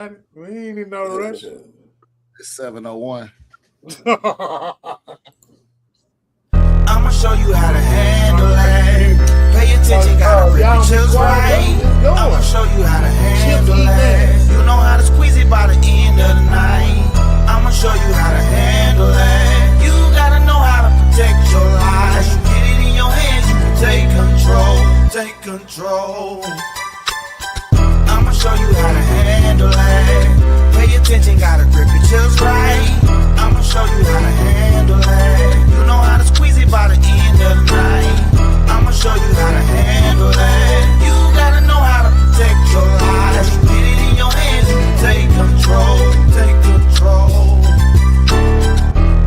We ain't in no rush. It's 7:01. I'ma show you how to handle it. Pay attention, gotta grip your chips right. I'ma show you how to handle it. You know how to squeeze it by the end of the night. I'ma show you how to handle it. You gotta know how to protect your life. You get it in your hands, you can take control. Take control. I'ma show you how to handle it. Pay attention, gotta grip your chips right. I'ma show you how to handle it. You know how to squeeze it by the end of the night. I'ma show you how to handle it. You gotta know how to protect your life. You get it in your hands, you can take control. Take control.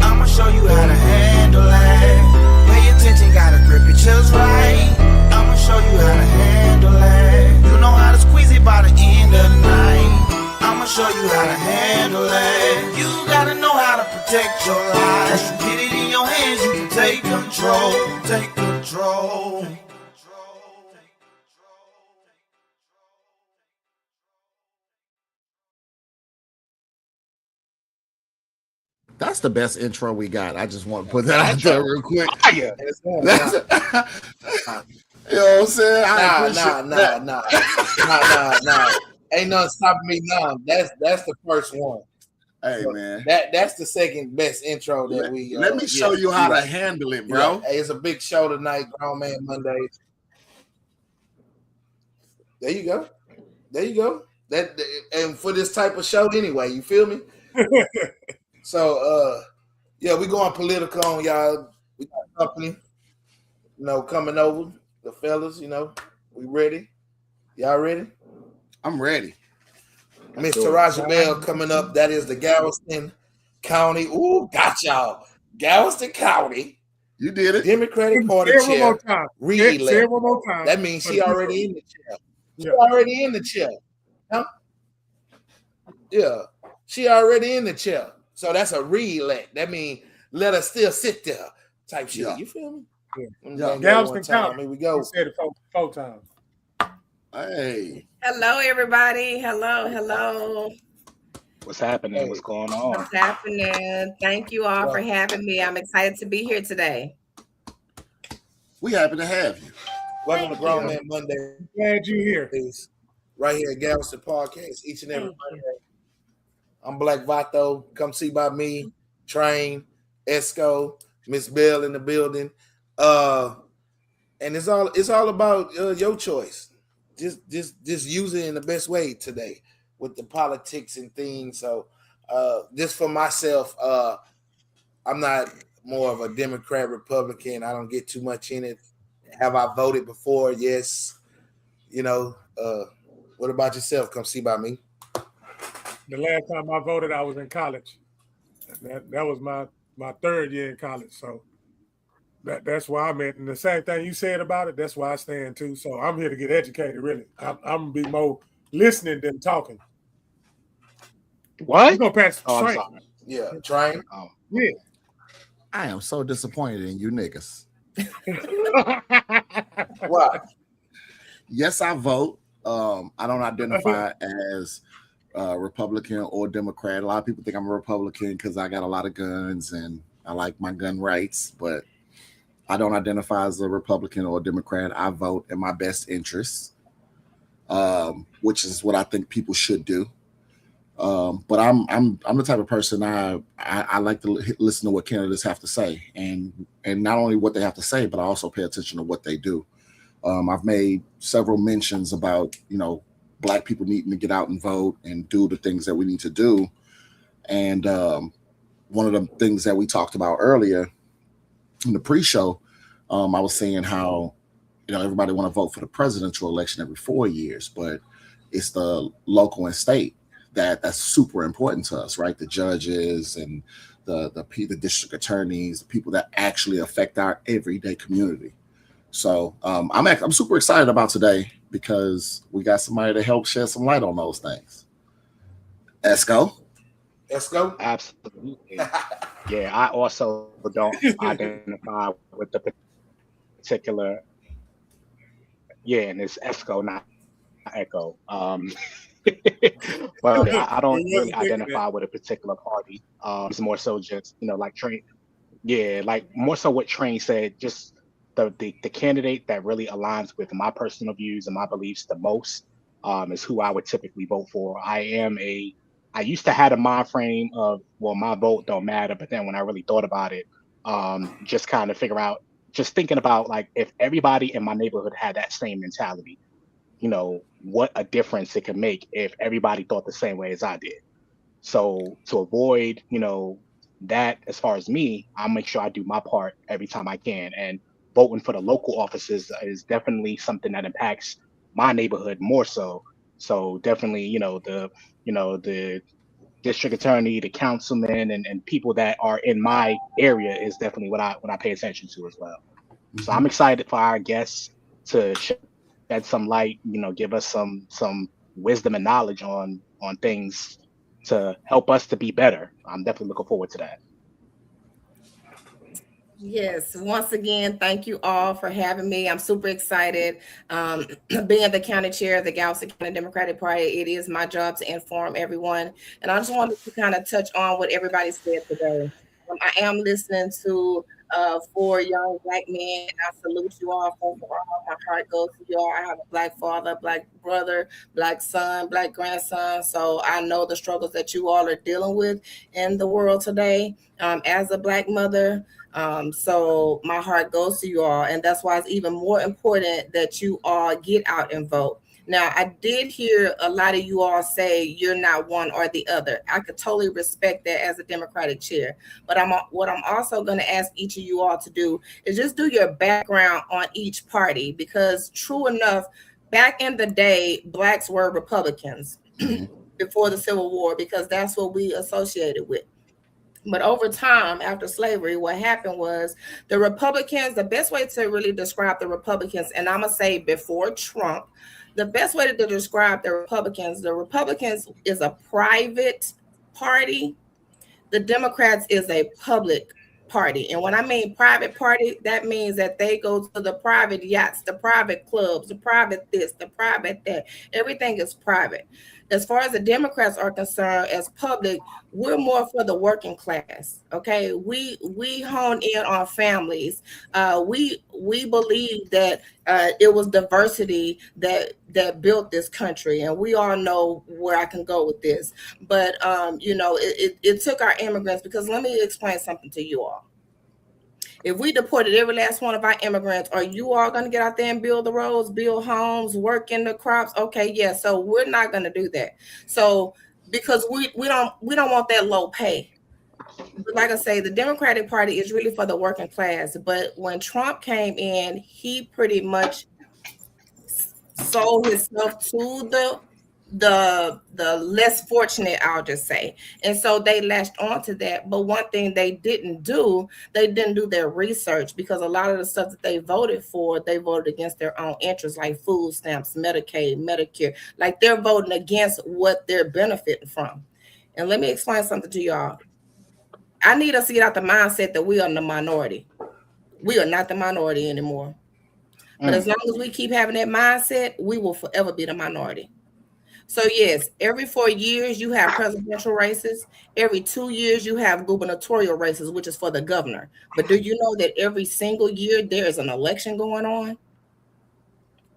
I'ma show you how to handle it. Pay attention, gotta grip your chips right. I'ma show you how to handle it. You know how to squeeze it by the end of the night. I'ma show you how to handle it. You gotta know how to protect your life. You get it in your hands, you can take control. Take control. That's the best intro we got. I just want to put that out there real quick. Yeah. You know what I'm saying? Nah. Ain't nothing stopping me now. That's the first one. Hey, so man. That's the second best intro that we. Let me show you how to handle it, bro. Yeah. Hey, it's a big show tonight, Grown Man Monday. There you go. That and for this type of show, anyway, you feel me? So, yeah, we going political on y'all. We got company, coming over. The fellas, we ready? Y'all ready? I'm ready. Miss Taraja Bell coming up. That is the Galveston County. Ooh, got y'all. Galveston County. You did it. Democratic Party chair. Say it one more time. That means she already in the chair. She already in the chair. Huh? Yeah. She already in the chair. So that's a re-elect. That means let her still sit there type shit. Yeah. You feel me? Yeah. Galveston County. Here we go. We said it four times. Hey. Hello, everybody. Hello. What's happening? What's going on? What's happening? Thank you all for having me. I'm excited to be here today. We happy to have you. Welcome to Grown Man Monday. Glad you're here. Right here at Galveston Podcast, each and every Monday. I'm Black Vato. Come see by me, Train, Esco, Miss Bell in the building. And it's all about your choice. Just use it in the best way today with the politics and things. So just for myself, I'm not more of a Democrat, Republican. I don't get too much in it. Have I voted before? Yes. What about yourself? Come see by me. The last time I voted, I was in college. That was my third year in college. So that's why I'm at. And the same thing you said about it, that's why I stand too. So I'm here to get educated, really. I'm going to be more listening than talking. What? We're going to pass the train. Yeah, train. Yeah. I am so disappointed in you niggas. Why? Yes, I vote. I don't identify as Republican or Democrat. A lot of people think I'm a Republican because I got a lot of guns and I like my gun rights, but I don't identify as a Republican or Democrat. I vote in my best interests, which is what I think people should do. But I'm the type of person I like to listen to what candidates have to say, and not only what they have to say, but I also pay attention to what they do. I've made several mentions about Black people needing to get out and vote and do the things that we need to do. And one of the things that we talked about earlier in the pre-show, I was saying how everybody want to vote for the presidential election every 4 years, but it's the local and state that's super important to us, right? The judges and the district attorneys, the people that actually affect our everyday community. So I'm super excited about today because we got somebody to help shed some light on those things. Esco? Absolutely. Yeah, I also don't identify with the particular. Yeah, and it's Esco, not Echo. But I don't It really wasn't thinking that. identify with a particular party. It's more so just, like Train. Yeah, like more so what Train said, just the candidate that really aligns with my personal views and my beliefs the most is who I would typically vote for. I used to have a mind frame of, well, my vote don't matter, but then when I really thought about it, just kind of just thinking about like if everybody in my neighborhood had that same mentality, what a difference it could make if everybody thought the same way as I did. So to avoid, that as far as me, I'll make sure I do my part every time I can. And voting for the local offices is definitely something that impacts my neighborhood more so. So definitely, the district attorney, the councilman, and people that are in my area is definitely what I pay attention to as well. So I'm excited for our guests to shed some light, give us some wisdom and knowledge on things to help us to be better. I'm definitely looking forward to that. Yes, once again, thank you all for having me. I'm super excited. Being the county chair of the Galveston County Democratic Party, it is my job to inform everyone. And I just wanted to kind of touch on what everybody said today. I am listening to 4 young Black men. I salute you all. My heart goes to you all. I have a Black father, Black brother, Black son, Black grandson. So I know the struggles that you all are dealing with in the world today as a Black mother. So my heart goes to you all. And that's why it's even more important that you all get out and vote. Now, I did hear a lot of you all say you're not one or the other. I could totally respect that as a Democratic chair. But what I'm also going to ask each of you all to do is just do your background on each party, because true enough, back in the day, Blacks were Republicans before the Civil War, because that's what we associated with. But over time, after slavery, what happened was the Republicans, the best way to really describe the Republicans, and I'm going to say before Trump, the best way to describe the Republicans is a private party. The Democrats is a public party. And when I mean private party, that means that they go to the private yachts, the private clubs, the private this, the private that. Everything is private. As far as the Democrats are concerned, as public, we're more for the working class. Okay, we hone in on families. We believe that it was diversity that built this country, and we all know where I can go with this. But it took our immigrants, because let me explain something to you all. If we deported every last one of our immigrants, are you all going to get out there and build the roads, build homes, work in the crops? Okay, yeah. So we're not going to do that. So because we don't want that low pay. But like I say, the Democratic Party is really for the working class. But when Trump came in, he pretty much sold himself to the less fortunate, I'll just say. And so they latched onto that. But one thing they didn't do their research, because a lot of the stuff that they voted for, they voted against their own interests, like food stamps, Medicaid, Medicare. Like they're voting against what they're benefiting from. And let me explain something to y'all. I need us to get out the mindset that we are the minority. We are not the minority anymore. But as long as we keep having that mindset, we will forever be the minority. So yes, every 4 years you have presidential races. Every 2 years you have gubernatorial races, which is for the governor. But do you know that every single year there is an election going on?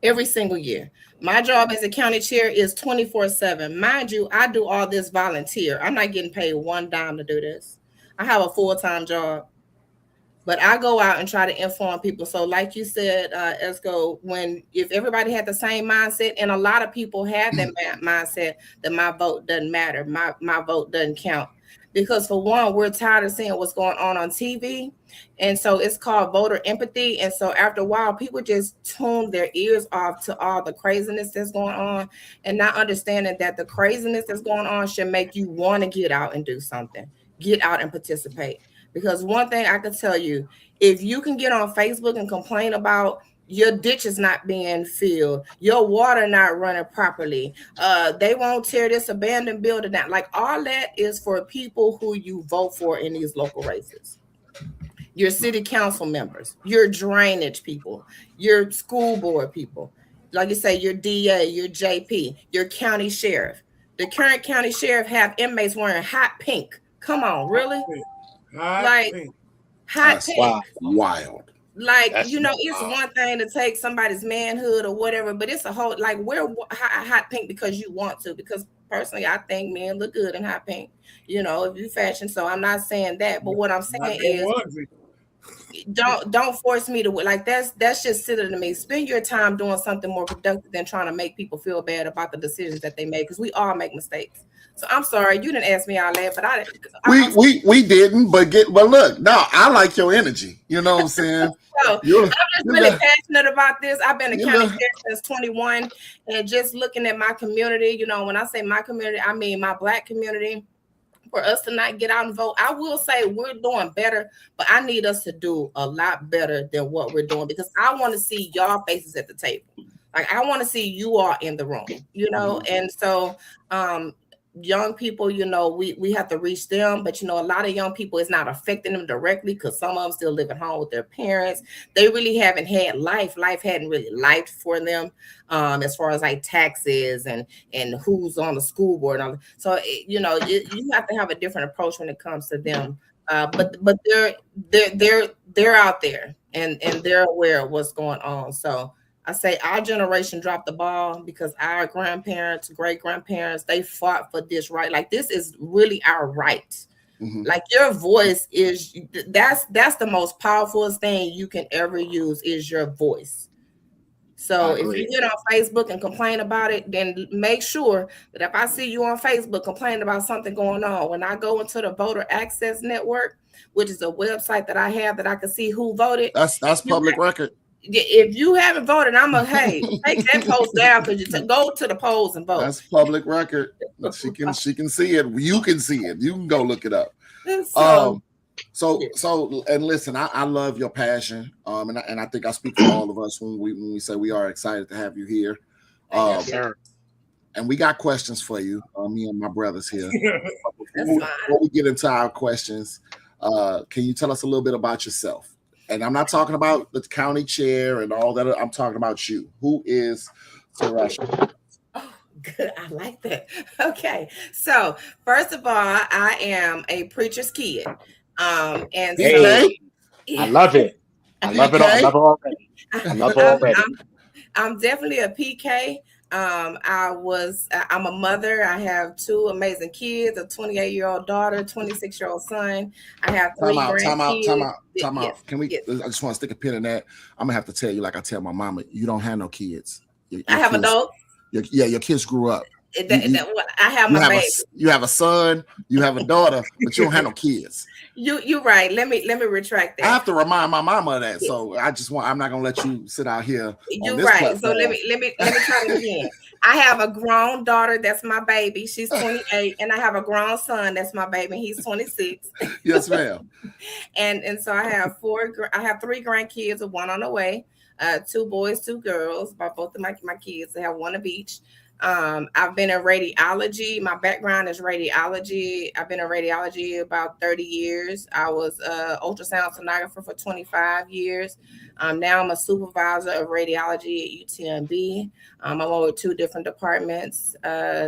Every single year. My job as a county chair is 24/7. Mind you, I do all this volunteer. I'm not getting paid one dime to do this. I have a full-time job. But I go out and try to inform people. So like you said, Esco, if everybody had the same mindset, and a lot of people have that mindset that my vote doesn't matter, my vote doesn't count. Because for one, we're tired of seeing what's going on TV. And so it's called voter empathy. And so after a while, people just tune their ears off to all the craziness that's going on, and not understanding that the craziness that's going on should make you want to get out and do something, get out and participate. Because one thing I can tell you, if you can get on Facebook and complain about your ditch is not being filled, your water not running properly, they won't tear this abandoned building down. Like all that is for people who you vote for in these local races. Your city council members, your drainage people, your school board people. like you say, your DA, your JP, your county sheriff. The current county sheriff have inmates wearing hot pink. Come on, really? Like hot That's pink. Wow. wild. Like, That's you know, it's one thing to take somebody's manhood or whatever, but it's a whole, like, wear hot pink because you want to. Because personally, I think men look good in hot pink, you know, if you fashion. So I'm not saying that, but what I'm saying is, don't force me to, like, that's just silly to me. Spend your time doing something more productive than trying to make people feel bad about the decisions that they make, because we all make mistakes. So I'm sorry, you didn't ask me all that, but we didn't, but look, no, I like your energy. You know what I'm saying? So I'm just really passionate about this. I've been a county sheriff since 21, and just looking at my community, you know, when I say my community, I mean my Black community. For us to not get out and vote, I will say we're doing better, but I need us to do a lot better than what we're doing, because I want to see y'all faces at the table. Like, I want to see you all in the room, you know. And so young people, you know, we have to reach them, but you know, a lot of young people, it's not affecting them directly because some of them still live at home with their parents. They really haven't had life hadn't really lived for them, as far as like taxes and who's on the school board and all. So you know, you have to have a different approach when it comes to them, but they're out there and they're aware of what's going on. So I say our generation dropped the ball because our grandparents, great grandparents, they fought for this right. Like, this is really our right. Like, your voice is, that's the most powerful thing you can ever use, is your voice. So if you get on Facebook and complain about it, then make sure that if I see you on Facebook complaining about something going on, when I go into the Voter Access Network, which is a website that I have that I can see who voted. That's public record. If you haven't voted, I'm a hey, take that post down, because you go to the polls and vote. That's public record. She can see it. You can see it. You can go look it up. So and listen, I love your passion. And I think I speak for all of us when we say we are excited to have you here. Yes, sir. And we got questions for you, me and my brothers here. Before we get into our questions, can you tell us a little bit about yourself? And I'm not talking about the county chair and all that. I'm talking about you. Who is Tarasha? Oh, good. I like that. Okay. So first of all, I am a preacher's kid. And hey, so I love it. I love it. I love it already. I love it already. I'm definitely a PK. I'm a mother. I have 2 amazing kids, a 28-year-old daughter, 26-year-old son. I have 3 grandkids. Time out. Can we? Yes. I just want to stick a pin in that. I'm gonna have to tell you, like I tell my mama, you don't have no kids. Your I have adults. Your kids grew up. I have my baby. You have a son, you have a daughter, but you don't have no kids. You're right. Let me retract that. I have to remind my mama of that. So I'm not gonna let you sit out here. You're right. Platform. So let me try it again. I have a grown daughter, that's my baby. She's 28, and I have a grown son, that's my baby. He's 26. Yes, ma'am. and so I have 3 grandkids, 1 on the way. 2 boys, 2 girls. By both of my kids, they have 1 of each. I've been in radiology. My background is radiology. I've been in radiology about 30 years. I was an ultrasound sonographer for 25 years. Now I'm a supervisor of radiology at UTMB. I'm over 2 different departments.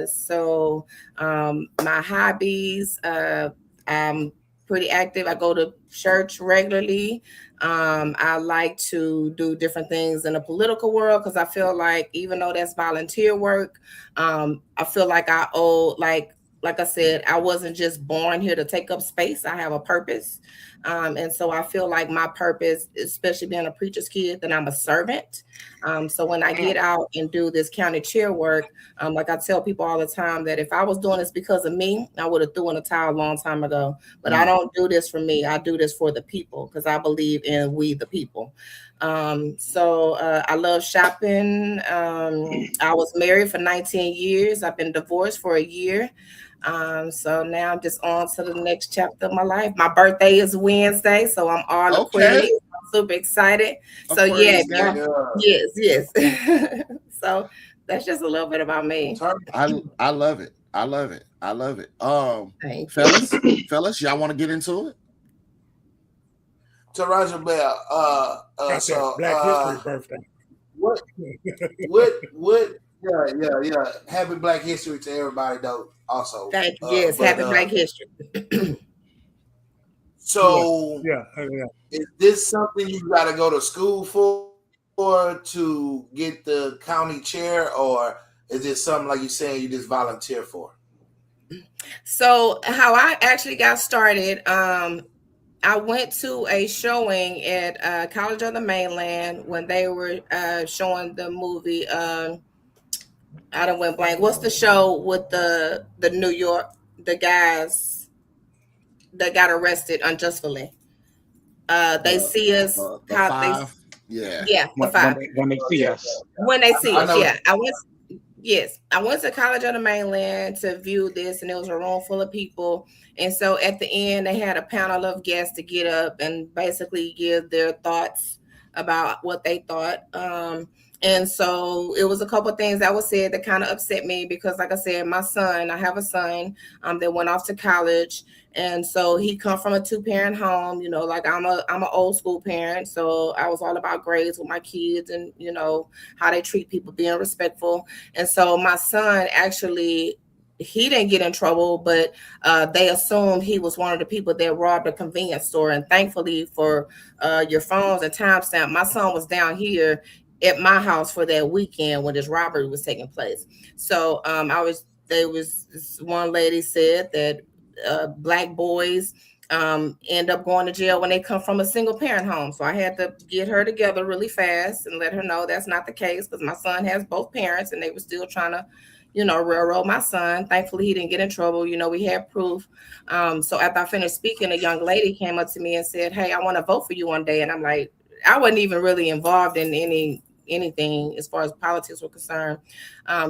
So my hobbies, I'm pretty active. I go to church regularly. I like to do different things in the political world, because I feel like, even though that's volunteer work, I feel like I owe, like I said, I wasn't just born here to take up space. I have a purpose. And so I feel like my purpose, especially being a preacher's kid, that I'm a servant. So when I get out and do this county chair work, like I tell people all the time, that if I was doing this because of me, I would have thrown in the towel a long time ago. But I don't do this for me. I do this for the people, because I believe in we the people. So I love shopping. I was married for 19 years. I've been divorced for a year. So now I'm just on to the next chapter of my life. My birthday is Wednesday, so I'm all Aquarius. I'm super excited. So yes. So that's just a little bit about me. I love it. Fellas, y'all want to get into it? So Roger Bell, Black History birthday. What? Yeah. Happy Black History to everybody, though. Also, Thank you. Yes, happy Black History. So, Yeah. is this something you got to go to school for to get the county chair, or is it something like you saying you just volunteer for? So how I actually got started, I went to a showing at College of the Mainland when they were showing the movie. I don't went blank. What's the show with the New York, the guys that got arrested unjustly? They see us. The How five. yeah, the When, five. when they see us. When they see I us, know. yeah. I went to College on the Mainland to view this, and it was a room full of people. And so at the end, they had a panel of guests to get up and basically give their thoughts about what they thought. And so it was a couple of things that was said that kind of upset me because, like I said, I have a son that went off to college. And so he come from a 2-parent home, you know, like I'm an old school parent. So I was all about grades with my kids and, you know, how they treat people, being respectful. And so my son actually, he didn't get in trouble, but they assumed he was one of the people that robbed a convenience store. And thankfully for your phones and timestamp, my son was down here at my house for that weekend when this robbery was taking place. So this one lady said that Black boys end up going to jail when they come from a single parent home. So I had to get her together really fast and let her know that's not the case because my son has both parents and they were still trying to, you know, railroad my son. Thankfully, he didn't get in trouble. You know, we had proof. So after I finished speaking, a young lady came up to me and said, "Hey, I want to vote for you one day." And I'm like, I wasn't even really involved in anything as far as politics were concerned.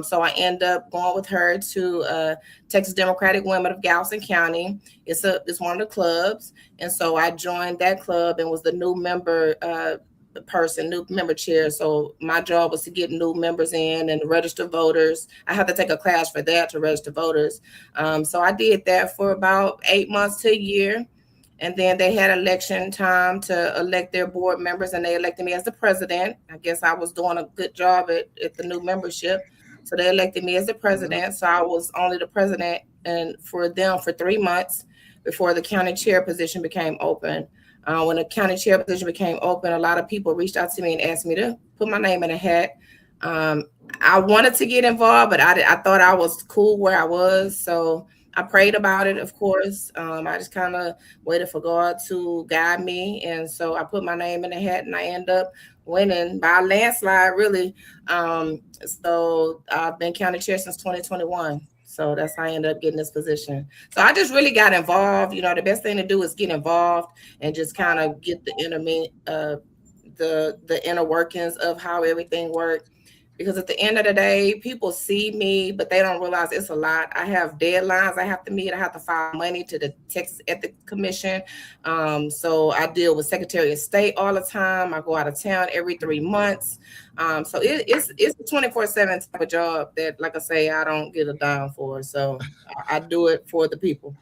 So I end up going with her to Texas Democratic Women of Galveston County. It's one of the clubs. And so I joined that club and was the new member new member chair. So my job was to get new members in and register voters. I had to take a class for that to register voters. So I did that for about 8 months to a year. And then they had election time to elect their board members, and they elected me as the president. I guess I was doing a good job at the new membership. So they elected me as the president. So I was only the president and for them for 3 months before the county chair position became open. When the county chair position became open, a lot of people reached out to me and asked me to put my name in a hat. I wanted to get involved, but I thought I was cool where I was. So I prayed about it, of course. I just kind of waited for God to guide me. And so I put my name in the hat and I end up winning by a landslide, really. So I've been county chair since 2021. So that's how I ended up getting this position. So I just really got involved. You know, the best thing to do is get involved and just kind of get the inner workings of how everything works. Because at the end of the day, people see me, but they don't realize it's a lot. I have deadlines I have to meet. I have to file money to the Texas Ethics Commission. So I deal with Secretary of State all the time. I go out of town every 3 months. So it's a 24/7 type of job that, like I say, I don't get a dime for. So I do it for the people.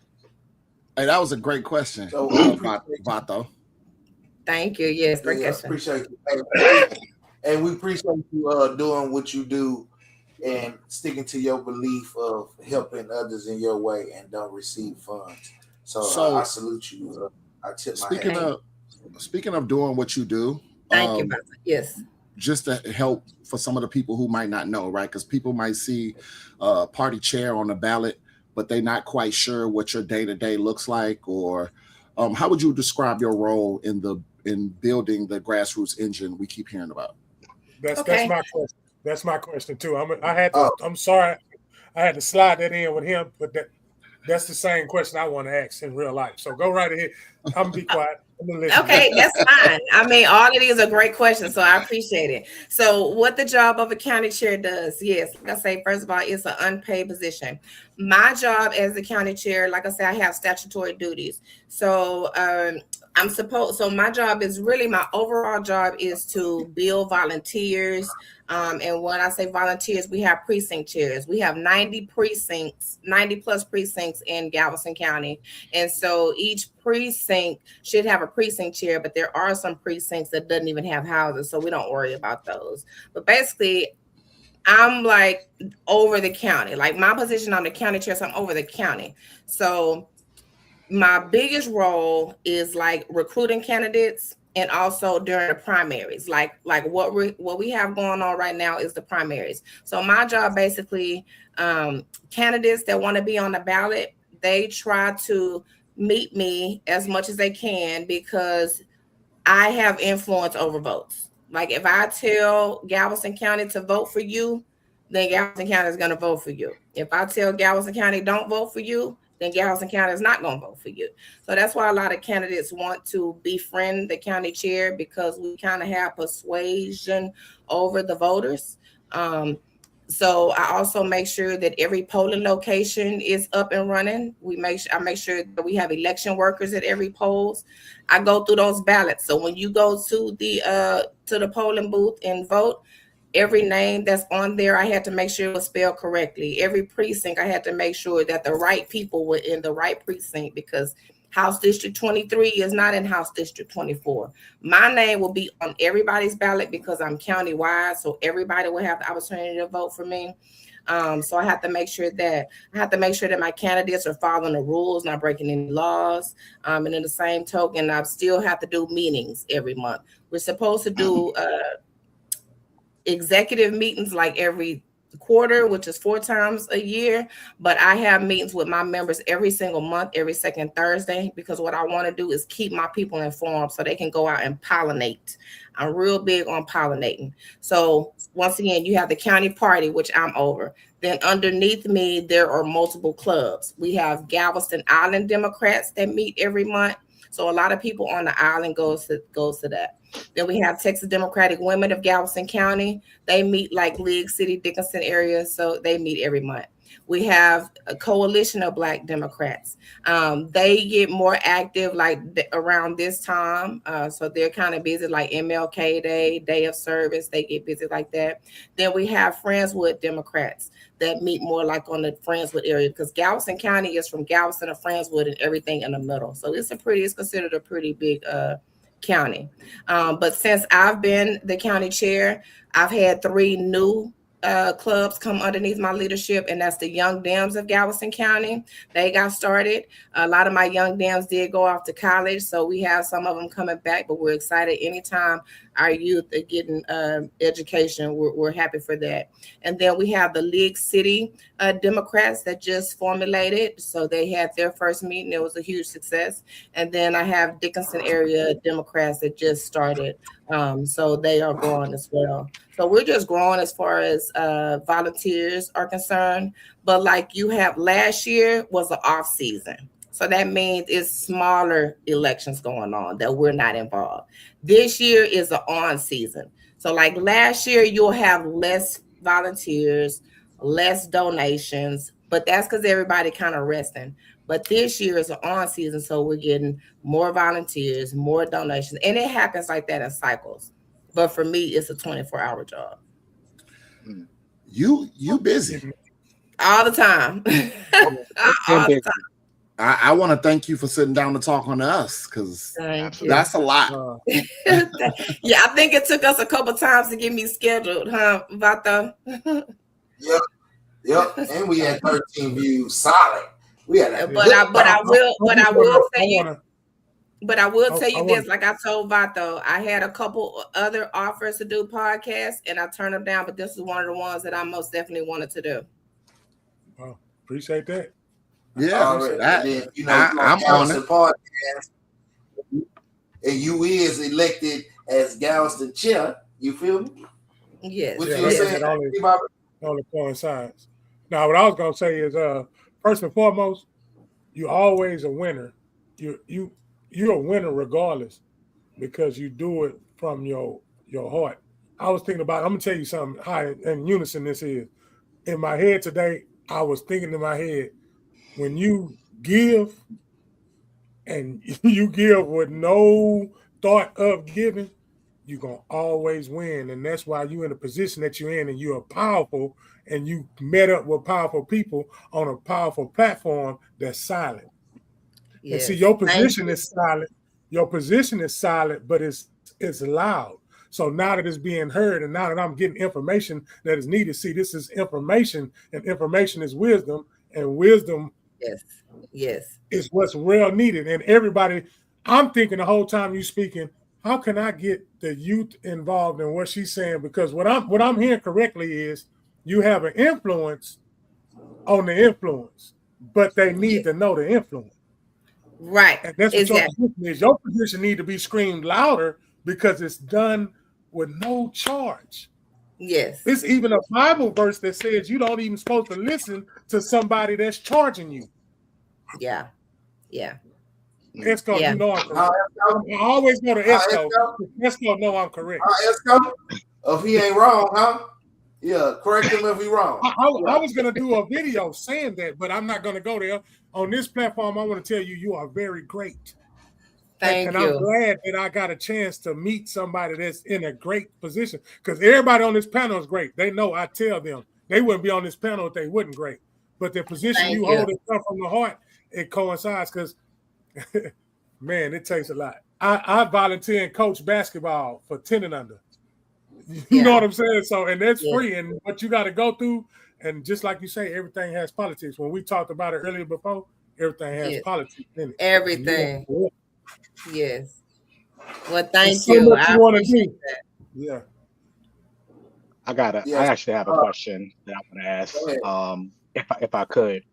Hey, that was a great question, So, Vato. Thank you. Yes, great question. Appreciate you. And we appreciate you doing what you do and sticking to your belief of helping others in your way and don't receive funds. So I salute you. I tip my hat. Speaking of doing what you do, Thank you. Yes. just to help for some of the people who might not know, right? Because people might see party chair on the ballot, but they're not quite sure what your day-to-day looks like, or how would you describe your role in building the grassroots engine we keep hearing about? That's my question. That's my question too. I'm sorry, I had to slide that in with him, but that's the same question I want to ask in real life. So go right ahead. I'm gonna be quiet. I'm gonna listen. Okay, that's fine. I mean, all of these are great questions, so I appreciate it. So what the job of a county chair does, yes, like I say, first of all, it's an unpaid position. My job as the county chair, like I say, I have statutory duties. So my job is really, my overall job is to build volunteers, And when I say volunteers, we have precinct chairs. We have 90 plus precincts in Galveston County. And so each precinct should have a precinct chair, but there are some precincts that doesn't even have houses. So we don't worry about those. But basically, I'm like over the county. Like my position, I'm the county chair, so I'm over the county. So my biggest role is like recruiting candidates and also during the primaries. Like what we have going on right now is the primaries. So my job basically, candidates that want to be on the ballot, they try to meet me as much as they can because I have influence over votes. Like if I tell Galveston County to vote for you, then Galveston County is going to vote for you. If I tell Galveston County don't vote for you, then Galveston County is not going to vote for you. So that's why a lot of candidates want to befriend the county chair, because we kind of have persuasion over the voters. So I also make sure that every polling location is up and running. I make sure that we have election workers at every polls. I go through those ballots. So when you go to the polling booth and vote, every name that's on there, I had to make sure it was spelled correctly. Every precinct, I had to make sure that the right people were in the right precinct, because House District 23 is not in House District 24. My name will be on everybody's ballot because I'm county-wide, so everybody will have the opportunity to vote for me. So I have to make sure that my candidates are following the rules, not breaking any laws. And in the same token, I still have to do meetings every month. We're supposed to do executive meetings like every quarter, which is 4 times a year, but I have meetings with my members every single month, every second Thursday, because what I want to do is keep my people informed so they can go out and pollinate. I'm real big on pollinating. So once again, you have the county party, which I'm over. Then underneath me, there are multiple clubs. We have Galveston Island Democrats that meet every month. So a lot of people on the island goes to that. Then we have Texas Democratic Women of Galveston County. They meet like League City, Dickinson area. So they meet every month. We have a coalition of Black Democrats. They get more active like around this time. So they're kind of busy like MLK Day, Day of Service. They get busy like that. Then we have Friendswood Democrats that meet more like on the Friendswood area, because Galveston County is from Galveston to Friendswood and everything in the middle. So it's considered a pretty big county. But since I've been the county chair, I've had 3 new clubs come underneath my leadership, and that's the Young Dems of Galveston County. They got started. A lot of my Young Dems did go off to college, so we have some of them coming back, but we're excited anytime our youth are getting education. We're happy for that. And then we have the League City Democrats that just formulated. So they had their first meeting. It was a huge success. And then I have Dickinson area Democrats that just started. So they are growing as well. So we're just growing as far as volunteers are concerned. But like you have last year was an off season. So that means it's smaller elections going on that we're not involved. This year is an on season. So like last year, you'll have less volunteers, less donations, but that's because everybody kind of resting. But this year is an on season, so we're getting more volunteers, more donations, and it happens like that in cycles. But for me, it's a 24-hour job. You busy all the time. All the time. I want to thank you for sitting down to talk on us, because that's a lot. Yeah, I think it took us a couple times to get me scheduled, huh, Vato? Yep. And we had 13 views solid. We had a but I will tell you this, like I told Vato, I had a couple other offers to do podcasts and I turned them down, but this is one of the ones that I most definitely wanted to do. Well, appreciate that. Yeah, I'm on it. Podcast, and you is elected as Galveston chair. You feel me? Yes. What you were saying? Only coincides. Now, what I was gonna say is, first and foremost, you're always a winner. You're a winner regardless, because you do it from your heart. I was thinking about. I'm gonna tell you something. How in unison this is. In my head today, I was thinking in my head, when you give and you give with no thought of giving, you're going to always win. And that's why you're in the position that you're in, and you're powerful, and you met up with powerful people on a powerful platform that's silent. Yes. And see, your Thank position you. is silent. Your position is silent, but it's loud. So now that it's being heard, and now that I'm getting information that is needed, see, this is information, and information is wisdom, and wisdom Yes. is what's real needed. And everybody, I'm thinking the whole time you speaking, how can I get the youth involved in what she's saying? Because what I'm hearing correctly is you have an influence on the influence, but they need to know the influence. Right. And that's what Exactly. your position is. Your position need to be screamed louder because it's done with no charge. Yes. There's even a Bible verse that says you don't even supposed to listen to somebody that's charging you. Yeah. Esco, Yeah. you know I'm correct. I always go to Esco. Esco know I'm correct. Esco, if he ain't wrong, huh? Yeah, correct him if he wrong. I was going to do a video saying that, but I'm not going to go there. On this platform, I want to tell you, you are very great. Thank and you. I'm glad that I got a chance to meet somebody that's in a great position, because everybody on this panel is great. They know I tell them they wouldn't be on this panel if they wasn't great. But the position Thank you you. hold it come from the heart, it coincides because, man, it takes a lot. I volunteer and coach basketball for 10 and under. You know what I'm saying? So, and that's free. And what you got to go through, and just like you say, everything has politics. When we talked about it earlier before, everything has politics in it. Everything. Yes. Well, thank so you. Much I you want to appreciate do. that. Yeah. I actually have a question that I want to ask. If I could.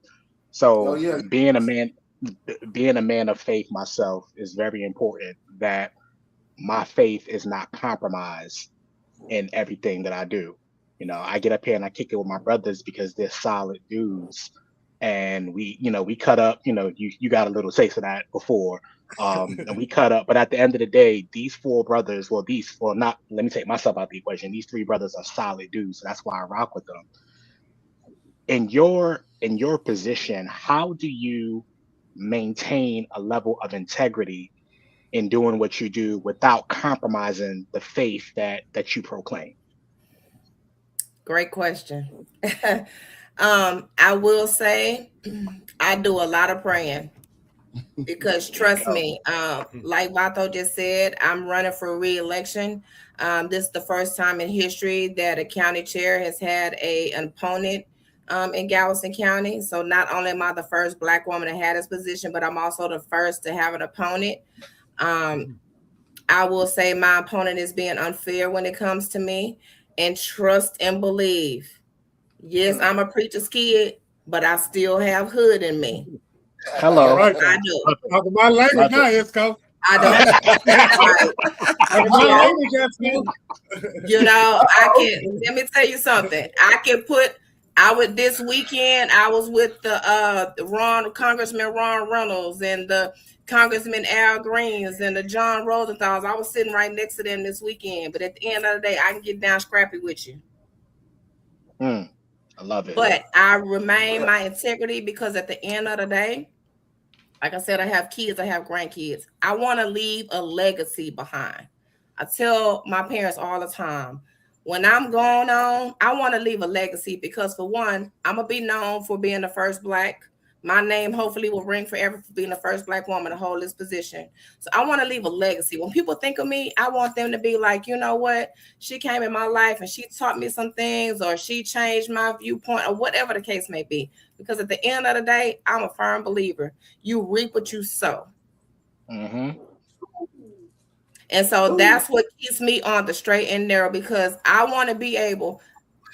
So being a man of faith myself is very important, that my faith is not compromised in everything that I do. You know, I get up here and I kick it with my brothers because they're solid dudes. And we cut up, you got a little taste of that before. And we cut up, but at the end of the day, these four brothers, let me take myself out the equation. These three brothers are solid dudes. So that's why I rock with them. In your position, how do you maintain a level of integrity in doing what you do without compromising the faith that you proclaim? Great question. I will say I do a lot of praying, because trust me, like Vato just said, I'm running for re-election. This is the first time in history that a county chair has had an opponent in Galveston County. So not only am I the first Black woman to have this position, but I'm also the first to have an opponent. I will say my opponent is being unfair when it comes to me, and trust and believe. Yes, I'm a preacher's kid, but I still have hood in me. Hello. Right. I do. Talk my language now, Esco. I do. Talk my language, Esco. Let me tell you something. This weekend, I was with the Congressman Ron Reynolds and the Congressman Al Greens and the John Rosenthal's. I was sitting right next to them this weekend. But at the end of the day, I can get down scrappy with you. I love it. But I remain my integrity, because at the end of the day, like I said, I have kids, I have grandkids. I want to leave a legacy behind. I tell my parents all the time, when I'm going on, I want to leave a legacy, because for one, I'm going to be known for being the first Black. My name hopefully will ring forever for being the first Black woman to hold this position. So I want to leave a legacy. When people think of me, I want them to be like, you know what? She came in my life and she taught me some things, or she changed my viewpoint, or whatever the case may be. Because at the end of the day, I'm a firm believer. You reap what you sow. Mm-hmm. And so that's what keeps me on the straight and narrow, because I want to be able,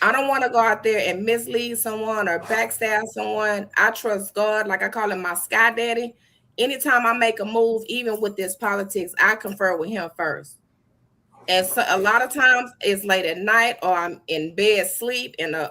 I don't want to go out there and mislead someone or backstab someone. I trust God, like I call him my sky daddy. Anytime I make a move, even with this politics, I confer with him first. And so a lot of times it's late at night, or I'm in bed sleep, and a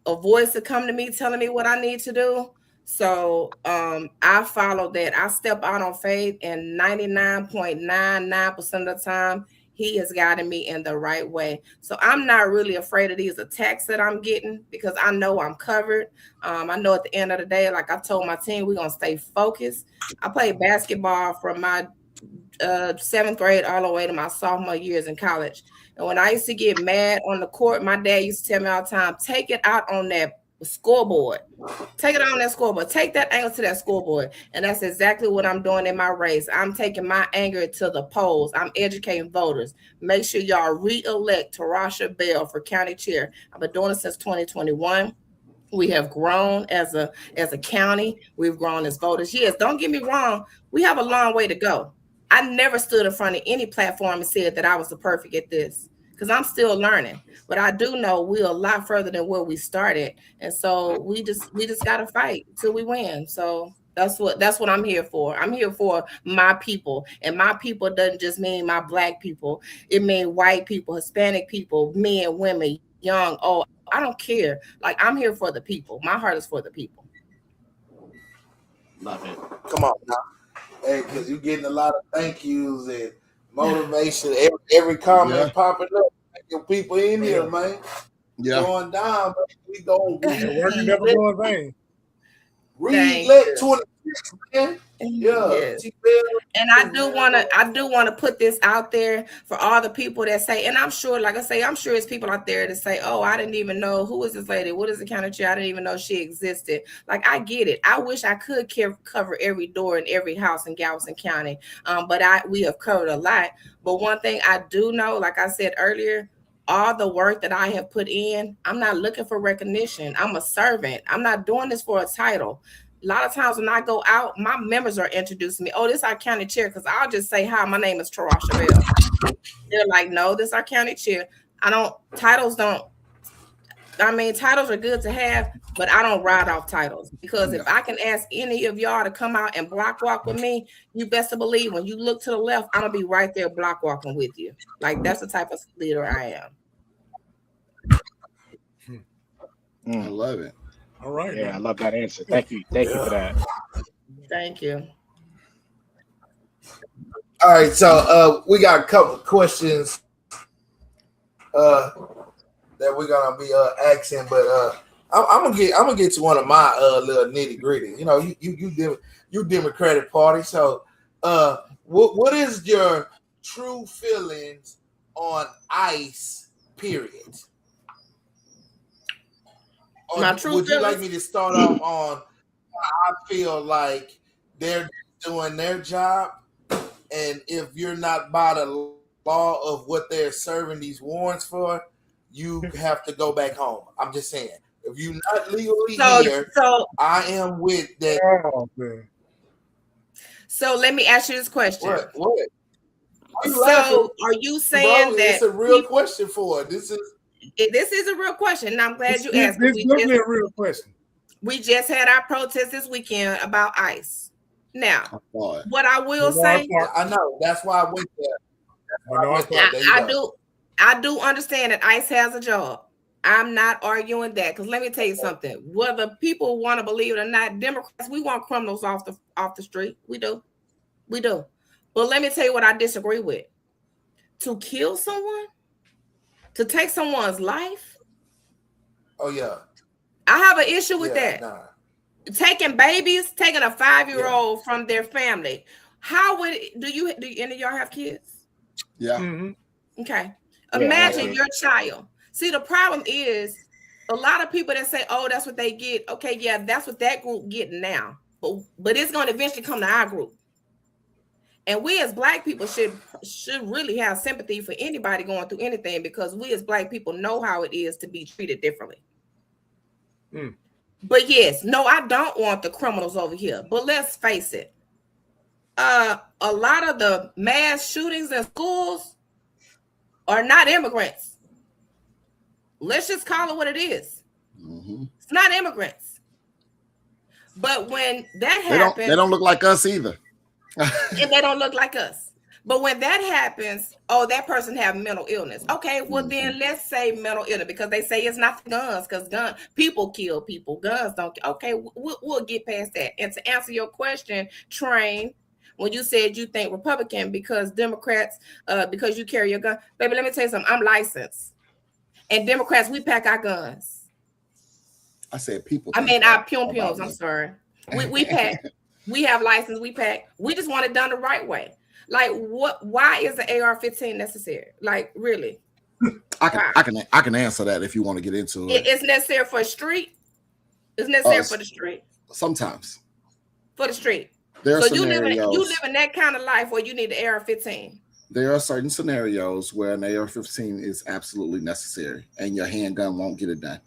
voice to come to me telling me what I need to do. So I follow that. I step out on faith, and 99.99% of the time, he has guided me in the right way. So I'm not really afraid of these attacks that I'm getting, because I know I'm covered. I know at the end of the day, like I told my team, we're going to stay focused. I played basketball from my 7th grade all the way to my sophomore years in college. And when I used to get mad on the court, my dad used to tell me all the time, take it out on that scoreboard. Take it on that scoreboard. Take that anger to that scoreboard. And that's exactly what I'm doing in my race. I'm taking my anger to the polls. I'm educating voters. Make sure y'all re-elect Tarasha Bell for county chair. I've been doing it since 2021. We have grown as a county. We've grown as voters. Yes, don't get me wrong. We have a long way to go. I never stood in front of any platform and said that I was the perfect at this, because I'm still learning. But I do know we're a lot further than where we started. And so we just gotta fight till we win. So that's what I'm here for. I'm here for my people. And my people doesn't just mean my Black people. It means white people, Hispanic people, men, women, young, old. I don't care. Like, I'm here for the people. My heart is for the people. Love it. Come on now. Hey, because you're getting a lot of thank yous and motivation. Every comment popping up. Your people in here, man. Yeah. Going down, man. We going The work never go in vain. re-elect 26, man. Yeah. Yes. And I do want to put this out there for all the people that say, and I'm sure, like I say, I'm sure it's people out there that say, oh, I didn't even know, who is this lady? What is the county chair? I didn't even know she existed. Like, I get it. I wish I could cover every door in every house in Galveston County. But we have covered a lot. But one thing I do know, like I said earlier, all the work that I have put in, I'm not looking for recognition. I'm a servant. I'm not doing this for a title. A lot of times when I go out, my members are introducing me. Oh, this is our county chair, because I'll just say, hi, my name is Tarasha Bell. They're like, no, this is our county chair. Titles are good to have, but I don't ride off titles, because if I can ask any of y'all to come out and block walk with me, you best to believe when you look to the left, I'm gonna be right there block walking with you. Like, that's the type of leader I am. I love it. All right. Yeah, I love that answer. Thank you for that. Thank you. All right, so we got a couple of questions that we're gonna be asking, but I'm gonna get to one of my little nitty gritty. You know, you Democratic Party. So, what is your true feelings on ICE? Period. Or My true would you like feelings? me to start off on how I feel like they're doing their job, and if you're not by the law of what they're serving these warrants for, you have to go back home. I'm just saying, if you're not legally here, I am with that. Oh, man. So let me ask you this question. What? Why you So laughing, are you saying bro? that It's a real question for it. This is a real question, and I'm glad you asked. It's definitely a real question. We just had our protest this weekend about ICE. Now, what I will say, I know that's why I went there. I do understand that ICE has a job. I'm not arguing that, because let me tell you something. Whether people want to believe it or not, Democrats, we want criminals off the street. We do. But let me tell you what I disagree with. To kill someone, to take someone's life. Oh yeah. I have an issue with that. Nah. Taking babies, taking a 5-year-old from their family. How would do any of y'all have kids? Yeah. Mm-hmm. Okay. Imagine your child. See, the problem is a lot of people that say, oh, that's what they get. Okay, yeah, that's what that group getting now. But it's going to eventually come to our group. And we as Black people should really have sympathy for anybody going through anything, because we as Black people know how it is to be treated differently. But yes, no, I don't want the criminals over here. But let's face it. A lot of the mass shootings in schools are not immigrants. Let's just call it what it is. It's not immigrants. But when that happens, they don't look like us either. and they don't look like us. But when that happens, oh, that person have mental illness. Okay, well then let's say mental illness, because they say it's not the guns, because people kill people, guns don't. Okay, we'll get past that. And to answer your question, Train, when you said you think Republican because Democrats, because you carry your gun, baby, let me tell you something. I'm licensed, and Democrats, we pack our guns. I said people. I mean, our pum-pums. I'm sorry. We pack. We have license. We pack. We just want it done the right way. Like what? Why is the AR-15 necessary? Like really? I can answer that if you want to get into it. It's necessary for a street. It's necessary for the street. Sometimes For the street. there are So you scenarios. live in that kind of life where you need the AR-15. There are certain scenarios where an AR-15 is absolutely necessary, and your handgun won't get it done.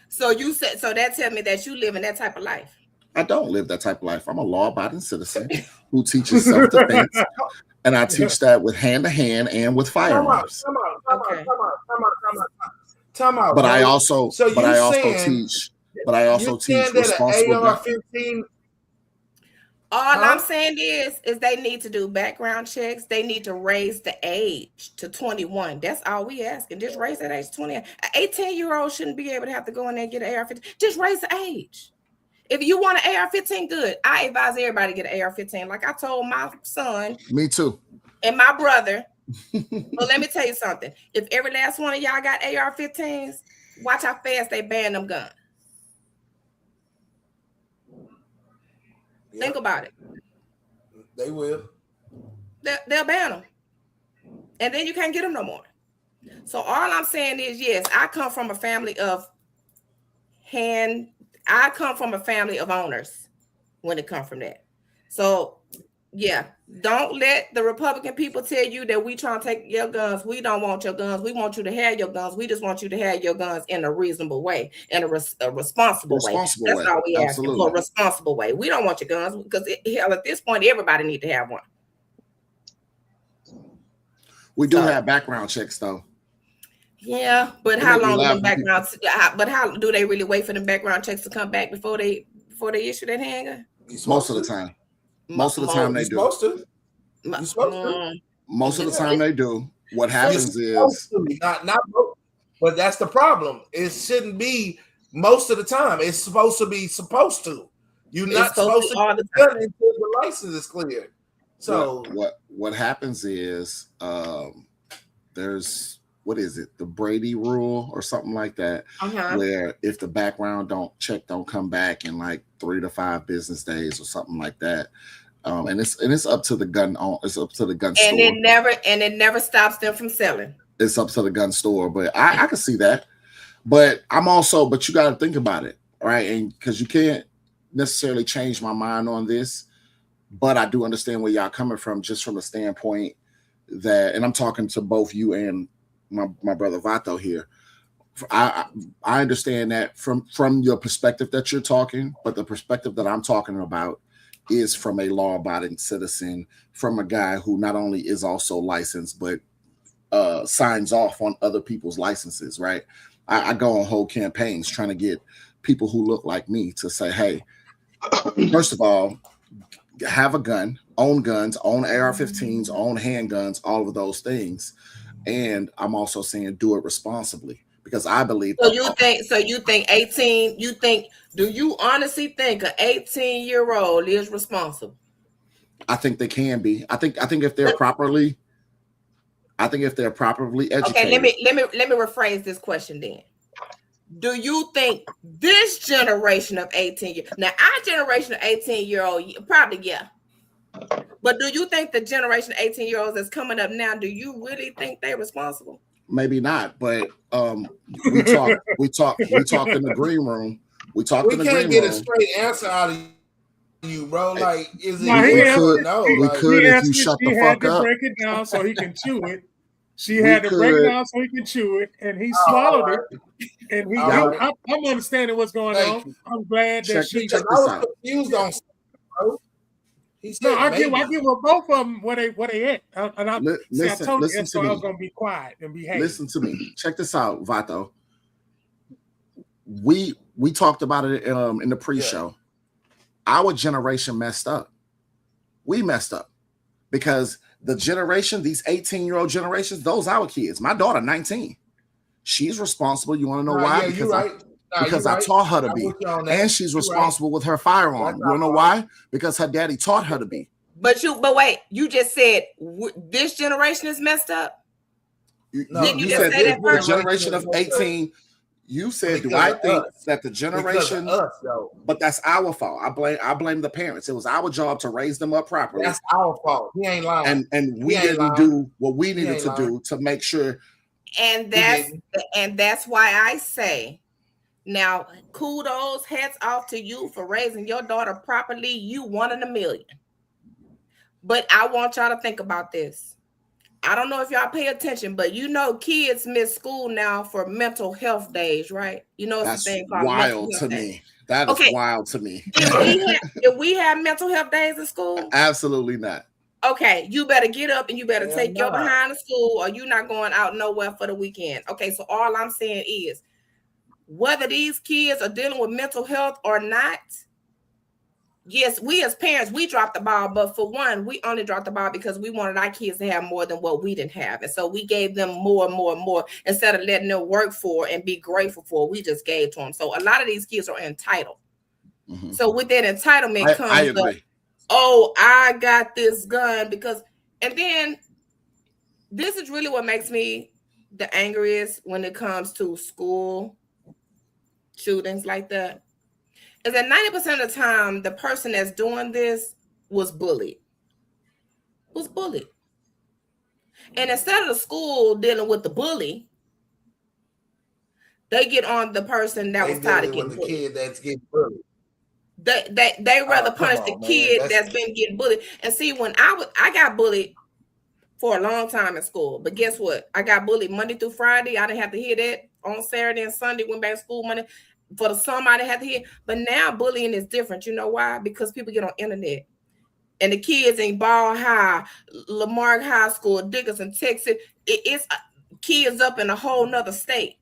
So you said so that tells me that you live in that type of life. I don't live that type of life. I'm a law-abiding citizen who teaches self-defense, and I teach that with hand-to-hand and with firearms. Time out. But bro. I also, So but you I also saying- teach, but I also You teach saying that responsible an gun. AR-15? All Huh? I'm saying is they need to do background checks. They need to raise the age to 21. That's all we asking. Just raise that age to 20. An 18-year-old shouldn't be able to have to go in there and get an AR-15. Just raise the age. If you want an AR-15, good. I advise everybody to get an AR-15. Like I told my son Me too. and my brother. But let me tell you something. If every last one of y'all got AR-15s, watch how fast they ban them guns. Think about it. They will. They'll ban them. And then you can't get them no more. So all I'm saying is, yes, I come from a family of owners when it comes from that. So yeah, don't let the Republican people tell you that we trying to take your guns. We don't want your guns. We want you to have your guns. We just want you to have your guns in a reasonable way, in a responsible way. That's all we ask for, a responsible way. We don't want your guns because hell, at this point, everybody need to have one. We do have background checks though. Yeah, but how long do them backgrounds? But how do they really wait for the background checks to come back before they issue that handgun? Most of the time. Most of the time they do. Most of the time they do. What happens is not, but that's the problem. It shouldn't be most of the time. It's supposed to. You're not supposed to all the done time until the license is cleared. So what happens is there's what is it, the Brady rule or something like that, where if the background don't come back in like 3 to 5 business days or something like that, and it's up to the gun store, and it never stops them from selling. It's up to the gun store, but I can see that. But you got to think about it, right? And because you can't necessarily change my mind on this, but I do understand where y'all coming from, just from the standpoint that, and I'm talking to both you and my brother Vato here. I understand that from your perspective that you're talking, but the perspective that I'm talking about is from a law-abiding citizen, from a guy who not only is also licensed, but signs off on other people's licenses, right? I go on whole campaigns trying to get people who look like me to say, hey, first of all, have a gun, own guns, own AR-15s, own handguns, all of those things. And I'm also saying do it responsibly, because I believe. So you think 18? Do you honestly think an 18-year-old is responsible? I think they can be. I think if they're properly educated. Okay, let me rephrase this question then. Do you think this generation of 18-year, now our generation of 18-year-old, probably yeah. But do you think the generation of 18-year-olds that's coming up now, do you really think they're responsible? Maybe not, but we talk in the green room. We can't get a straight answer out of you, bro. Like, is it? We could if you shut the fuck up. Break it down so he can chew it. She had to break it down so he can chew it, and he swallowed it. And I'm understanding what's going on. I'm glad that check I was confused on, bro. I get what both of them where they at. And I told you so I was gonna be quiet and behave. Listen to me. Check this out, Vato. We talked about it in the pre-show. Yeah. Our generation messed up. We messed up because the generation, these 18-year-old generations, those our kids. My daughter, 19. She's responsible. You want to know why? Yeah, because I taught her to be, and she's responsible with her firearm. You want to know why? Because her daddy taught her to be. But wait, you just said this generation is messed up. You said the generation of 18. You said, do Because I of think us. that the Because generation? of us, though. But that's our fault. I blame the parents. It was our job to raise them up properly. That's our fault. He ain't lying. And we He ain't didn't lying. do what we He needed ain't to lying. do to make sure. And that's why I say, now kudos, hats off to you for raising your daughter properly. You 1 in a million. But I want y'all to think about this. I don't know if y'all pay attention, but you know kids miss school now for mental health days, right? You know, it's That's a thing called wild to me. That is Okay. wild to me. If we have mental health days in school, Absolutely not. okay, you better get up and you better Hell take your nah. behind to school, or you're not going out nowhere for the weekend. Okay, so all I'm saying is, whether these kids are dealing with mental health or not, yes, we as parents, we dropped the ball, but for one, we only dropped the ball because we wanted our kids to have more than what we didn't have. And so we gave them more and more and more instead of letting them work for and be grateful for. We just gave to them. So a lot of these kids are entitled. Mhm. So with that entitlement comes I agree. oh, I got this gun because, and then this is really what makes me the angriest when it comes to school shootings like that. Is that 90% of the time, the person that's doing this was bullied. And instead of the school dealing with the bully, they get on the person that was tired of getting with the bullied. kid that's getting bullied. They rather come punish on, the man. kid That's- that's been getting bullied. And see, when I got bullied for a long time in school, but guess what? I got bullied Monday through Friday. I didn't have to hear that on Saturday and Sunday. Went back to school Monday. For the summer, I didn't have to hear. But now bullying is different. You know why? Because people get on internet. And the kids in Ball High, Lamar High School, Dickinson, Texas, it's kids up in a whole nother state.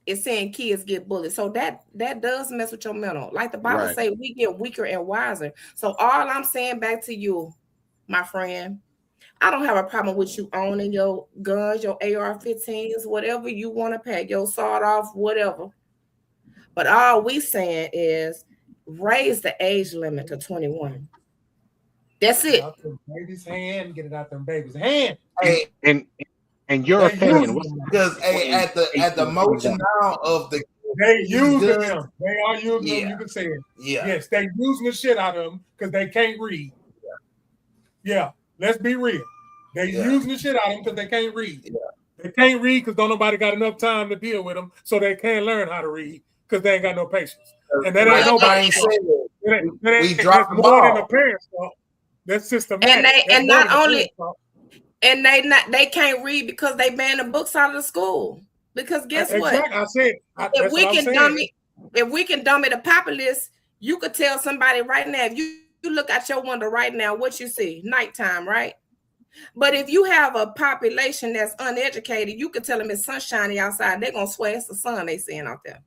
It's saying kids get bullied. So that does mess with your mental. Like the Bible Right. say, we get weaker and wiser. So all I'm saying back to you, my friend, I don't have a problem with you owning your guns, your AR-15s, whatever you want to pack, your sawed off, whatever. But all we saying is raise the age limit to 21. That's it. Out them baby's hand, get it out them baby's hand. Hey, In your They opinion, using what's them. because at the motion now of the They using good. them. They are using them. Yeah. You can say it. yeah. Yes, they using the shit out of them because they can't read. Yeah, let's be real. They Yeah. using the shit out of them because they can't read. Yeah. They can't read because don't nobody got enough time to deal with them, so they can't learn how to read because they ain't got no patience. And that ain't Like nobody. Brian said, we That's dropped the more than ball. the parents' fault. That's systematic. And they- That's and more not than the only- parents' fault. And they can't read because they banned the books out of the school. Because guess what? Exactly. I said that's If we what I'm can saying. dummy the populace, you could tell somebody right now, if you look out your window right now, what you see? Nighttime, right? But if you have a population that's uneducated, you could tell them it's sunshiny outside. They're gonna swear it's the sun they seeing out there.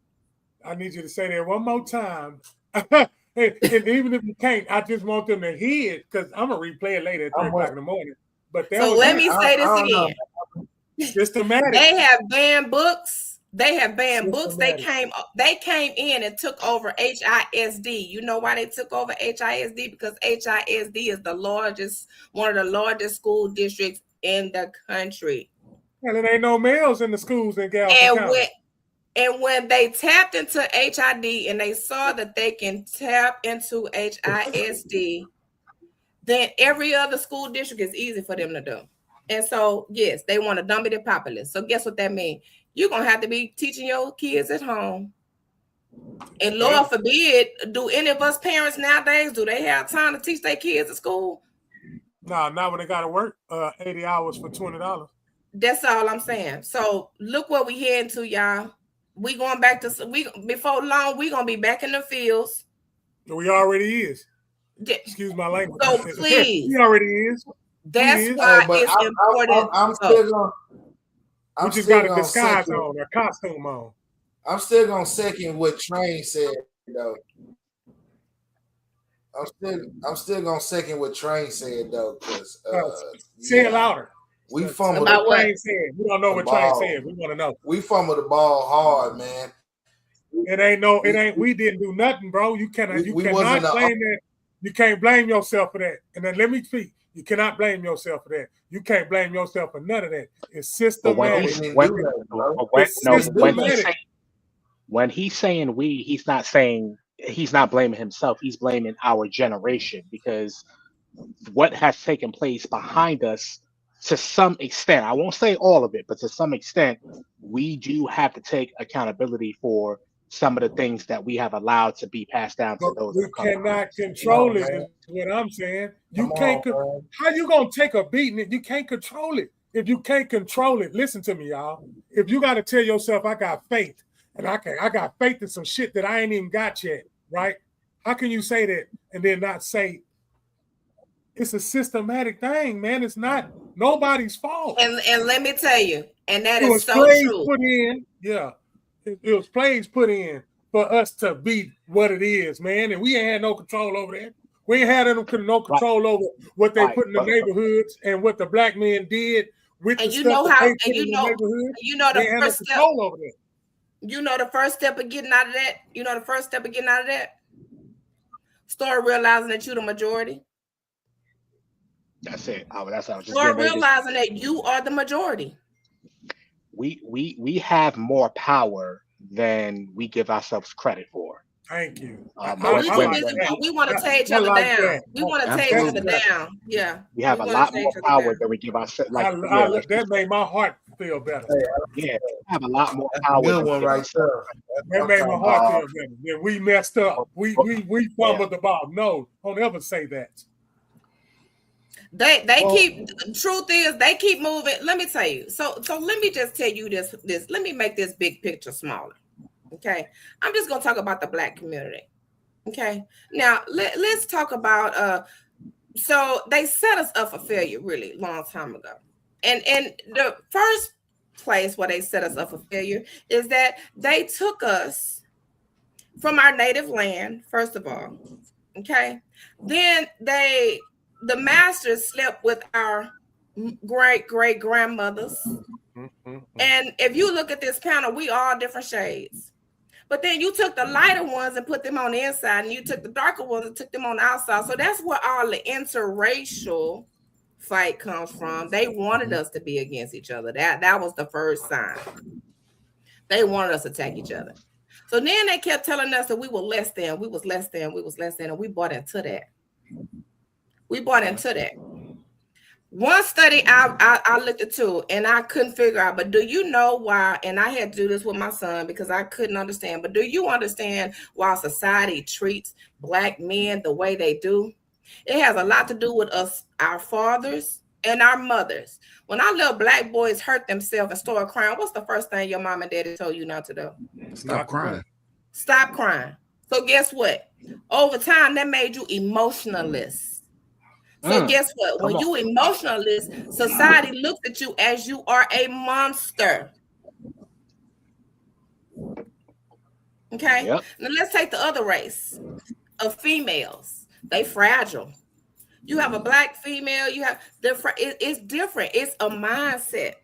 I need you to say that one more time. and even if you can't, I just want them to hear it because I'm gonna replay it later at 3 o'clock in the morning. But that So was let me say this I don't know. again. systematic. They have banned books. They Systematic. They came in and took over HISD. You know why they took over HISD? Because HISD is one of the largest school districts in the country. And it ain't no males in the schools in Galveston County. And when they tapped into HID and they saw that they can tap into HISD, then every other school district is easy for them to do. And so, yes, they want to dummy the populace. So guess what that means? You're going to have to be teaching your kids at home. And Lord forbid, do any of us parents nowadays, do they have time to teach their kids at school? No, not when they got to work 80 hours for $20. That's all I'm saying. So look what we heading to, y'all. We going back to before long. We gonna be back in the fields. We already is. Excuse my language. So please, he already is. That's is. why But it's important. I'm still gonna. We just got a disguise on, a costume on. I'm still gonna second what Train said, though. I'm still gonna second what Train said, though, because say it louder. We fumbled About what? Train said. We don't know what Train said. We want to know. We fumbled the ball hard, man. It ain't. We didn't do nothing, bro. You cannot. You we cannot wasn't blame that. You can't blame yourself for that. And then let me speak. You cannot blame yourself for that. You can't blame yourself for none of that. It's But when systematic. you say when he's saying we, he's not blaming himself. He's blaming our generation because what has taken place behind us, to some extent, I won't say all of it, but to some extent, we do have to take accountability for some of the things that we have allowed to be passed down to But those. we that come behind cannot us. control Come on, it, man. is what I'm saying. You Come can't. on, man. How you gonna take a beating if you can't control it? If you can't control it, listen to me, y'all. If you got to tell yourself, I got faith, and I got faith in some shit that I ain't even got yet, right? How can you say that and then not say it's a systematic thing, man? It's not nobody's fault. And let me tell you, and that It is was so plays true. put in, yeah. It was plays put in for us to be what it is, man. And we ain't had no control over that. We ain't had no control over what they put in the neighborhoods and what the black men did with And the you stuff know that how, they and put in you the know, neighborhood. you know They the ain't had no first step. control over that. You know the first step of getting out of that. You know the first step of getting out of that. Start realizing that you're the majority. That's it. That's what I was just Start getting ready to realizing that you are the majority. we have more power than we give ourselves credit for. Thank you. But When- we when- too busy. We want to tear each I other like down. that. We want to tear each other Absolutely. down. Yeah. we have a wanna lot tear more each other power down. than we give ourselves. That made my heart feel better. Yeah, we have a lot more That's a power. good than we one give right ourselves. there. That made my Okay. heart feel better. Yeah, we messed up. We fumbled the ball. No, don't ever say that. They keep. The truth is, they keep moving. Let me tell you. So let me just tell you this. Let me make this big picture smaller. Okay, I'm just gonna talk about the black community. Okay, now let's talk about. So they set us up for failure really long time ago, and the first place where they set us up for failure is that they took us from our native land. First of all, okay, then the masters slept with our great grandmothers. And if you look at this panel, we all different shades. But then you took the lighter ones and put them on the inside, and you took the darker ones and took them on the outside. So that's where all the interracial fight comes from. They wanted us to be against each other. That was the first sign. They wanted us to attack each other. So then they kept telling us that we were less than, we was less than, and we bought into that. One study I looked at too, and I couldn't figure out, but do you know why? And I had to do this with my son because I couldn't understand. But do you understand why society treats black men the way they do? It has a lot to do with us, our fathers and our mothers. When our little black boys hurt themselves and start crying, what's the first thing your mom and daddy told you not to do? Stop crying. Stop crying. So guess what? Over time, that made you emotionless. So guess what? When you emotionalist, society looks at you as you are a monster. Okay. Yep. Now let's take the other race of females. They fragile. You have a black female. You have it's different. It's a mindset.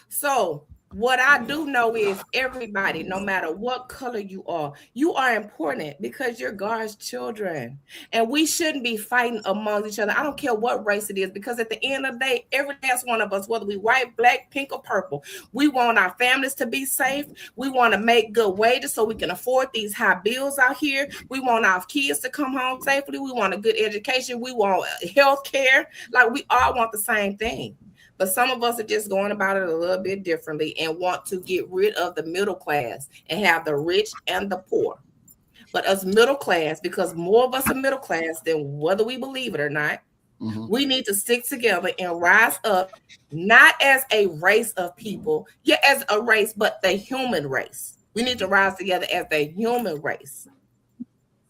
So what I do know is everybody, no matter what color you are important because you're God's children. And we shouldn't be fighting among each other. I don't care what race it is, because at the end of the day, every last one of us, whether we white, black, pink, or purple, we want our families to be safe. We want to make good wages so we can afford these high bills out here. We want our kids to come home safely. We want a good education. We want health care. Like, we all want the same thing. But some of us are just going about it a little bit differently and want to get rid of the middle class and have the rich and the poor. But us middle class, because more of us are middle class than whether we believe it or not, we need to stick together and rise up, not as a race of people, as a race, but the human race. We need to rise together as the human race.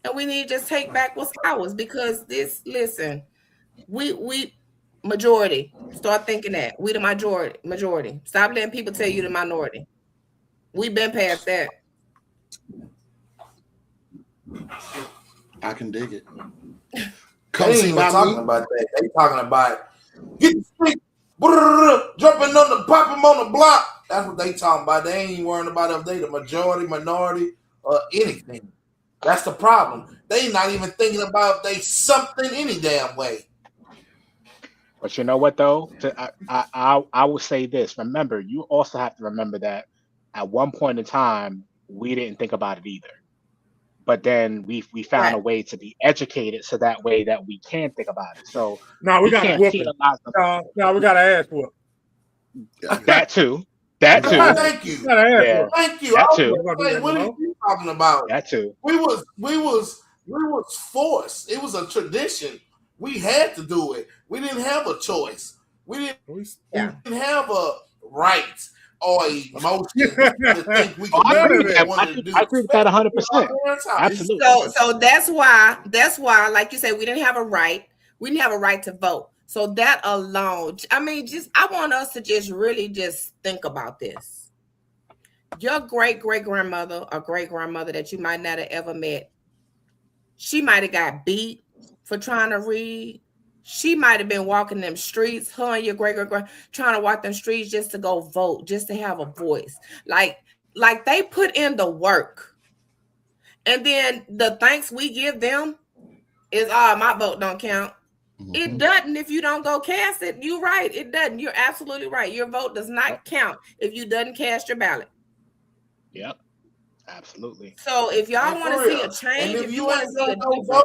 And we need to just take back what's ours, because we majority. Start thinking that. We the majority. Stop letting people tell you the minority. We've been past that. I can dig it. They Come ain't see even my talking movie. about that. They talking about get the stick, jumping on the pop them on the block. That's what they talking about. They ain't even worrying about if they the majority, minority, or anything. That's the problem. They not even thinking about if they something any damn way. But you know what though? I will say this. Remember, you also have to remember that at one point in time, we didn't think about it either. But then we found a Right. way to be educated so that way that we can think about it. So No, we got to can't whoop it. penalize them. No, we got to ask whoop. That too. That Yeah. too. Thank you. We got to ask Yeah. whoop. Thank you. That I was too. gonna say, what are you talking about? That too. We was forced. It was a tradition. We had to do it. We didn't have a choice. We didn't have a right or emotion to think we I could agree do with what we that. wanted to do. I agree with that 100%. Absolutely. So that's why, like you said, we didn't have a right. We didn't have a right to vote. So that alone, I mean, I want us to just really just think about this. Your great-great-grandmother or great-grandmother that you might not have ever met, she might have got beat for trying to read. She might have been walking them streets, her and your great-great-grand trying to walk them streets just to go vote, just to have a voice. Like they put in the work. And then the thanks we give them is, my vote don't count. Mm-hmm. It doesn't if you don't go cast it. You're right. It doesn't. You're absolutely right. Your vote does not count if you doesn't cast your ballot. Yep. Absolutely. So if y'all And want for to see real. a change, And if you want to see a go difference, vote,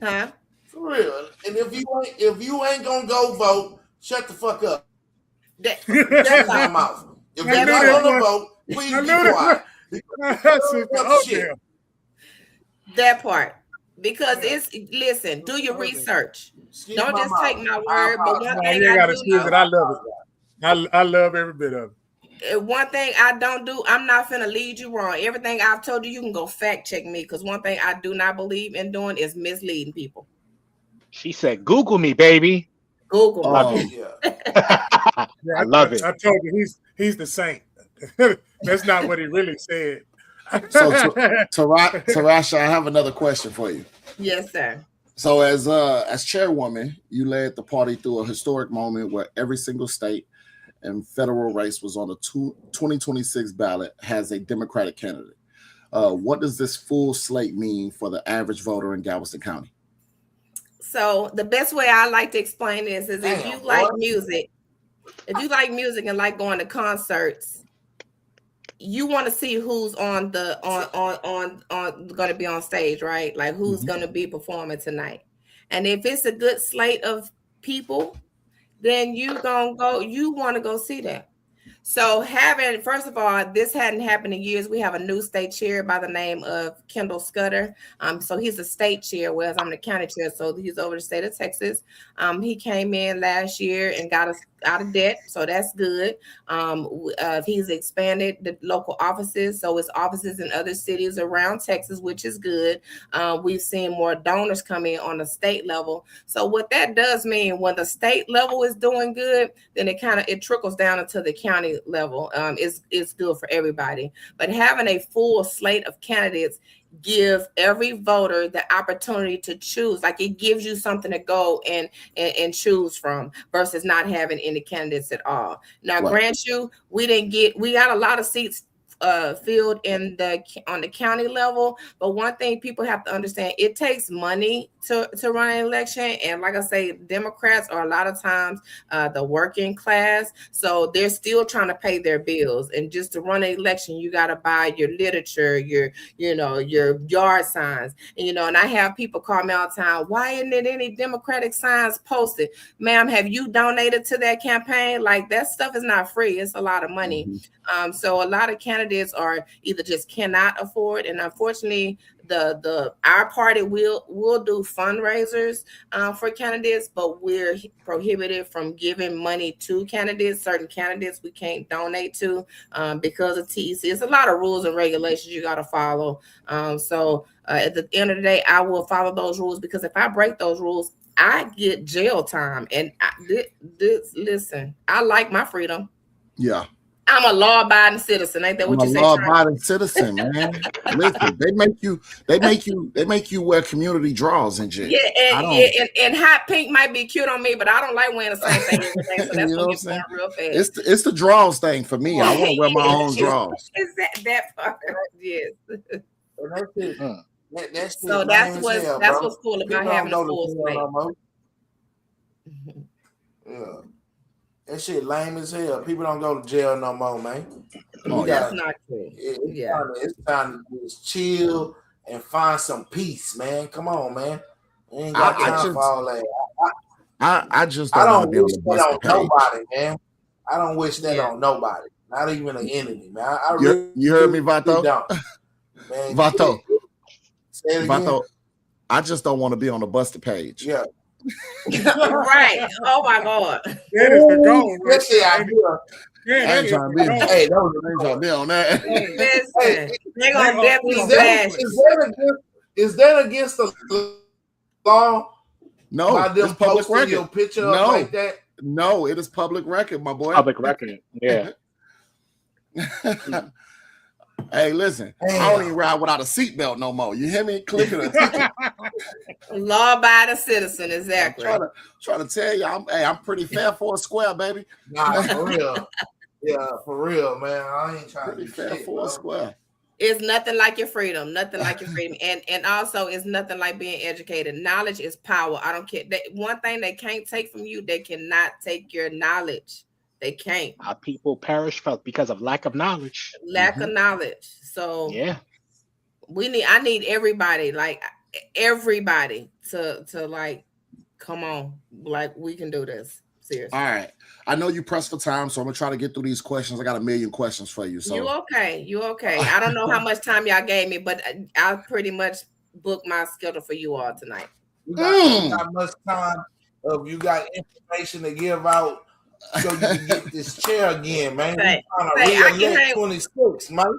huh? for real. And if you ain't gonna go vote, shut the fuck up. That, Shut your mouth. If you're not gonna vote, please be quiet. Shit. that part. Because listen, do your research. Excuse Don't my just mouth. take my word. But one No, thing you ain't I got to do excuse it. I love it. I love every bit of it. one thing I don't do, I'm not finna lead you wrong. Everything I've told you can go fact check me, because one thing I do not believe in doing is misleading people. She said, Google me, baby. Google. Love me. it. Yeah. Yeah, I love it. I told you he's the saint. That's not what he really said. So, Tarasha, I have another question for you. Yes, sir. So, as chairwoman, you led the party through a historic moment where every single state and federal race was on the 2026 ballot has a Democratic candidate. What does this full slate mean for the average voter in Galveston County? So the best way I like to explain this is if you like music and like going to concerts, you want to see who's on going to be on stage, right? Like who's going to be performing tonight. And if it's a good slate of people, then you want to go see that. So first of all, this hadn't happened in years. We have a new state chair by the name of Kendall Scudder. So he's a state chair, whereas I'm the county chair. So he's over the state of Texas. He came in last year and got us out of debt. So that's good. He's expanded the local offices. So it's offices in other cities around Texas, which is good. We've seen more donors come in on the state level. So what that does mean, when the state level is doing good, then it trickles down into the county level. It's good for everybody. But having a full slate of candidates give every voter the opportunity to choose. Like it gives you something to go and choose from versus not having any candidates at all. Now, grant you, we got a lot of seats filled on the county level, but one thing people have to understand, it takes money to run an election. And like I say, Democrats are a lot of times the working class, so they're still trying to pay their bills. And just to run an election, you got to buy your literature, your yard signs, and I have people call me all the time, why isn't it any Democratic signs posted? Ma'am, have you donated to that campaign? Like that stuff is not free. It's a lot of money. So a lot of candidates are either just cannot afford, and unfortunately, our party will do fundraisers for candidates, but we're prohibited from giving money to candidates. Certain candidates we can't donate to because of TEC. It's a lot of rules and regulations you got to follow. So at the end of the day, I will follow those rules, because if I break those rules, I get jail time. And listen, I like my freedom. Yeah. I'm a law-abiding citizen. Ain't that what you say? I'm a law-abiding citizen, man. Listen, they make you wear community draws and shit. Yeah, and hot pink might be cute on me, but I don't like wearing the same thing every day. So that's what gets going real fast. It's the draws thing for me. I want to wear my own draws. Is that part? Yes. So that's what's cool about having a full slate. Yeah. That shit lame as hell. People don't go to jail no more, man. Oh, That's yeah. not true. Yeah. It's time to just chill and find some peace, man. Come on, man. We ain't got time for all that. I just I don't want don't to be on wish the that busted on page. nobody, man. I don't wish that on nobody. Not even an enemy, man. I really, You heard me, Vato? don't. Man, Vato. say it again. Vato, I just don't want to be on the busted page. Yeah. Right. Oh my God. That is the goal. Right? That's the idea. Yeah, I that ain't is trying to the be. goal. Hey, that I was ain't trying to be on that. Listen, they're gonna definitely is bash. is that against the law? No, By them it's public posting record. your picture No. up like that? No, it is public record, my boy. Public record. Yeah. Hey, listen, I don't even ride without a seatbelt no more. You hear me? Clicking a ticket. Law-abiding citizen, exactly. Trying to tell you, I'm pretty fair for a square, baby. Nah, for real. Yeah, for real, man. I ain't trying Pretty to be fair shit, for bro. a square. It's nothing like your freedom. Nothing like your freedom. And also it's nothing like being educated. Knowledge is power. I don't care. One thing they can't take from you, they cannot take your knowledge. They can't. Our people perish because of lack of knowledge. Lack of knowledge. So yeah, I need everybody, like everybody to like, come on, like we can do this. Seriously. All right. I know you pressed for time, so I'm gonna try to get through these questions. I got a million questions for you. So You okay. I don't know how much time y'all gave me, but I pretty much booked my schedule for you all tonight. You got much time you got information to give out so you can get this chair again, man. Hey, I can hang 26, man.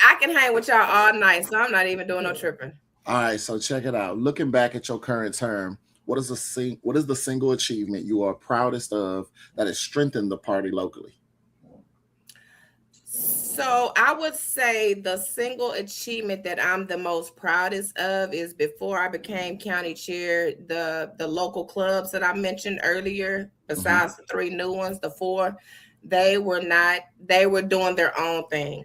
I can hang with y'all all night, so I'm not even doing no tripping. All right, so check it out. Looking back at your current term, what is the single achievement you are proudest of that has strengthened the party locally? So I would say the single achievement that I'm the most proudest of is before I became county chair, the local clubs that I mentioned earlier, besides the 3 new ones, the 4, they were doing their own thing.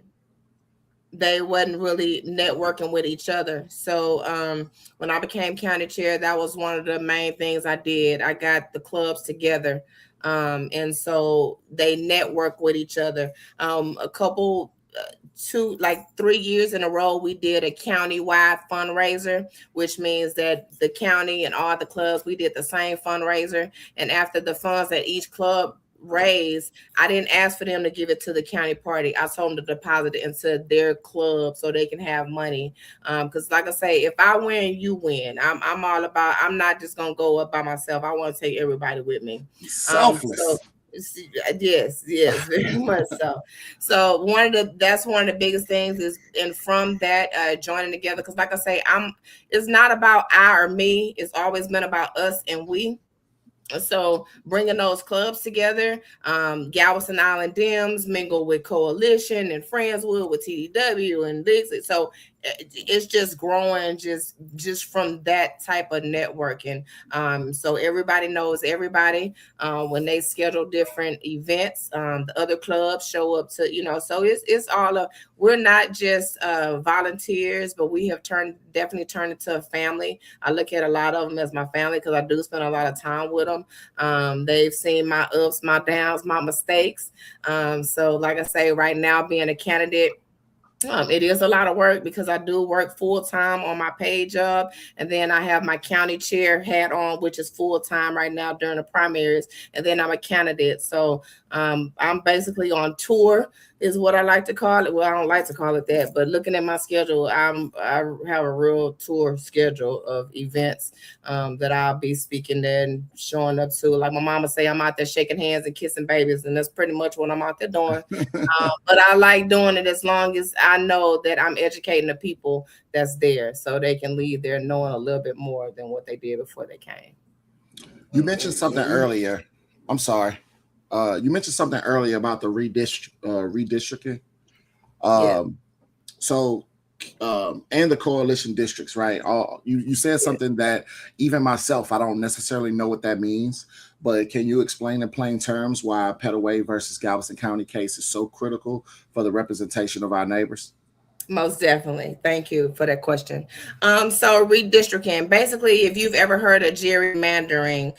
They wasn't really networking with each other. So when I became county chair, that was one of the main things I did. I got the clubs together. And so they network with each other. A couple, 3 years in a row, we did a county-wide fundraiser, which means that the county and all the clubs, we did the same fundraiser. And after the funds that each club raised, I didn't ask for them to give it to the county party. I told them to deposit it into their club so they can have money. Because like I say, if I win, you win. I'm all about, I'm not just gonna go up by myself. I want to take everybody with me. Selfless. Yes, very much so. So that's one of the biggest things is, and from that joining together, because like I say, it's not about I or me. It's always been about us and we. So bringing those clubs together, Galveston Island Dems mingle with Coalition and Friendswood with TDW and Dixie. So it's just growing just from that type of networking. So everybody knows everybody. When they schedule different events, the other clubs show up to, so it's all we're not just volunteers, but we have definitely turned into a family. I look at a lot of them as my family because I do spend a lot of time with them. They've seen my ups, my downs, my mistakes. So like I say, right now being a candidate, it is a lot of work because I do work full-time on my paid job, and then I have my county chair hat on, which is full-time right now during the primaries, and then I'm a candidate. So I'm basically on tour is what I like to call it. Well, I don't like to call it that, but looking at my schedule, I have a real tour schedule of events that I'll be speaking and showing up to. Like my mama say, I'm out there shaking hands and kissing babies, and that's pretty much what I'm out there doing. But I like doing it as long as I know that I'm educating the people that's there so they can leave there knowing a little bit more than what they did before they came. You mentioned something earlier. I'm sorry. You mentioned something earlier about the redistricting. So, and the coalition districts, right? You said something that even myself, I don't necessarily know what that means, but can you explain in plain terms why Petaway versus Galveston County case is so critical for the representation of our neighbors? Most definitely. Thank you for that question. So redistricting, basically, if you've ever heard of gerrymandering,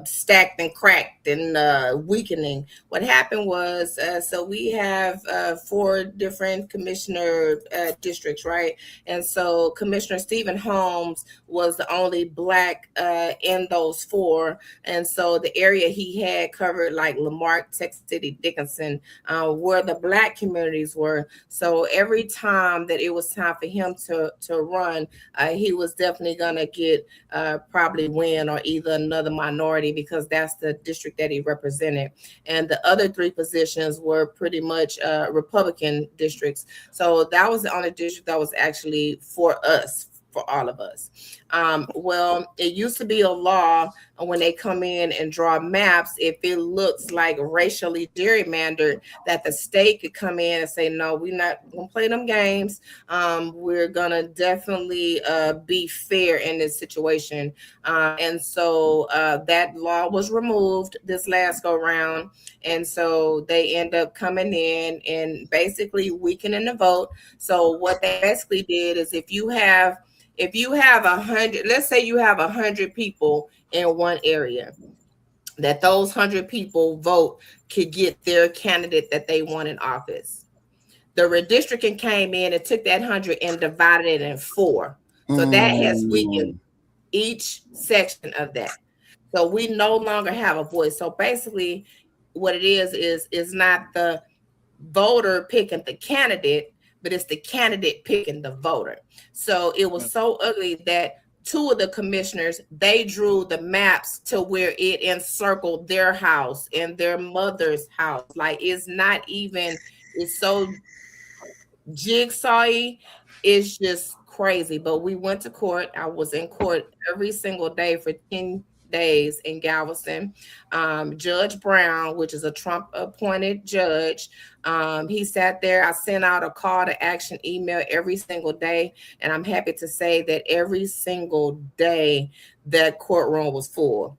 stacked and cracked and weakening, what happened was, so we have 4 different commissioner districts, right? And so Commissioner Stephen Holmes was the only Black in those 4. And so the area he had covered, like Lamarck, Texas City, Dickinson, where the Black communities were. So every time that it was time for him to run, he was definitely gonna get probably win or either another minority, because that's the district that he represented. And the other 3 positions were pretty much Republican districts. So that was the only district that was actually for us, for all of us. Well, it used to be a law when they come in and draw maps, if it looks like racially gerrymandered, that the state could come in and say, no, we're not gonna play them games. We're gonna definitely be fair in this situation. And so that law was removed this last go round. And so they end up coming in and basically weakening the vote. So what they basically did is, if you have 100, let's say you have 100 people in one area, that those 100 people vote could get their candidate that they want in office. The redistricting came in and took that 100 and divided it in 4. So that has weakened each section of that. So we no longer have a voice. So basically what it is not the voter picking the candidate, but it's the candidate picking the voter. So it was so ugly that 2 of the commissioners, they drew the maps to where it encircled their house and their mother's house. Like, it's not even, it's so jigsawy. It's just crazy. But we went to court. I was in court every single day for 10 days in Galveston. Judge Brown, which is a Trump appointed judge, he sat there. I sent out a call to action email every single day, and I'm happy to say that every single day that courtroom was full.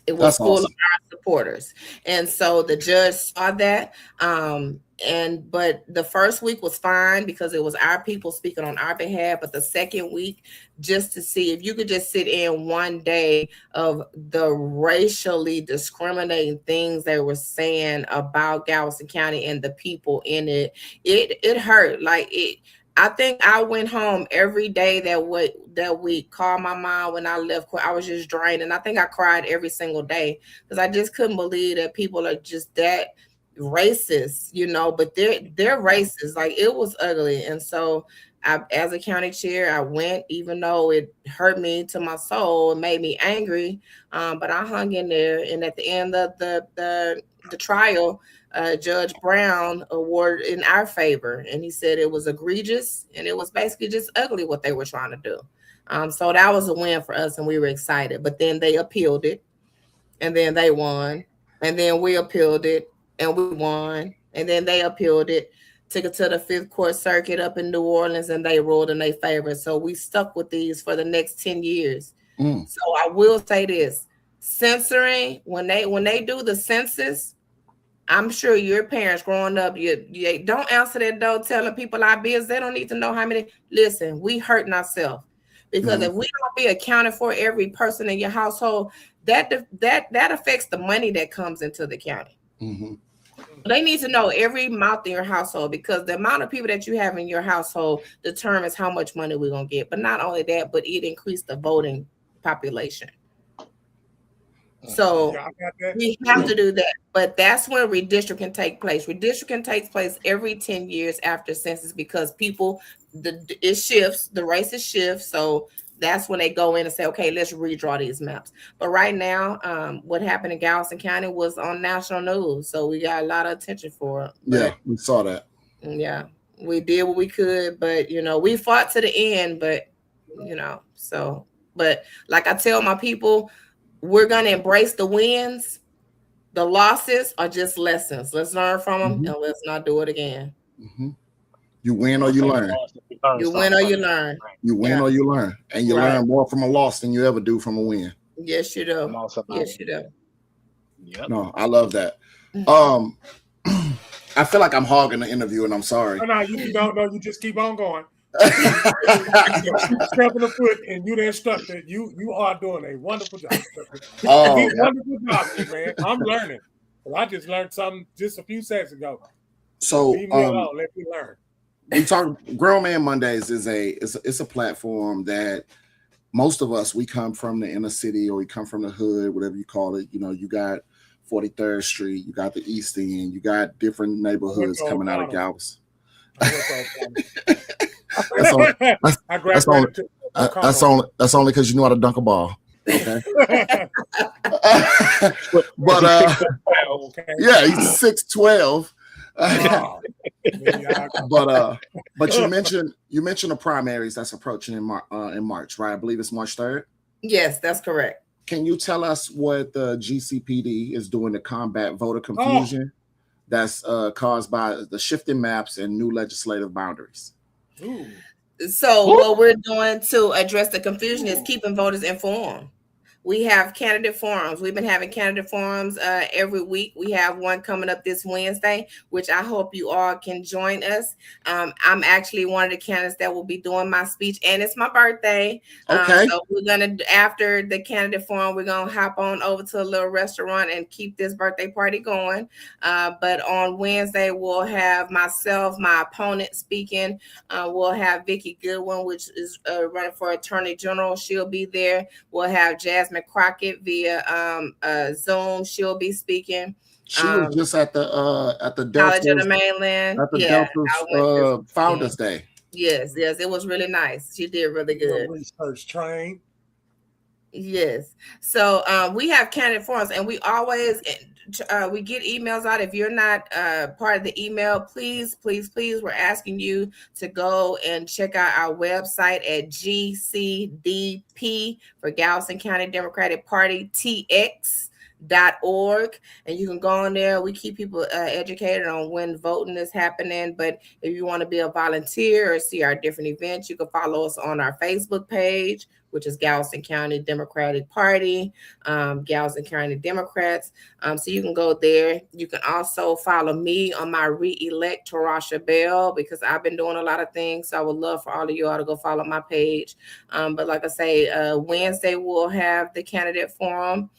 It was That's full awesome. of our supporters. And so the judge saw that. But the first week was fine because it was our people speaking on our behalf. But the second week, just to see if you could just sit in one day of the racially discriminating things they were saying about Galveston County and the people in it, it hurt. Like, it. I think I went home every day that week, called my mom when I left court. I was just drained, and I think I cried every single day because I just couldn't believe that people are just that racist, but they're racist. Like, it was ugly. And so as a county chair, I went, even though it hurt me to my soul and made me angry, but I hung in there. And at the end of the trial, Judge Brown awarded in our favor, and he said it was egregious and it was basically just ugly what they were trying to do. So that was a win for us, and we were excited. But then they appealed it, and then they won, and then we appealed it, and we won, and then they appealed it, took it to the 5th Court Circuit up in New Orleans, and they ruled in their favor. So we stuck with these for the next 10 years. So I will say this: censoring, when they do the census, I'm sure your parents growing up, you don't answer that door telling people our business. They don't need to know how many. Listen, we hurting ourselves, because if we don't be accounted for every person in your household, that affects the money that comes into the county. They need to know every mouth in your household, because the amount of people that you have in your household determines how much money we're going to get. But not only that, but it increased the voting population. So we have to do that. But that's when redistricting take place. Redistricting takes place every 10 years after census, because it shifts, the races shift. So that's when they go in and say, okay, let's redraw these maps. But right now, what happened in Galveston County was on national news. So we got a lot of attention for it. Yeah, we saw that. Yeah, we did what we could, but, we fought to the end, but, but like I tell my people, we're going to embrace the wins. The losses are just lessons. Let's learn from them, and let's not do it again. You win or you learn. You win or you learn. You win or you learn. And you learn more from a loss than you ever do from a win. Yes, you do. Yes, you do. Yep. No, I love that. I feel like I'm hogging the interview, and I'm sorry. No, you don't know. You just keep on going. Stepping the foot, and you the instructor. You are doing a wonderful job. Wonderful job, man. I'm learning. Well, I just learned something just a few seconds ago. So leave me alone. Let me learn. We talk. Grown Man Mondays is a platform that most of us, we come from the inner city, or we come from the hood, whatever you call it. You know, you got 43rd Street, you got the East End, you got different neighborhoods coming out of Galveston. That's only because you know how to dunk a ball. Okay. But yeah, he's 6'12". But you mentioned the primaries that's approaching in March, right? I believe it's March 3rd. Yes, that's correct. Can you tell us what the GCPD is doing to combat voter confusion that's caused by the shifting maps and new legislative boundaries? Ooh. So what we're doing to address the confusion is keeping voters informed. We have candidate forums. We've been having candidate forums every week. We have one coming up this Wednesday, which I hope you all can join us. I'm actually one of the candidates that will be doing my speech, and it's my birthday. Okay. So we're gonna, after the candidate forum, we're gonna hop on over to a little restaurant and keep this birthday party going. But on Wednesday, we'll have myself, my opponent speaking. We'll have Vicki Goodwin, which is running for Attorney General. She'll be there. We'll have Jasmine Crockett via Zoom. She'll be speaking. She was just at the College of the Mainland. At the Delta's Founders Day. Yes, it was really nice. She did really good. Research train. Yes. So we have candidate forums, and we always we get emails out. If you're not part of the email, please, we're asking you to go and check out our website at GCDP for Galveston County Democratic Party TX.org, and you can go on there. We keep people educated on when voting is happening. But if you want to be a volunteer or see our different events, you can follow us on our Facebook page, which is Galveston County Democratic Party, Galveston County Democrats. So you can go there. You can also follow me on my re-elect Tarasha Bell, because I've been doing a lot of things. So I would love for all of you all to go follow my page. But like I say, Wednesday we'll have the candidate forum.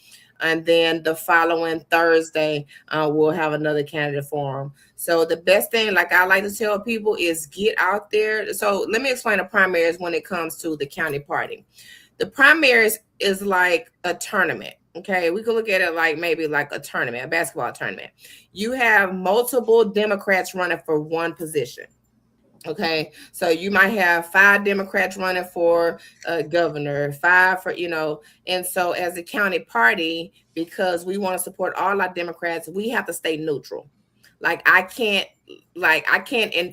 And then the following Thursday, we'll have another candidate forum. So the best thing, like I like to tell people, is get out there. So let me explain the primaries when it comes to the county party. The primaries is like a tournament. Okay, we could look at it like maybe like a tournament, a basketball tournament. You have multiple Democrats running for one position. Okay, so you might have 5 Democrats running for governor, 5 for, and so as a county party, because we want to support all our Democrats, we have to stay neutral. Like I can't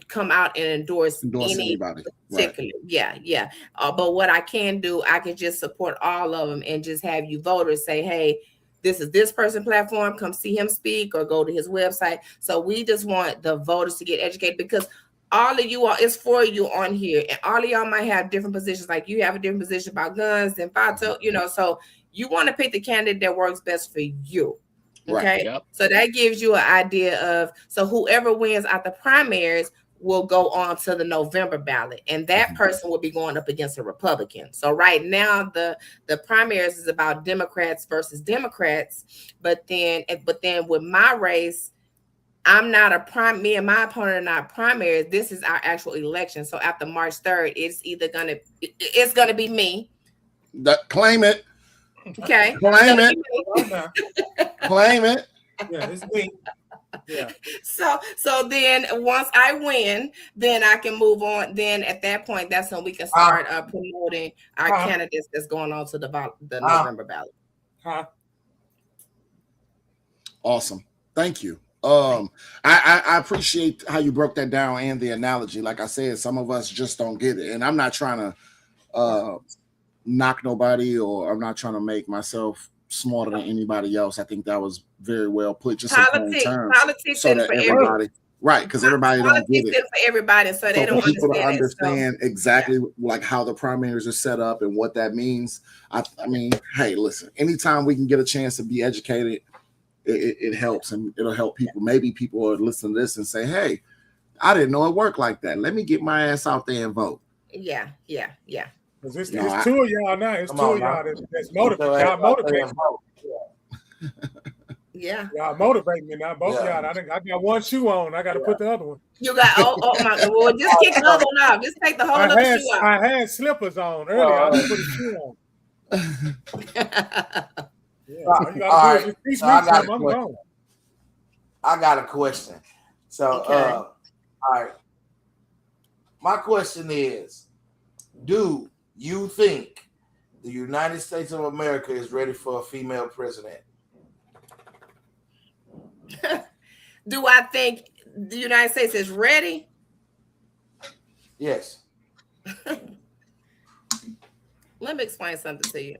come out and endorse anybody. Particularly. Right. Yeah. But what I can do, I can just support all of them and just have you voters say, hey, this is this person platform, come see him speak or go to his website. So we just want the voters to get educated, because all of you all, it's for you on here, and all of y'all might have different positions. Like you have a different position about guns and FATO, so you want to pick the candidate that works best for you. Okay. Right, yep. So that gives you an idea of, so whoever wins out the primaries will go on to the November ballot, and that person will be going up against a Republican. So right now the primaries is about Democrats versus Democrats, but then with my race, I'm not me and my opponent are not primaries. This is our actual election. So after March 3rd, it's gonna be me. Claim it. Okay. Claim it. Claim it. Yeah, it's me. Yeah. So then once I win, then I can move on. Then at that point, that's when we can start promoting our candidates that's going on to the November ballot. Awesome. Thank you. I appreciate how you broke that down and the analogy. Like I said, some of us just don't get it, and I'm not trying to knock nobody, or I'm not trying to make myself smarter than anybody else. I think that was very well put. Just politics so that everybody, right? Because everybody don't get it. For everybody, so they don't understand exactly like how the primaries are set up and what that means. I mean, hey, listen. Anytime we can get a chance to be educated it helps, and it'll help people. Maybe people will listen to this and say, "Hey, I didn't know it worked like that. Let me get my ass out there and vote." Yeah. Because it's No, I- two of y'all now. It's Come two on, of y'all now. that's motivating. Y'all motivate me. Yeah. Y'all motivate me now. Both Yeah. y'all. I got one shoe on. I got to put the other one. You got oh my well, just kick the other one off. Just take the whole other shoe off. I had slippers on earlier. I just put a shoe on. Yeah. All you gotta do is just teach so me I got something. a I'm question. gone. I got a question. So, Okay. all right. My question is, do you think the United States of America is ready for a female president? Do I think the United States is ready? Yes. Let me explain something to you.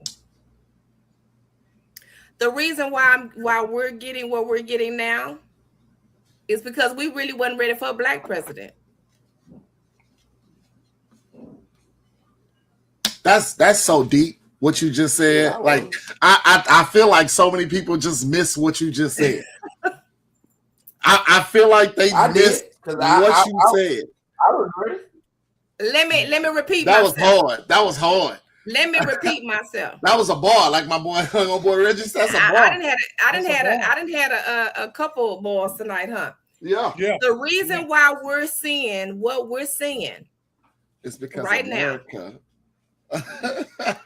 The reason why we're getting what we're getting now is because we really wasn't ready for a black president. That's so deep what you just said. Yeah, Like I feel like so many people just miss what you just said. I feel like they missed because what you said. I was ready. Let me repeat That myself. was hard. That was hard. Let me repeat myself. That was a bar, like my boy Reggie. That's a bar. I didn't had a couple balls tonight, huh? Yeah. The reason why we're seeing what we're seeing It's because right America.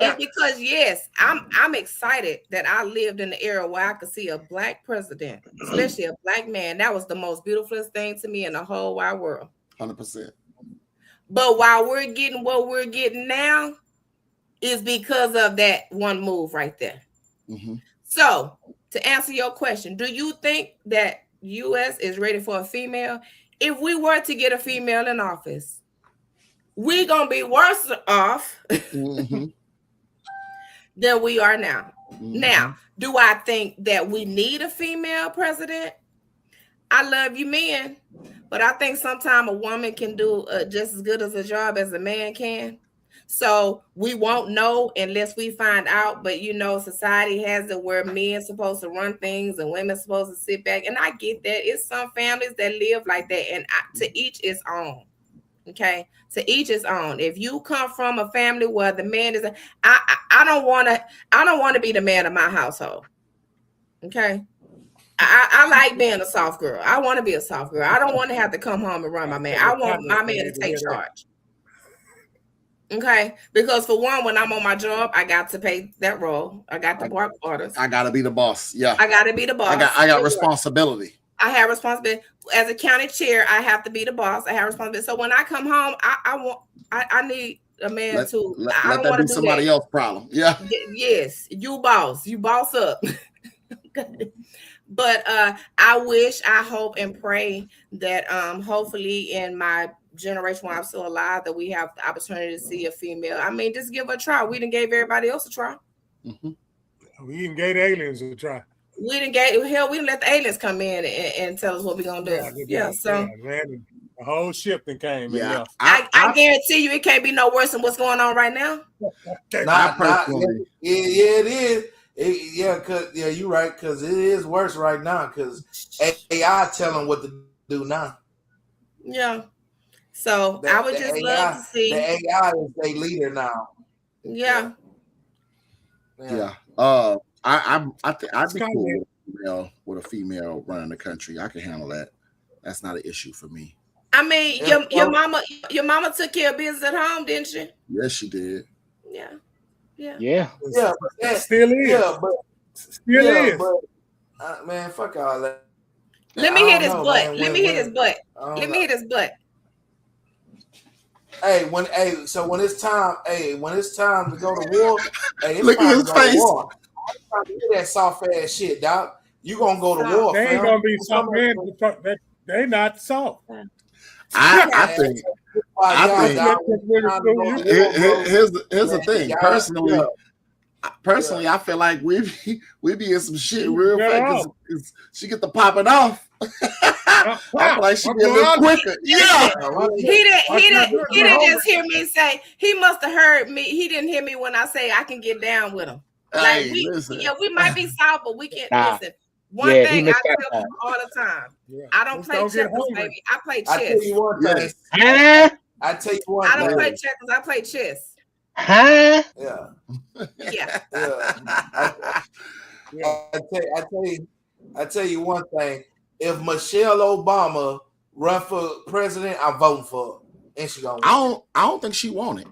is because yes, I'm excited that I lived in the era where I could see a black president, especially a black man. That was the most beautifulest thing to me in the whole wide world. 100%. But while we're getting what we're getting now, is because of that one move right there. Mm-hmm. So to answer your question, do you think that U.S. is ready for a female? If we were to get a female in office, we're gonna be worse off Mm-hmm. than we are now. Mm-hmm. Now, do I think that we need a female president? I love you men, but I think sometimes a woman can do just as good as a job as a man can. So we won't know unless we find out. But you know, society has it where men supposed to run things and women supposed to sit back. And I get that. It's some families that live like that, and to each its own. Okay, to each its own. If you come from a family where the man is, I don't want to be the man of my household. Okay. I like being a soft girl. I want to be a soft girl. I don't want to have to come home and run my man. I want my man to take charge. Okay, because for one, when I'm on my job, I got to pay that role. I got to bark orders. I gotta be the boss. Yeah, I got to be the boss. I got responsibility. I have responsibility as a county chair. I have to be the boss. I have responsibility. So when I come home, I need a man Let that be somebody else's problem. Yeah. Yes, you boss. You boss up. But I hope and pray that hopefully in my generation when I'm still alive that we have the opportunity to see a female. I mean, just give her a try. We done gave everybody else a try. Mm-hmm. We even gave the aliens a try. We didn't let the aliens come in and tell us what we're gonna do. Yeah, so man, the whole ship then came. Yeah, I guarantee you it can't be no worse than what's going on right now. It is. You're right, because it is worse right now because AI telling what to do now. Yeah. So I would just love to see the AI is their leader now. Yeah. I'd be cool with a female running the country. I can handle that. That's not an issue for me. I mean, your mama took care of business at home, didn't she? Yes, she did. Yeah. But that still is. Yeah, but still is. But, man, fuck all that. Let me hit his butt. Let me hit his butt. Let me hit his butt. When it's time to go to war, it's look at his face. I'm trying to hear that soft ass shit, dog. You gonna go to war? They ain't gonna be soft, man. They not soft. I think here's the thing. Personally, I feel like we be in some shit real fast because she get the popping off. I feel like she be a little quicker. Yeah. He didn't just hear me say. He must have heard me. He didn't hear me when I say I can get down with him. Like hey, we might be soft, but we can't listen. One Yeah, he thing I missed tell that part. people all the time. Yeah. I don't Just play don't get checkers, hungry. baby. I play I tell chess. you one thing. Yes. Huh? I tell you one I don't thing. play checkers. I play chess. Huh? Yeah. Yeah. Yeah. I tell you one thing. If Michelle Obama run for president, I'm voting for her, and she gonna win. I don't think she want it.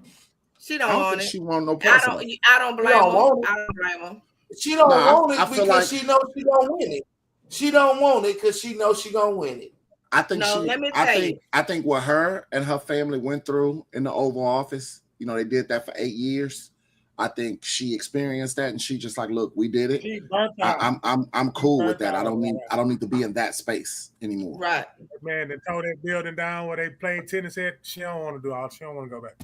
She I don't don't want think it. she want no I president. don't blame don't her. want it. I don't blame her. She don't Nah, want it I feel because like- she knows she gonna win it. She don't want it because she knows she gonna win it. I think No, let me tell you. I think what her and her family went through in the Oval Office, you know, they did that for 8 years. I think she experienced that, and she just like, look, we did it. She burnt out. I'm cool with that. I Burnt don't out. need to be in that space anymore. Right. Man, they tore that building down where they played tennis at. She don't want to do all. She don't want to go back.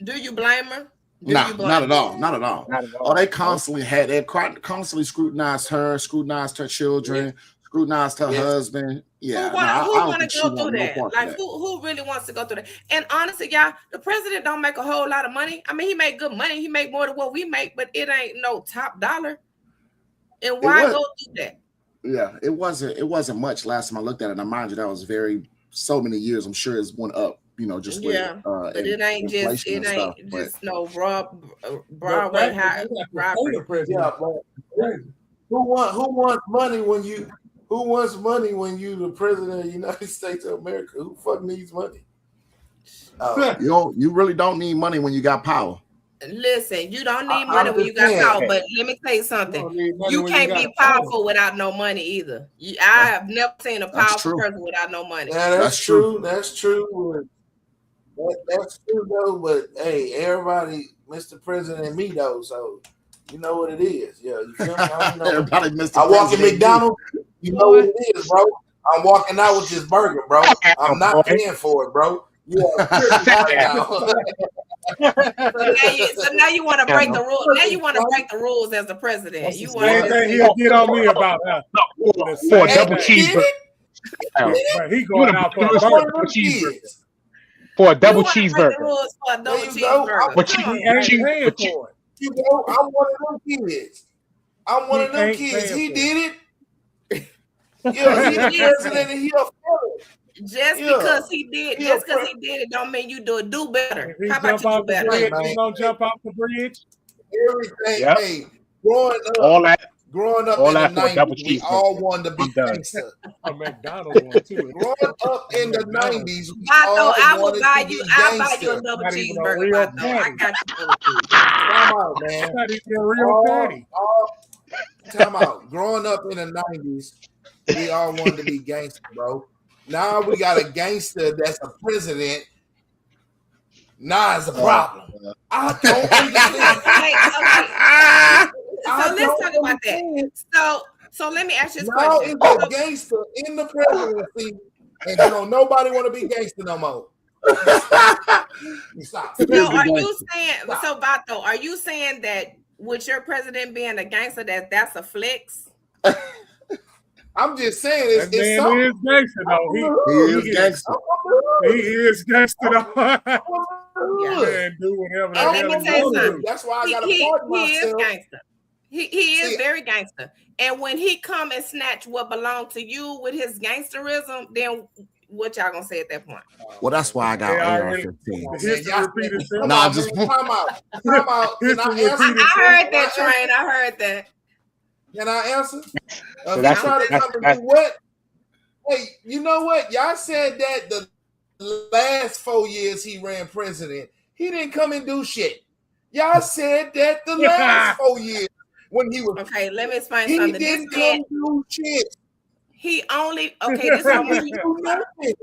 Do you blame her? Do Nah, you blame not at her? all. Not at all. Not at all. Oh, they constantly scrutinized her, scrutinized her children, scrutinized her Yes. husband. Yeah, Who no, I want don't to think she go want through no that? part of Like, that. who really wants to go through that? And honestly, y'all, the president don't make a whole lot of money. I mean, he make good money. He make more than what we make, but it ain't no top dollar. And why was- go through that? Yeah, it wasn't much last time I looked at it. Now, mind you, that was so many years. I'm sure it's went up, you know, just with Yeah, But it ain't just inflation and stuff, but- just no Broadway But high the robbery. president. Yeah, but who wants money when you the president of the United States of America? Who fuck needs money? You really don't need money when you got power. Listen, you don't need I'm money when you got just power, saying. but let me tell you You something. don't need money You when can't got be power. powerful without no money either. I have never seen a That's powerful true. person without no money. Yeah, that's That's true. true. That's true. That's true though. But hey, everybody, Mr. President and me though, so you know what it is. Yeah, you feel me? I don't know. Everybody missed. I walk in McDonald's, you know what it is, bro. I'm walking out with this burger, bro. I'm not paying for it, bro. You are right now. So now you want to break the rules. Now you want to break the rules as the president. That's You the want same to thing he'll get on me about. For a double Hey, cheeseburger. But he going out for a You burger. wanna- One of them cheeseburger. kids. For a double you wanna break the cheeseburger. rules for a double There you go. cheeseburger. But Come you- on. He ain't Cheese- paying but you- for it. You know, I'm one of them kids. I'm one He of them ain't kids. paying He for did it. Yeah, he the president and he a felon. Just Yeah. because he did, Yeah, just because he did it, don't mean you do better. If he How about jump you do off the better? bridge, man. he gonna jump off the bridge. Everything. Yep. Hey, growing up All that. in all the that for a double 90s, we cheeseburger. all wanted to be I'm done. gangster. A McDonald's one too. Growing up in the 90s, we I all know I will wanted buy to you. be I'll buy you a gangster. double Not even a cheeseburger. real Vato. I patty. got you for the food. Time out, man. Not even a real patty. Time out. Growing up in the 90s, we all wanted to be gangster, bro. Now we got a gangster that's a president. Nah, it's a problem. I don't understand. Okay. So let's talk about that. So let me ask you this Now question. it's a gangster in the presidency, and don't nobody want to be gangster no more. Stop. So are you saying so Vato, are you saying that with your president being a gangster that's a flex? I'm just saying it's That man something. is gangster though. He is gangster. He is gangster though. Yeah. Man, do whatever the And let hell me he tell you want to something. do. That's why I He got to is pardon myself. gangster. He is See, very gangster. And when he come and snatch what belonged to you with his gangsterism, then what y'all gonna say at that point? Well, that's why I got They already- AR-15. The history repeat itself. Nah, Time just- out. Time out. Can I History answer? repeat I heard that, Train. I heard that. Can I answer? So If that's- you try to that's- come and that's- do what? Hey, you know what? Y'all said that the last 4 years he ran president, he didn't come and do shit. Y'all said that the last 4 years when he was, Okay, let me explain he something. didn't This man, come do shit. he only this is what I want He you do nothing.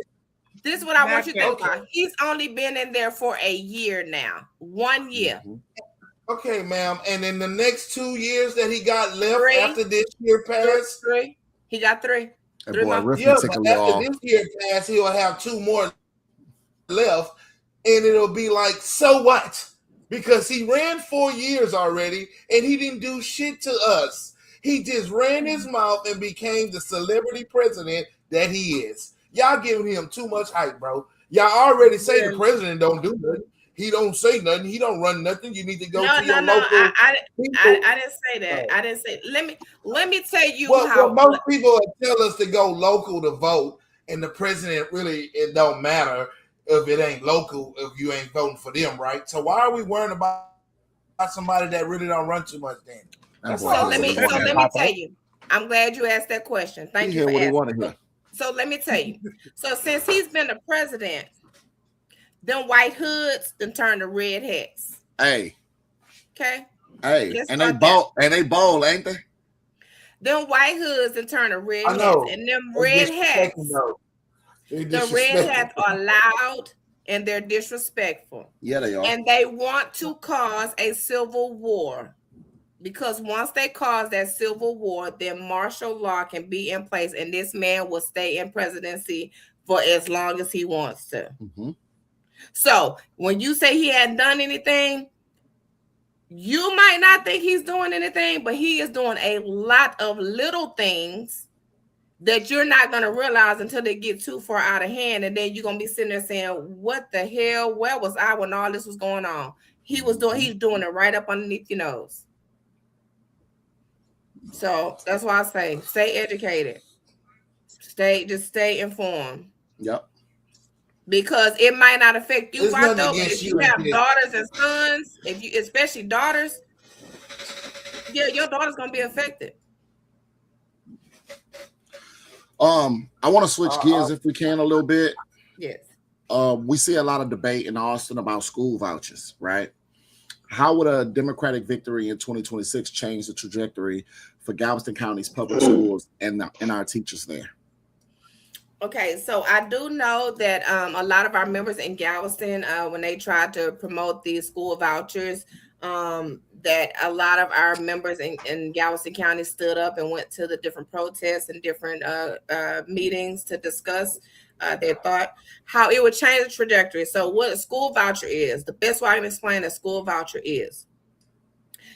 this is what I want you to think Okay. about. He's only been in there for a year now. 1 year. Okay, ma'am. And in the next 2 years that he got left 3. after this year passed, 3. He got 3. That 3 boy months. Riffin yeah, took a but little after off. this year passed, he'll have 2 more left, and it'll be like, so what? Because he ran 4 years already, and he didn't do shit to us. He just ran his mouth and became the celebrity president that he is. Y'all giving him too much hype, bro. Y'all already say the president don't do nothing. He don't say nothing. He don't run nothing. You need to go No, to your no, local. I people. didn't say that. I didn't say. Let me tell you Well, how. most people tell us to go local to vote, and the president really, it don't matter if it ain't local if you ain't voting for them, right? So why are we worrying about somebody that really don't run too much then? So let me tell you. I'm glad you asked that question. Thank you for what he asking. want to hear. So let me tell you. So since he's been the president, them white hoods then turn to red hats. Hey, okay. Hey, Let's and they start bold, and they bold, ain't they? Them white hoods and turn to red I know. hats, and them They're red hats. The red disrespectful. hats are loud and they're disrespectful. Yeah, they are. And they want to cause a civil war. Because once they cause that civil war, then martial law can be in place, and this man will stay in presidency for as long as he wants to. Mm-hmm. So when you say he hadn't done anything, you might not think he's doing anything, but he is doing a lot of little things that you're not going to realize until they get too far out of hand. And then you're going to be sitting there saying, what the hell? Where was I when all this was going on? He's doing it right up underneath your nose. So that's why I say, stay educated. Just stay informed. Yep. Because it might not affect you, There's nothing Bartho, but against if you you, have kid. daughters and sons, especially daughters, yeah, your daughter's gonna be affected. I want to switch gears if we can a little bit. Yes. We see a lot of debate in Austin about school vouchers, right? How would a Democratic victory in 2026 change the trajectory for Galveston County's public schools and our teachers there? Okay, so I do know that a lot of our members in Galveston, when they tried to promote these school vouchers, that a lot of our members in Galveston County stood up and went to the different protests and different meetings to discuss their thought, how it would change the trajectory. So what a school voucher is, the best way I can explain a school voucher is,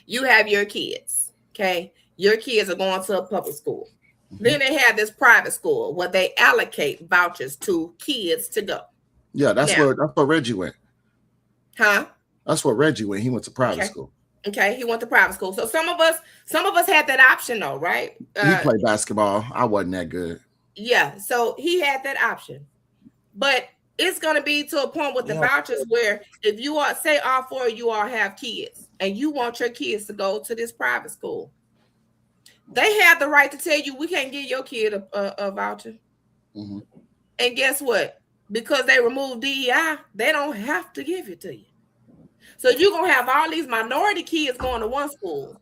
you have your kids, okay? Your kids are going to a public school. Then they have this private school where they allocate vouchers to kids to go. Yeah, that's where Reggie went. Huh? That's where Reggie went. He went to private school. Okay, he went to private school. So some of us had that option though, right? He played basketball. I wasn't that good. Yeah, so he had that option. But it's going to be to a point with the vouchers where if you are, say all four of you all have kids and you want your kids to go to this private school, they have the right to tell you, we can't give your kid a voucher. Mm-hmm. And guess what? Because they removed DEI, they don't have to give it to you. So you're going to have all these minority kids going to one school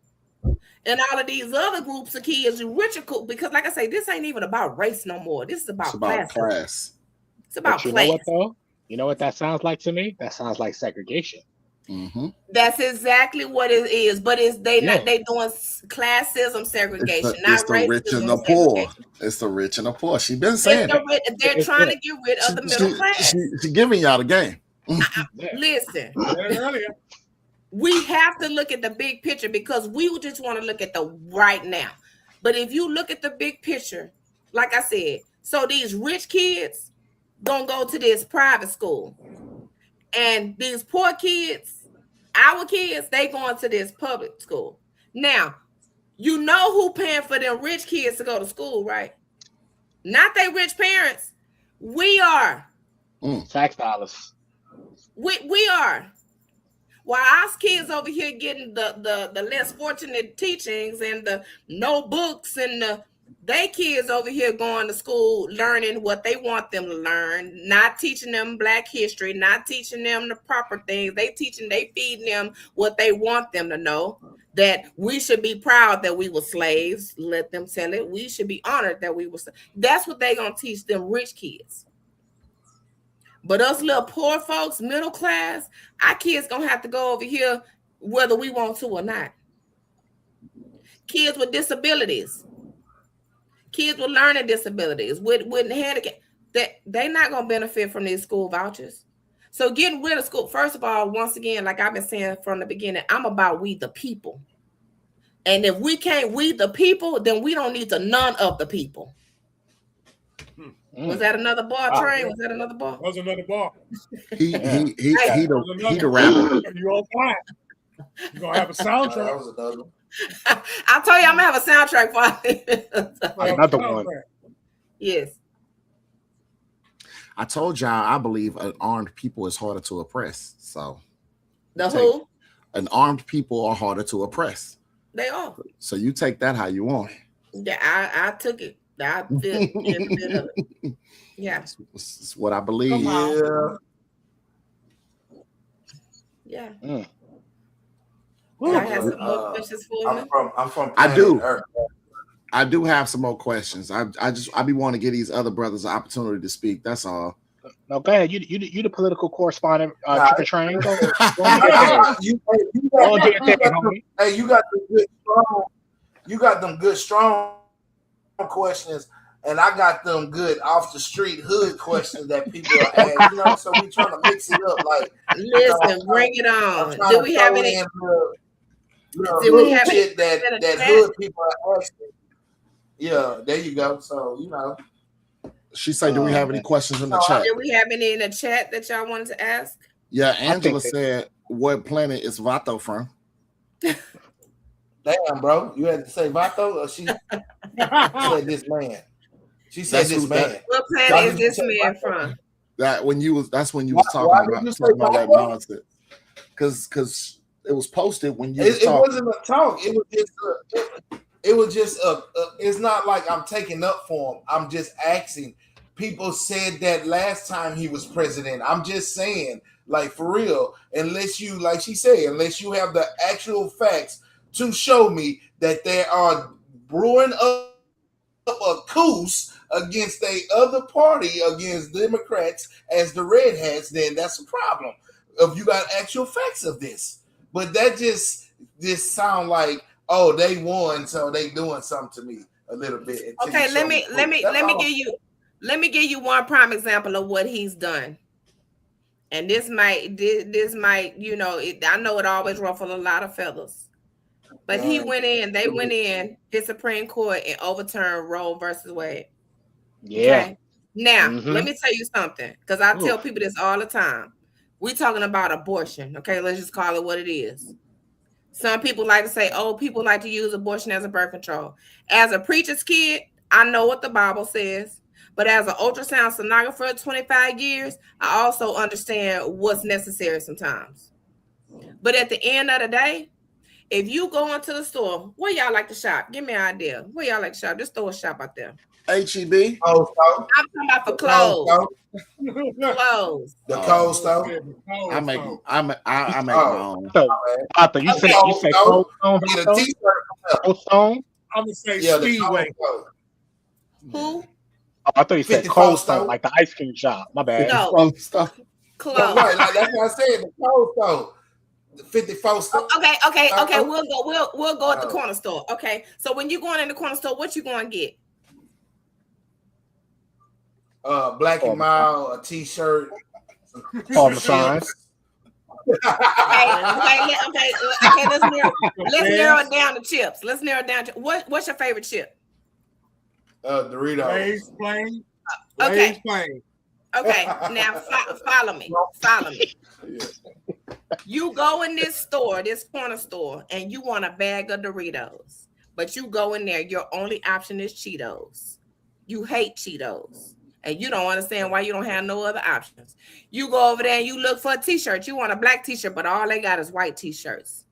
and all of these other groups of kids, richer, because like I say, this ain't even about race no more. This is about class. It's about class. Know what though? You know what that sounds like to me? That sounds like segregation. Mm-hmm. That's exactly what it is. But they doing classism segregation, it's the rich and the poor. It's the rich and the poor. She's been saying they're trying to get rid of the middle class. She giving y'all the game. Listen, we have to look at the big picture because we just want to look at the right now. But if you look at the big picture, like I said, so these rich kids gonna go to this private school, and these poor kids, our kids, they going to this public school. Now, you know who paying for them rich kids to go to school, right? Not they rich parents. We are. Tax dollars. We are. While our kids over here getting the less fortunate teachings and the no books and they kids over here going to school learning what they want them to learn, not teaching them Black history, not teaching them the proper things. They feeding them what they want them to know, that we should be proud that we were slaves. Let them tell it. We should be honored that we were. That's what they gonna teach them rich kids. But us little poor folks, middle class, our kids gonna have to go over here whether we want to or not. Kids with disabilities, kids with learning disabilities, with handicap, they're not gonna benefit from these school vouchers. So getting rid of school, first of all, once again, like I've been saying from the beginning, I'm about we the people. And if we can't we the people, then we don't need to none of the people. Was that another bar, Wow. Train? Was that another bar? That was another bar. He That was the another rapper. You on time. You're gonna have a That soundtrack. was another one. I told you I'm gonna have a soundtrack for it. Another one. Yes. I told y'all I believe an armed people is harder to oppress. So The who? an armed people are harder to oppress. They are. So you take that how you want. Yeah, I took it. I feel every bit of it. Yeah. It's what I believe. Come on. Yeah. Yeah. Ooh. I have some more questions for me. I'm from I do. planet Earth. I do have some more questions. I be wanting to give these other brothers an opportunity to speak. That's all. No, go ahead. You the political correspondent, Triple Train. Go ahead. You Go and do your thing, homie. Hey, you got the good strong. You got them good strong questions, and I got them good off the street hood questions that people are asking. You know, so we trying to mix it up. Like, Listen, bring it on. Do we have any? Do we have shit any that hood people are asking? Yeah, there you go. So you know, She said, do we have any questions in the No, chat? Do we have any in the chat that y'all wanted to ask? Yeah, Angela think said, what planet is Vato from? damn, bro, you had to say Vato, or she said this man. She said That's this who man. that- What Why planet is did you this say man Vato? from? That's when you was Why talking did you say about that Vato? nonsense. Because it was posted when you It, was it talking. wasn't a talk. It was just it's not like I'm taking up for him. I'm just asking. People said that last time he was president. I'm just saying, like, for real, unless you, like she said, unless you have the actual facts to show me that there are brewing up a coup against the other party, against Democrats as the Red Hats, then that's a problem. If you got actual facts of this. But that just sound like, oh, they won, so they doing something to me a little bit. until Okay, you let show me proof. let me give you one prime example of what he's done. And this might, you know, I know it always ruffled a lot of feathers. But they went in the Supreme Court and overturned Roe versus Wade. Yeah. Okay. Now, Mhm. let me tell you something, because I tell people this all the time. We're talking about abortion. Okay, let's just call it what it is. Some people like to say, oh, people like to use abortion as a birth control. As a preacher's kid, I know what the Bible says. But as an ultrasound sonographer at 25 years, I also understand what's necessary sometimes. But at the end of the day, if you go into the store, where y'all like to shop? Give me an idea. Where y'all like to shop? Just throw a shop out there. HEB. Cold stove. I'm talking about for clothes. Cold Clothes. The cold stove. I make my own. So, Arthur, you Okay. say Cold Stone, Get a Vato? t-shirt. Cold Stone? I'm gonna say Yeah, the Speedway. cold stove. Who? Oh, I thought you said 54 Cold Stone, Stone. like the ice cream shop. My bad. No. From stuff. Clothes. Right, like that's what I said. The cold stove. The 54 stove. Okay. We'll go at the corner store. Okay. So when you going in the corner store, what you going to get? Black and mild, a t-shirt. Parmesan. Okay. Let's narrow it down to chips. Let's narrow it down to what's your favorite chip? Doritos. Lay's plain. Okay. Lay's plain. Okay, now follow me. You go in this store, this corner store, and you want a bag of Doritos, but you go in there, your only option is Cheetos. You hate Cheetos, and you don't understand why you don't have no other options. You go over there and you look for a t-shirt. You want a black t-shirt, but all they got is white t-shirts.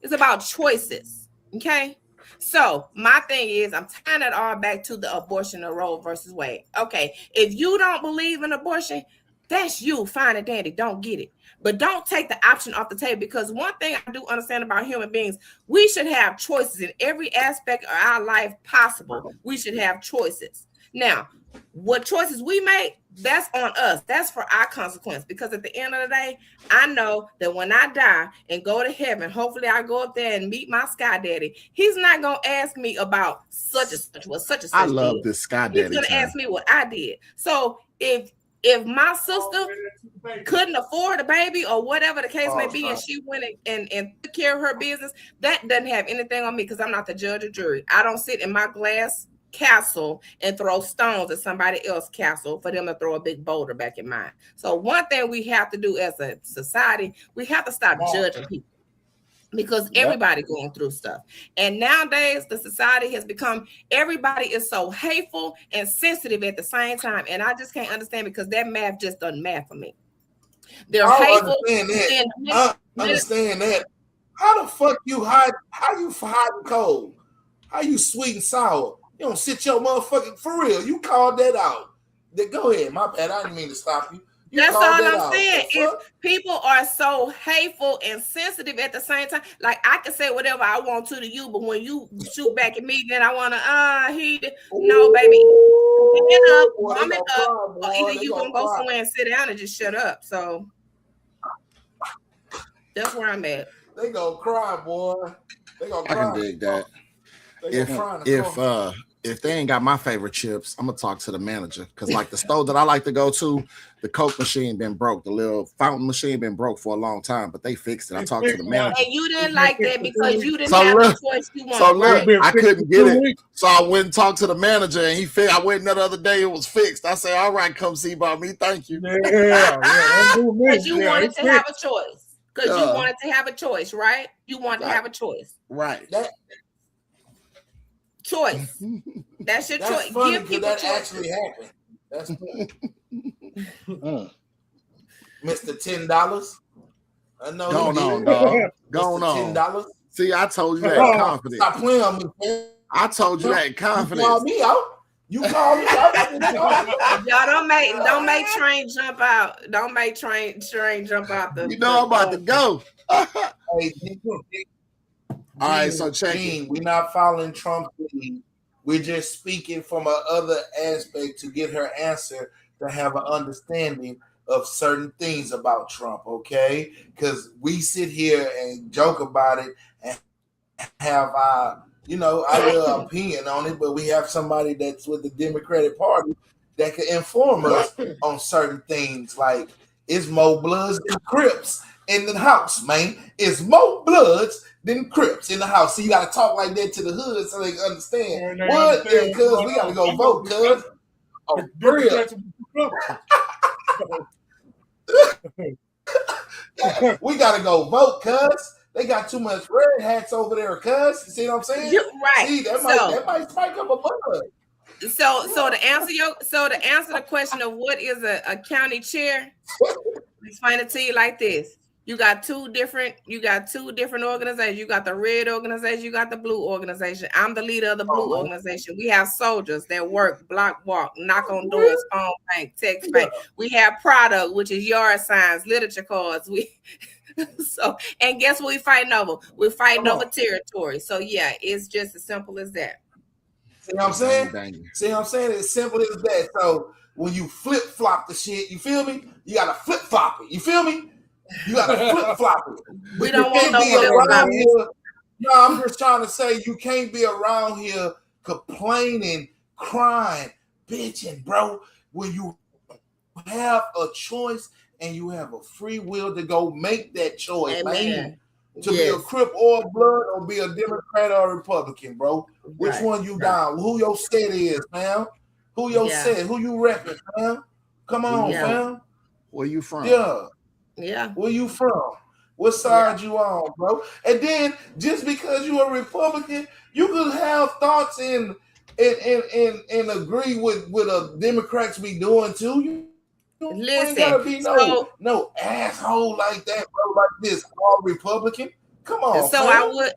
It's about choices, okay? So my thing is, I'm tying it all back to the abortion of Roe versus Wade. Okay, if you don't believe in abortion, that's you, fine and dandy, don't get it. But don't take the option off the table, because one thing I do understand about human beings, we should have choices in every aspect of our life possible. We should have choices. Now, what choices we make, that's on us. That's for our consequence. Because at the end of the day, I know that when I die and go to heaven, hopefully I go up there and meet my sky daddy. He's not going to ask me about such and such, what such and such I love did. this Sky He's Daddy. going to term. ask me what I did. So if my sister couldn't afford a baby or whatever the case may be, and she went and took care of her business, that doesn't have anything on me, because I'm not the judge or jury. I don't sit in my glass castle and throw stones at somebody else's castle for them to throw a big boulder back in mine. So one thing we have to do as a society, we have to stop judging people. Because everybody going through stuff. And nowadays, the society has become, everybody is so hateful and sensitive at the same time. And I just can't understand because that math just doesn't math for me. They're hateful. Understand that. How the fuck you hide? How you hot and cold? How you sweet and sour? You don't sit your motherfucking, for real. You called that out. Go ahead. My bad. I didn't mean to stop you. That's all I'm saying is people are so hateful and sensitive at the same time. Like I can say whatever I want to you, but when you shoot back at me, then I want to, no, baby. Warm it up, or either you gonna go somewhere and sit down and just shut up. So that's where I'm at. They gonna cry, boy. They gonna cry. I can dig that. If they ain't got my favorite chips, I'm gonna talk to the manager because, like the store that I like to go to, the Coke machine been broke. The little fountain machine been broke for a long time, but they fixed it. I talked to the manager. And you didn't like that because you didn't have the choice you wanted. So look, I couldn't get it, so I went and talked to the manager, and he fixed. I went the other day, it was fixed. I said, "All right, come see about me. Thank you." Because you wanted to have a choice. Because you wanted to have a choice, right? You wanted to have a choice, right? Choice. That's your choice. Give people that choice. Actually happened. That's Mr. $10. I know. Going on, dog. Going on. $10. See, I told you that confidence. Stop playing on me, man. I told you that confidence. You call me out. You call me out. Y'all don't make train jump out. Don't make train jump out. I'm about to go. All right, so check it. We're not following Trump's lead. We're just speaking from another aspect to get her answer to have an understanding of certain things about Trump, okay? Because we sit here and joke about it and have our little opinion on it, but we have somebody that's with the Democratic Party that can inform us on certain things, like it's more Bloods than Crips in the house, man. It's more Bloods than Crips in the house. So you got to talk like that to the hood so they can understand. What? Cuz we got to go vote, cuz. Oh, real. We got to go vote, cuz. They got too much red hats over there, cuz. You see what I'm saying? You're right. See, that might spike up a bud. So to answer the question of what is a county chair, explain it to you like this. You got two different organizations. You got the red organization, you got the blue organization. I'm the leader of the blue organization. We have soldiers that work, block walk, knock on doors, phone bank, text bank. We have product, which is yard signs, literature cards. And guess what we fighting over? We're fighting over territory. So yeah, it's just as simple as that. See what I'm saying? It's simple as that. So when you flip-flop the shit, you feel me? You gotta flip-flop it. You feel me? You gotta flip-flop it. We don't want no. No, I'm just trying to say you can't be around here complaining, crying, bitching, bro. When you have a choice and you have a free will to go make that choice, man. To be a Crip or a Blood or be a Democrat or a Republican, bro. Which one you down? Who your set is, fam? Who your set? Who you repping, fam? Come on, fam. Where you from? Yeah. Where you from? What side you on, bro? And then just because you're a Republican, you could have thoughts and agree with a Democrats be doing too. Listen, gotta be no asshole like that, bro. Like this, all Republican. Come on. So fam.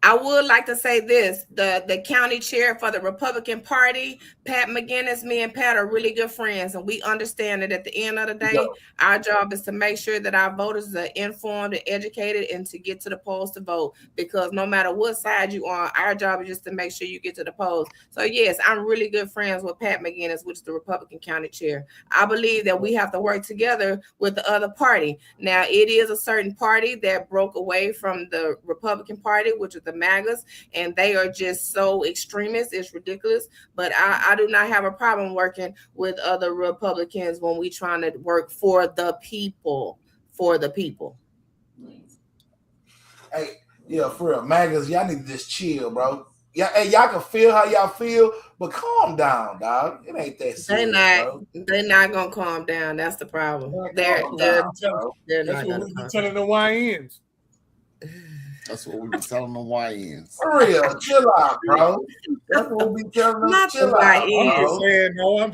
I would like to say this: the county chair for the Republican Party, Pat McGinnis, me and Pat are really good friends, and we understand that at the end of the day, our job is to make sure that our voters are informed and educated, and to get to the polls to vote. Because no matter what side you are, our job is just to make sure you get to the polls. So yes, I'm really good friends with Pat McGinnis, which is the Republican county chair. I believe that we have to work together with the other party. Now, it is a certain party that broke away from the Republican Party, which is the MAGAs, and they are just so extremist. It's ridiculous. But I do not have a problem working with other Republicans when we trying to work for the people. Hey, yeah, for real, MAGAs, y'all need to just chill, bro. Yeah, hey, y'all can feel how y'all feel, but calm down, dog. It ain't that serious, bro. They're not gonna calm down. That's the problem. They're Calm not down, bro. That's gonna what we be calm telling the YNs. That's what we be telling the YNs. For real, chill out, bro. That's what we be telling them. Not Chill the out, YNs. I'm just bro. saying, no,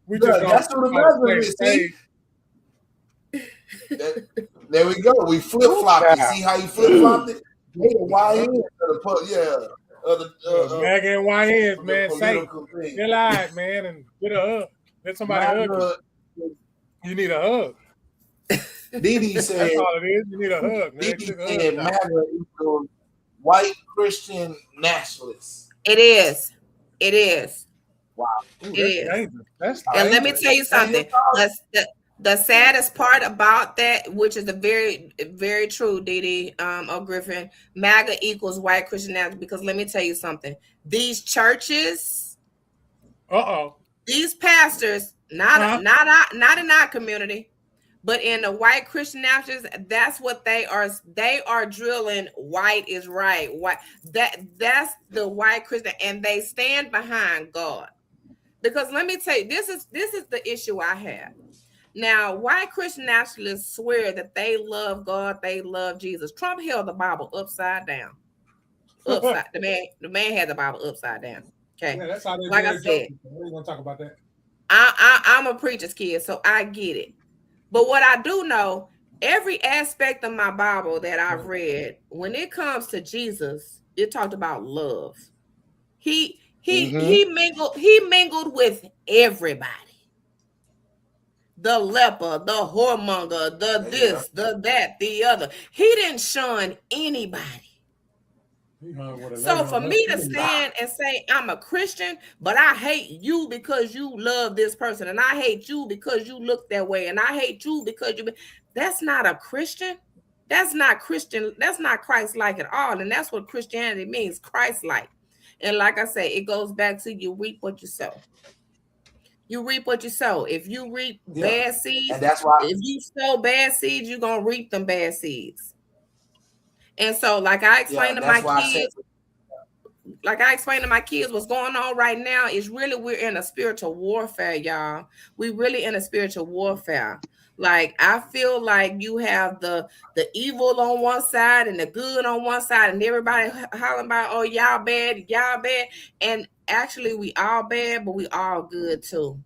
we Look, just that's what the mother is, see? There we go. We flip flopped it. See how you flip flopped it? They the YN Mag and YNs, man, say, political thing. chill out, man, and get a hug. Let somebody hug you. You need a hug. Didi said, That's all it is. You need a hug, man. Didi Take a said, hug. MAGA equals white Christian nationalists. It is. It is. Ooh, It that's is. dangerous. That's And let me dangerous. tell you something. The saddest part about that, which is the very, very true, Didi Griffin, MAGA equals white Christian nationalists. Because let me tell you something. These churches, these pastors, not in our community, but in the white Christian nationalists, that's what they are. They are drilling white is right. White that's the white Christian, and they stand behind God. Because let me tell you, this is the issue I have. Now, white Christian nationalists swear that they love God, they love Jesus. Trump held the Bible upside down. The man had the Bible upside down. Okay. Yeah, that's how they Like I said, we're gonna talk about that. I'm a preacher's kid, so I get it. But what I do know, every aspect of my Bible that I've read, when it comes to Jesus, it talked about love. He mingled with everybody. The leper, the whoremonger, the this, the that, the other. He didn't shun anybody. So for me to stand and say I'm a Christian, but I hate you because you love this person, and I hate you because you look that way, and I hate you because that's not a Christian. That's not Christian. That's not Christ-like at all. And that's what Christianity means, Christ-like. And like I say, it goes back to you reap what you sow. You reap what you sow. If you reap bad seeds, and that's why if you sow bad seeds, you're gonna reap them bad seeds. And so, like I explained to my kids, what's going on right now is really we're in a spiritual warfare, y'all. We really in a spiritual warfare. Like I feel like you have the evil on one side and the good on one side, and everybody hollering about, oh, y'all bad. And actually, we all bad, but we all good too.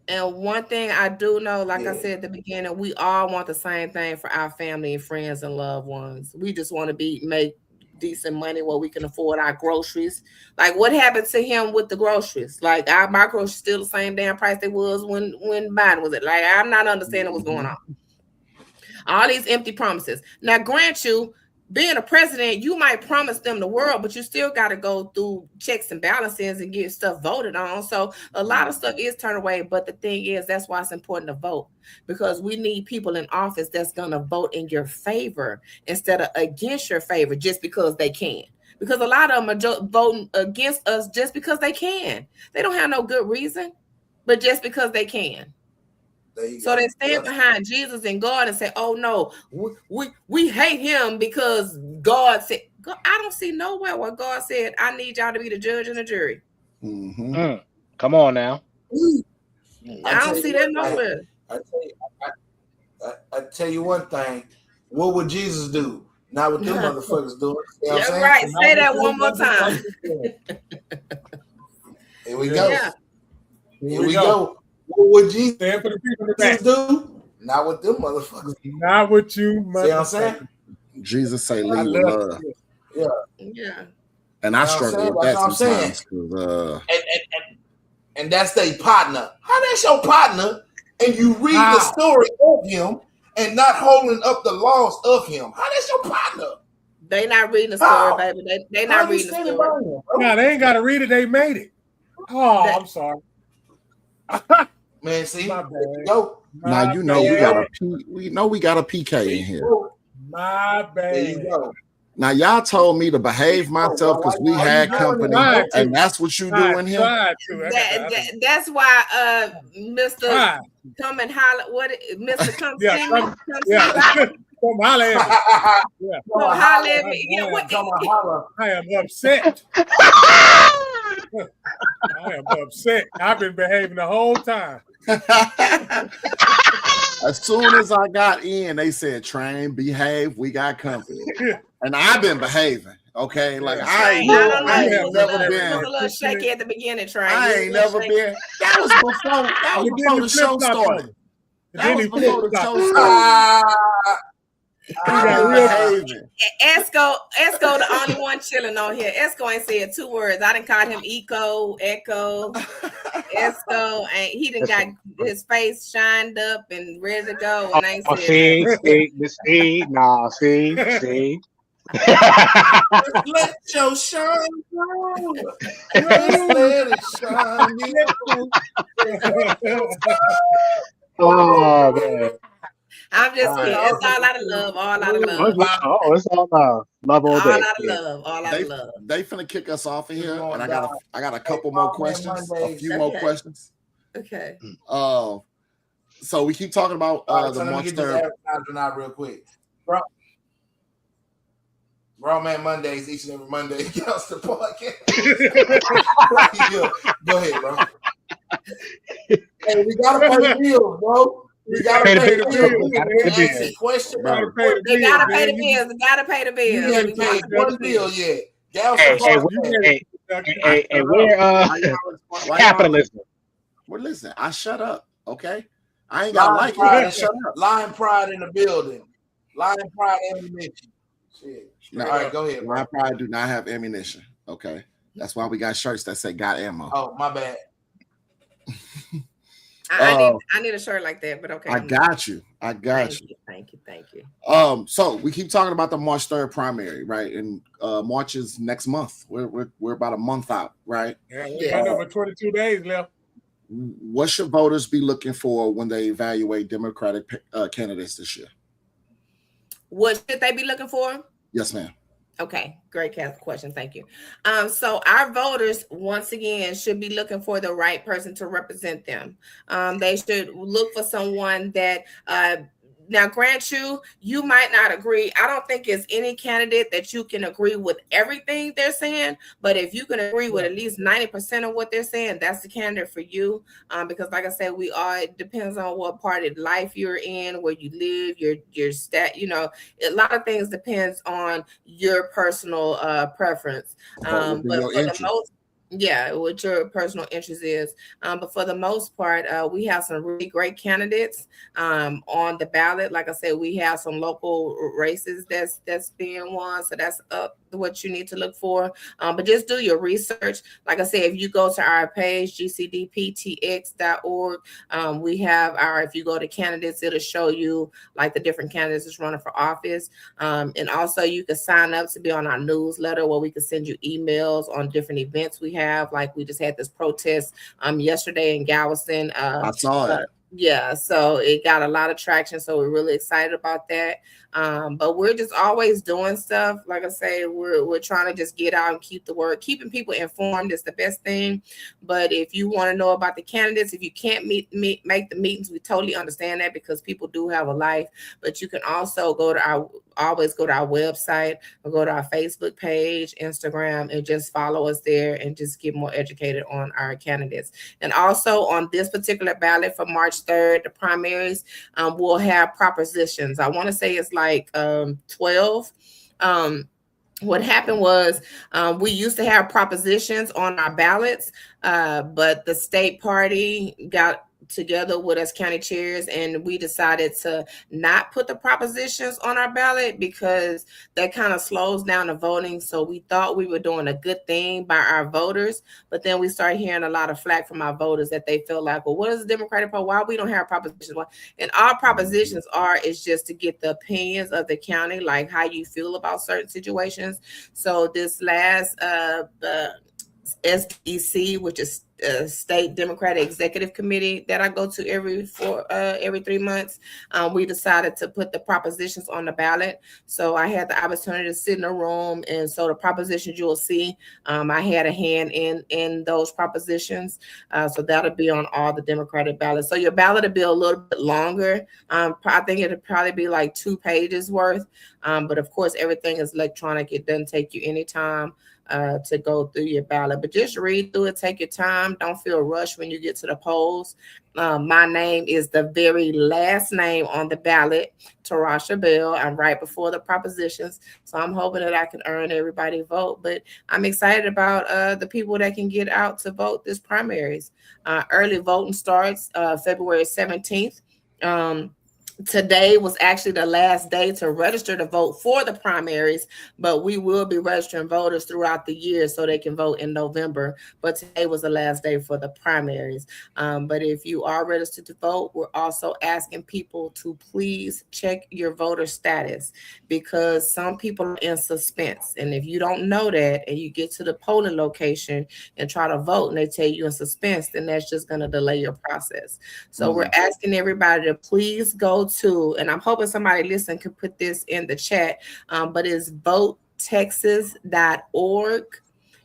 And one thing I do know, like I said at the beginning, we all want the same thing for our family and friends and loved ones. We just want to make decent money where we can afford our groceries. Like what happened to him with the groceries? Like my groceries still the same damn price they was when Biden was it. Like I'm not understanding what's going on. All these empty promises. Now, grant you, being a president, you might promise them the world, but you still got to go through checks and balances and get stuff voted on. So a lot of stuff is turned away. But the thing is, that's why it's important to vote, because we need people in office that's going to vote in your favor instead of against your favor just because they can. Because a lot of them are voting against us just because they can. They don't have no good reason, but just because they can. So they stand behind Jesus and God and say, oh no, we hate him because God said. God, I don't see nowhere where God said, I need y'all to be the judge and the jury. Come on now. I don't see that nowhere. I tell you one thing. What would Jesus do? Not what them motherfuckers doing. You know That's right. Say that one more time. Here we go. Yeah. Here we go. What would Jesus Stand for the people do? Not what them motherfuckers do. Not what you See what I'm saying? Jesus say lead with love. Yeah. And I struggle with that sometimes. And that's their partner. How that's your partner? And you read the story of him and not holding up the laws of him. How that's your partner? They not reading the story, baby. They not reading the story. No, they ain't got to read it. They made it. Oh, I'm sorry. Man, see, my bad. Go. Now you know we got a PK in here. My bad. There you go. Now y'all told me to behave myself because we had company, and that's what you doing here. That's why, Mr. Come and holler. What, Mr. Come see me? Come holler at me. Yeah. So holla at me. Yeah, what? Come on, holla. I am upset. I am upset. I've been behaving the whole time. As soon as I got in, they said, "Train, behave. We got company," and I've been behaving. Okay, like I ain't never It been. was a little shaky at the beginning, Train. I ain't never been. That was before the show started. That was before the show started. got behaving. Esco, the only one chilling on here. Esco ain't said 2 words. I done called him Echo. Esco, and he done got his face shined up and ready to go. And I ain't said see. Let your shine through. Let it shine. Oh man. I'm just kidding. It's all out of love. All out of love. It's all love. Love all day. All out of love. All out of love. They finna kick us off of here, and I got a couple more questions, a few more questions. Okay. So we keep talking about the March 3rd. Out real quick, bro. Raw Man Mondays, each and every Monday. Gals the podcast. Go ahead, bro. Hey, we gotta pay the bills, bro. We gotta pay the bills. Question, they gotta pay the bills. They gotta pay the bills. You haven't paid one bill yet. Hey, where capitalism? Well, listen, I shut up, okay? I ain't got like it. Shut up. Lion Pride in the building. Lion Pride ammunition. Shit. No, all right, go ahead. Lion Pride do not have ammunition, okay? That's why we got shirts that say "Got ammo." Oh, my bad. I need a shirt like that, but okay. I got you. Thank you. So we keep talking about the March 3rd primary, right? And March is next month. We're about a month out, right? Yeah, we got over 22 days left. What should voters be looking for when they evaluate Democratic candidates this year? What should they be looking for? Yes, ma'am. Okay, great question. Thank you. So our voters, once again, should be looking for the right person to represent them. They should look for someone that now, grant you might not agree. I don't think it's any candidate that you can agree with everything they're saying, but if you can agree with at least 90% of what they're saying, that's the candidate for you. Because like I said, it depends on what part of life you're in, where you live, your stat, a lot of things depends on your personal preference. But for the most, what your personal interest is. But for the most part, we have some really great candidates on the ballot. Like I said, we have some local races that's being won. So that's up what you need to look for. But just do your research. Like I said, if you go to our page, gcdptx.org, we have if you go to candidates, it'll show you like the different candidates that's running for office. And also you can sign up to be on our newsletter where we can send you emails on different events we have. Like we just had this protest yesterday in Galveston. I saw it. Yeah, so it got a lot of traction. So we're really excited about that. But we're just always doing stuff. Like I say, we're trying to just get out and keep the word. Keeping people informed is the best thing. But if you want to know about the candidates, if you can't make the meetings, we totally understand that because people do have a life. But you can also go to our website or go to our Facebook page, Instagram, and just follow us there and just get more educated on our candidates. And also on this particular ballot for March 3rd, the primaries, we'll have propositions. I want to say it's like 12. What happened was we used to have propositions on our ballots, but the state party got together with us county chairs and we decided to not put the propositions on our ballot because that kind of slows down the voting. So we thought we were doing a good thing by our voters, but then we started hearing a lot of flack from our voters that they feel like, well, what is the Democratic Party? Why we don't have propositions? And our propositions is just to get the opinions of the county, like how you feel about certain situations. So this last SDC, which is state Democratic Executive Committee that I go to every 3 months. We decided to put the propositions on the ballot. So I had the opportunity to sit in a room, and so the propositions you will see, I had a hand in those propositions. So that'll be on all the Democratic ballots. So your ballot will be a little bit longer. I think it'll probably be like 2 pages worth. But of course, everything is electronic. It doesn't take you any time to go through your ballot, but just read through it, take your time. Don't feel rushed when you get to the polls. My name is the very last name on the ballot, Tarasha Bell. I'm right before the propositions, so I'm hoping that I can earn everybody vote. But I'm excited about the people that can get out to vote this primaries. Early voting starts February 17th. Today was actually the last day to register to vote for the primaries, but we will be registering voters throughout the year so they can vote in November. But today was the last day for the primaries. But if you are registered to vote, we're also asking people to please check your voter status, because some people are in suspense. And if you don't know that and you get to the polling location and try to vote and they tell you in suspense, then that's just going to delay your process. So we're asking everybody to please go to, and I'm hoping somebody listening could put this in the chat, but it's votetexas.org.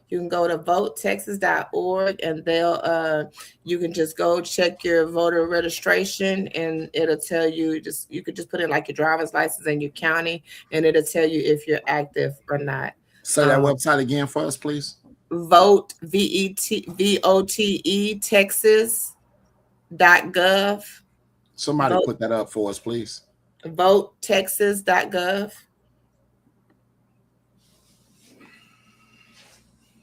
You can go to votetexas.org, and you can just go check your voter registration, and it'll tell you, you could just put in like your driver's license and your county, and it'll tell you if you're active or not. Say that website again for us, please. Vote, VOTE, Texas.gov. Somebody put that up for us, please. VoteTexas.gov.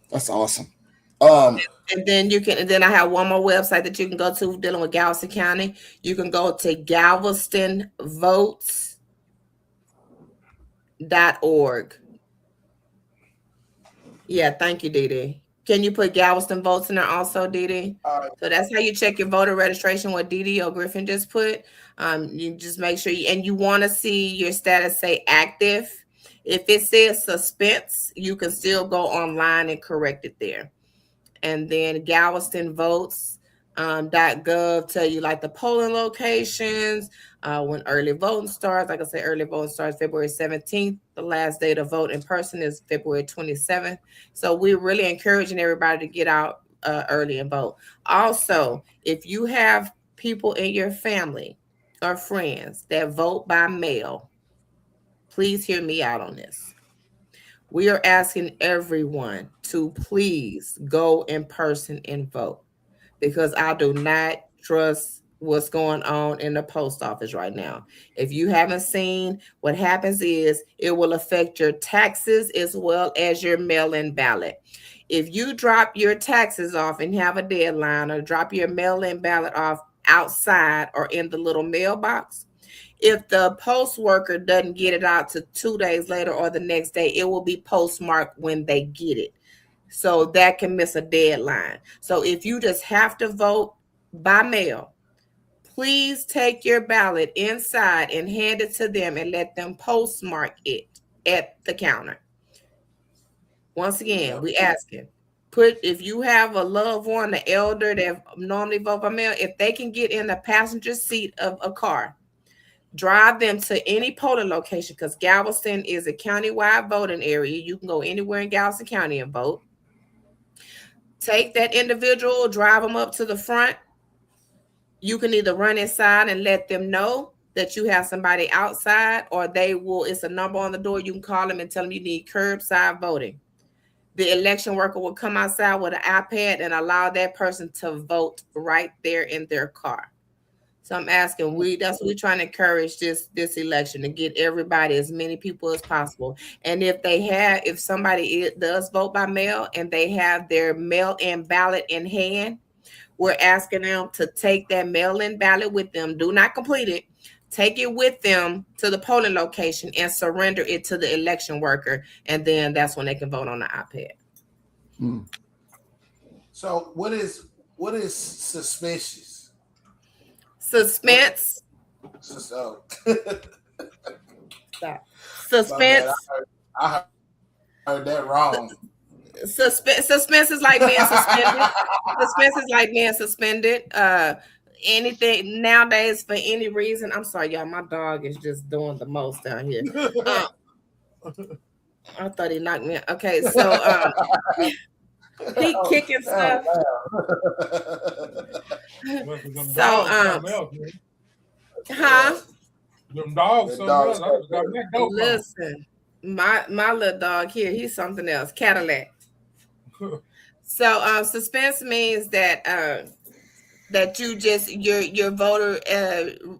That's awesome. And then I have one more website that you can go to dealing with Galveston County. You can go to GalvestonVotes.org. Yeah, thank you, Dee. Can you put Galveston Votes in there also, Dee? So that's how you check your voter registration, what Dee or Griffin just put. You just make sure you want to see your status say active. If it says suspense, you can still go online and correct it there. And then Galveston Votes.gov tell you like the polling locations, when early voting starts. Like I said, early voting starts February 17th. The last day to vote in person is February 27th. So we're really encouraging everybody to get out early and vote. Also, if you have people in your family or friends that vote by mail, please hear me out on this. We are asking everyone to please go in person and vote, because I do not trust what's going on in the post office right now. If you haven't seen, what happens is it will affect your taxes as well as your mail-in ballot. If you drop your taxes off and have a deadline, or drop your mail-in ballot off outside or in the little mailbox, if the post worker doesn't get it out to 2 days later or the next day, it will be postmarked when they get it. So that can miss a deadline. So if you just have to vote by mail, please take your ballot inside and hand it to them and let them postmark it at the counter. Once again, we asking, if you have a loved one, an elder that normally vote by mail, if they can get in the passenger seat of a car, drive them to any polling location, because Galveston is a countywide voting area. You can go anywhere in Galveston County and vote. Take that individual, drive them up to the front. You can either run inside and let them know that you have somebody outside, or it's a number on the door. You can call them and tell them you need curbside voting. The election worker will come outside with an iPad and allow that person to vote right there in their car. So I'm asking, that's what we're trying to encourage this election, to get everybody, as many people as possible. And if somebody does vote by mail and they have their mail-in ballot in hand, we're asking them to take that mail-in ballot with them. Do not complete it. Take it with them to the polling location and surrender it to the election worker. And then that's when they can vote on the iPad. So what is suspicious? Suspense. Suspense. I heard that wrong. Suspense is like being suspended. Suspense is like being suspended. Anything nowadays for any reason. I'm sorry, y'all. My dog is just doing the most down here. I thought he knocked me out. Okay, so he kicking stuff. So huh? Them dogs. Listen, my little dog here, he's something else. Cadillac. So suspense means that that you just your voter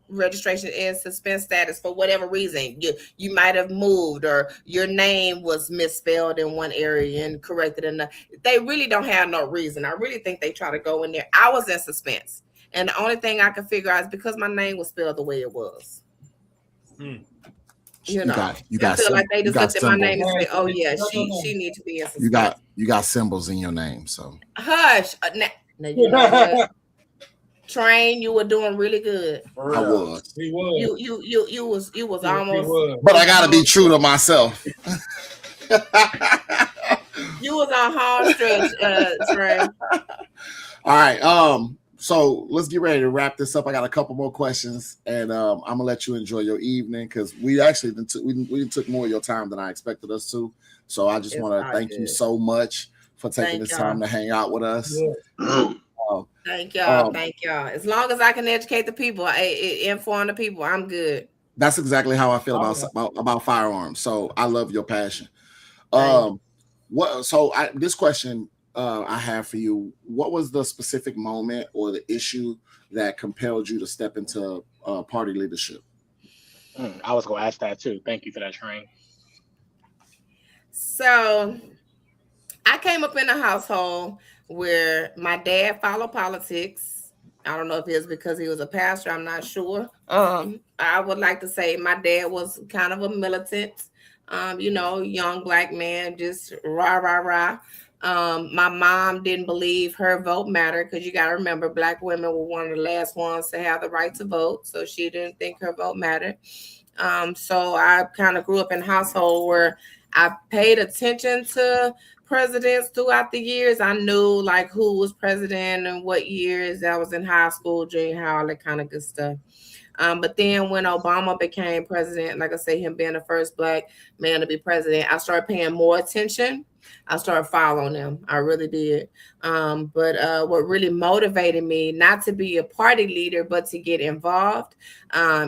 registration is suspense status for whatever reason. You might have moved, or your name was misspelled in one area and corrected in the. They really don't have no reason. I really think they try to go in there. I was in suspense, and the only thing I could figure out is because my name was spelled the way it was. You know, you got I feel like they just looked at my symbols. name and said, "Oh yeah, she needs to be in suspense." You got symbols in your name, so hush. Now you know what? Train, you were doing really good. I was. He was. You was almost. But I gotta be true to myself. You was on hard stretch, Train. All right. So let's get ready to wrap this up. I got a couple more questions, and I'm gonna let you enjoy your evening because we actually we took more of your time than I expected us to. So I just want to thank you so much for taking this time to hang out with us. Yeah. Thank y'all. Thank y'all. As long as I can educate the people, inform the people, I'm good. That's exactly how I feel about firearms. So I love your passion. This question I have for you: what was the specific moment or the issue that compelled you to step into party leadership? I was going to ask that too. Thank you for that, Train. So I came up in a household where my dad followed politics. I don't know if it's because he was a pastor. I'm not sure. I would like to say my dad was kind of a militant, young black man, just rah, rah, rah. My mom didn't believe her vote mattered because you got to remember black women were one of the last ones to have the right to vote. So she didn't think her vote mattered. So I kind of grew up in a household where I paid attention to presidents throughout the years. I knew like who was president and what years. I was in high school, junior high, all that kind of good stuff. But then when Obama became president, like I say, him being the first black man to be president, I started paying more attention. I started following him. I really did. But what really motivated me not to be a party leader, but to get involved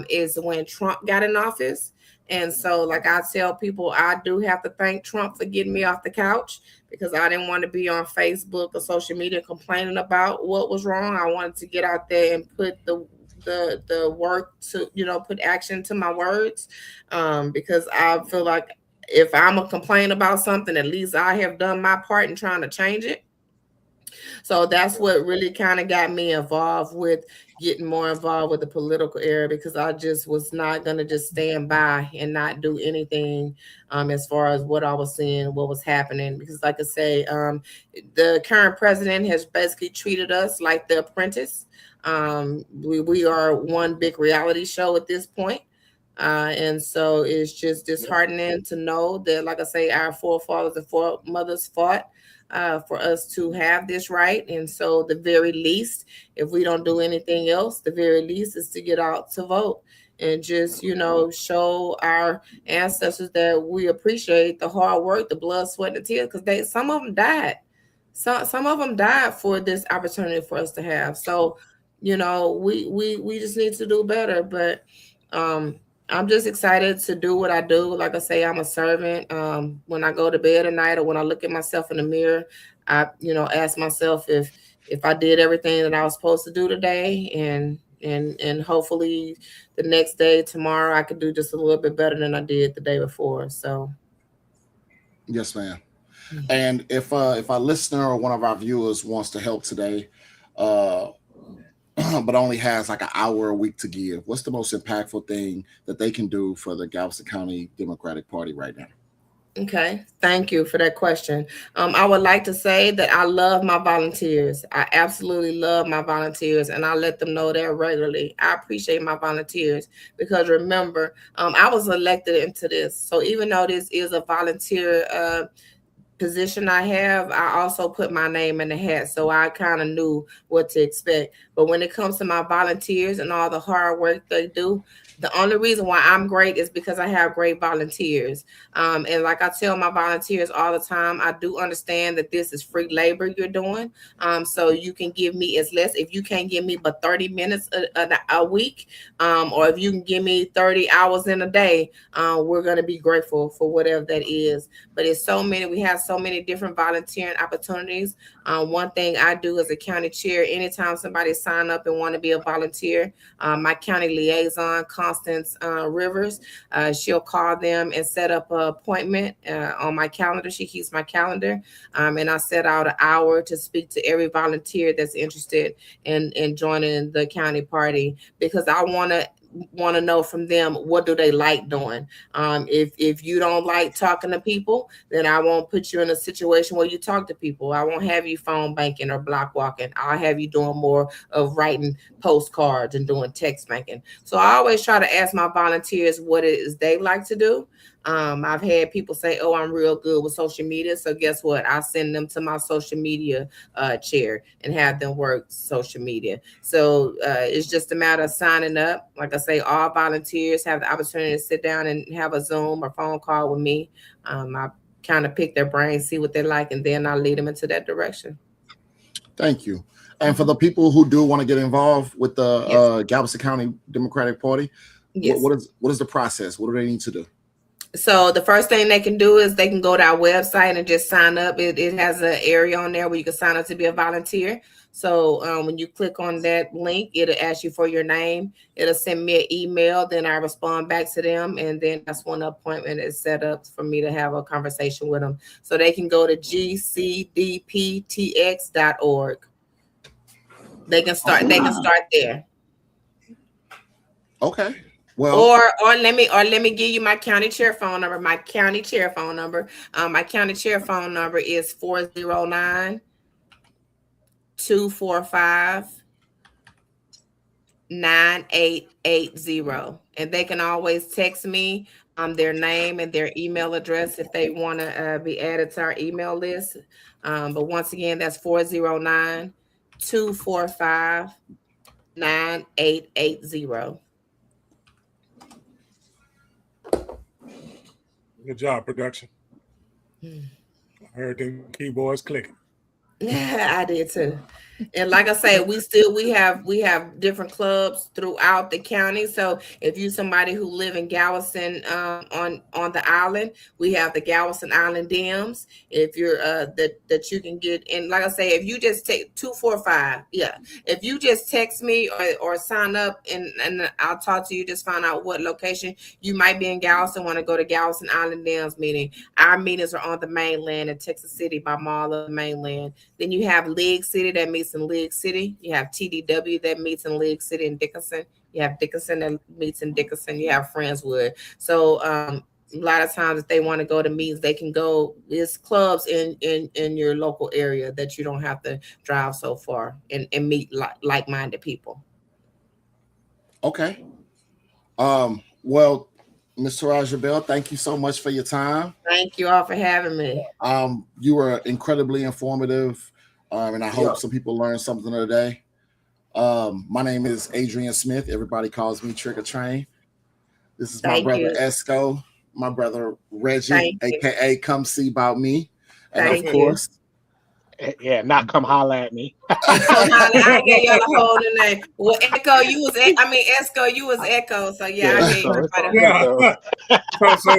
is when Trump got in office. And so, like I tell people, I do have to thank Trump for getting me off the couch because I didn't want to be on Facebook or social media complaining about what was wrong. I wanted to get out there and put the work to, put action to my words because I feel like if I'm a complain about something, at least I have done my part in trying to change it. So that's what really kind of got me involved with getting more involved with the political area because I just was not going to just stand by and not do anything as far as what I was seeing, what was happening. Because like I say, the current president has basically treated us like The Apprentice. We are one big reality show at this point. And so it's just disheartening to know that, like I say, our forefathers and foremothers fought for us to have this right. And so the very least, if we don't do anything else, the very least is to get out to vote and just, show our ancestors that we appreciate the hard work, the blood, sweat, and tears, because some of them died. Some of them died for this opportunity for us to have. So, we just need to do better. But I'm just excited to do what I do. Like I say, I'm a servant. When I go to bed at night or when I look at myself in the mirror, I, ask myself if I did everything that I was supposed to do today, and hopefully the next day, tomorrow, I could do just a little bit better than I did the day before. So, yes, ma'am. And if a listener or one of our viewers wants to help today, but only has like an hour a week to give, what's the most impactful thing that they can do for the Galveston County Democratic Party right now? Okay, thank you for that question. I would like to say that I love my volunteers. I absolutely love my volunteers, and I let them know that regularly. I appreciate my volunteers because remember, I was elected into this. So even though this is a volunteer position I have, I also put my name in the hat. So I kind of knew what to expect. But when it comes to my volunteers and all the hard work they do, the only reason why I'm great is because I have great volunteers. And like I tell my volunteers all the time, I do understand that this is free labor you're doing. So you can give me as less, if you can't give me but 30 minutes a week, or if you can give me 30 hours in a day, we're going to be grateful for whatever that is. But it's so many, we have so many different volunteering opportunities. One thing I do as a county chair, anytime somebody sign up and want to be a volunteer, my county liaison, Constance Rivers, she'll call them and set up an appointment on my calendar. She keeps my calendar, and I set out an hour to speak to every volunteer that's interested in joining the county party, because I want to know from them, what do they like doing. If you don't like talking to people, then I won't put you in a situation where you talk to people. I won't have you phone banking or block walking. I'll have you doing more of writing postcards and doing text banking. So I always try to ask my volunteers what it is they like to do. I've had people say, oh, I'm real good with social media. So guess what? I send them to my social media chair and have them work social media. So it's just a matter of signing up. Like I say, all volunteers have the opportunity to sit down and have a Zoom or phone call with me. I kind of pick their brains, see what they like, and then I lead them into that direction. Thank you. And for the people who do want to get involved with the Galveston County Democratic Party, what is the process? What do they need to do? So the first thing they can do is they can go to our website and just sign up. It has an area on there where you can sign up to be a volunteer. So when you click on that link, it'll ask you for your name. It'll send me an email. Then I respond back to them. And then that's when the appointment is set up for me to have a conversation with them. So they can go to gcdptx.org. They can start there. Okay. Well, or let me give you my county chair phone number. My county chair phone number is 409-245-9880. And they can always text me their name and their email address if they want to be added to our email list. But once again, that's 409-245-9880. Good job, production. I heard the keyboards clicking. I did too. And like I say, we have different clubs throughout the county. So if you're somebody who live in Galveston on the island, we have the Galveston Island Dems. If you're that you can get in, like I say, if you just take 245, if you just text me or sign up and I'll talk to you, just find out what location you might be in Galveston, want to go to Galveston Island Dems meeting. Our meetings are on the mainland in Texas City by Mall of the Mainland. Then you have League City that meets in League City. You have TDW that meets in League City and Dickinson. You have Dickinson that meets in Dickinson. You have Friendswood. So a lot of times if they want to go to meetings, they can go. There's clubs in your local area that you don't have to drive so far and meet like-minded people. Okay. Well, Ms. Taraja Bell, thank you so much for your time. Thank you all for having me. You were incredibly informative, and I hope some people learned something today. My name is Adrian Smith. Everybody calls me Trigger Train. This is my brother Esco, my brother Reggie, aka Come See About Me, and of course, not come holler at me. I gave y'all the whole name. Well, Echo, Esco, you was Echo. So I gave you the So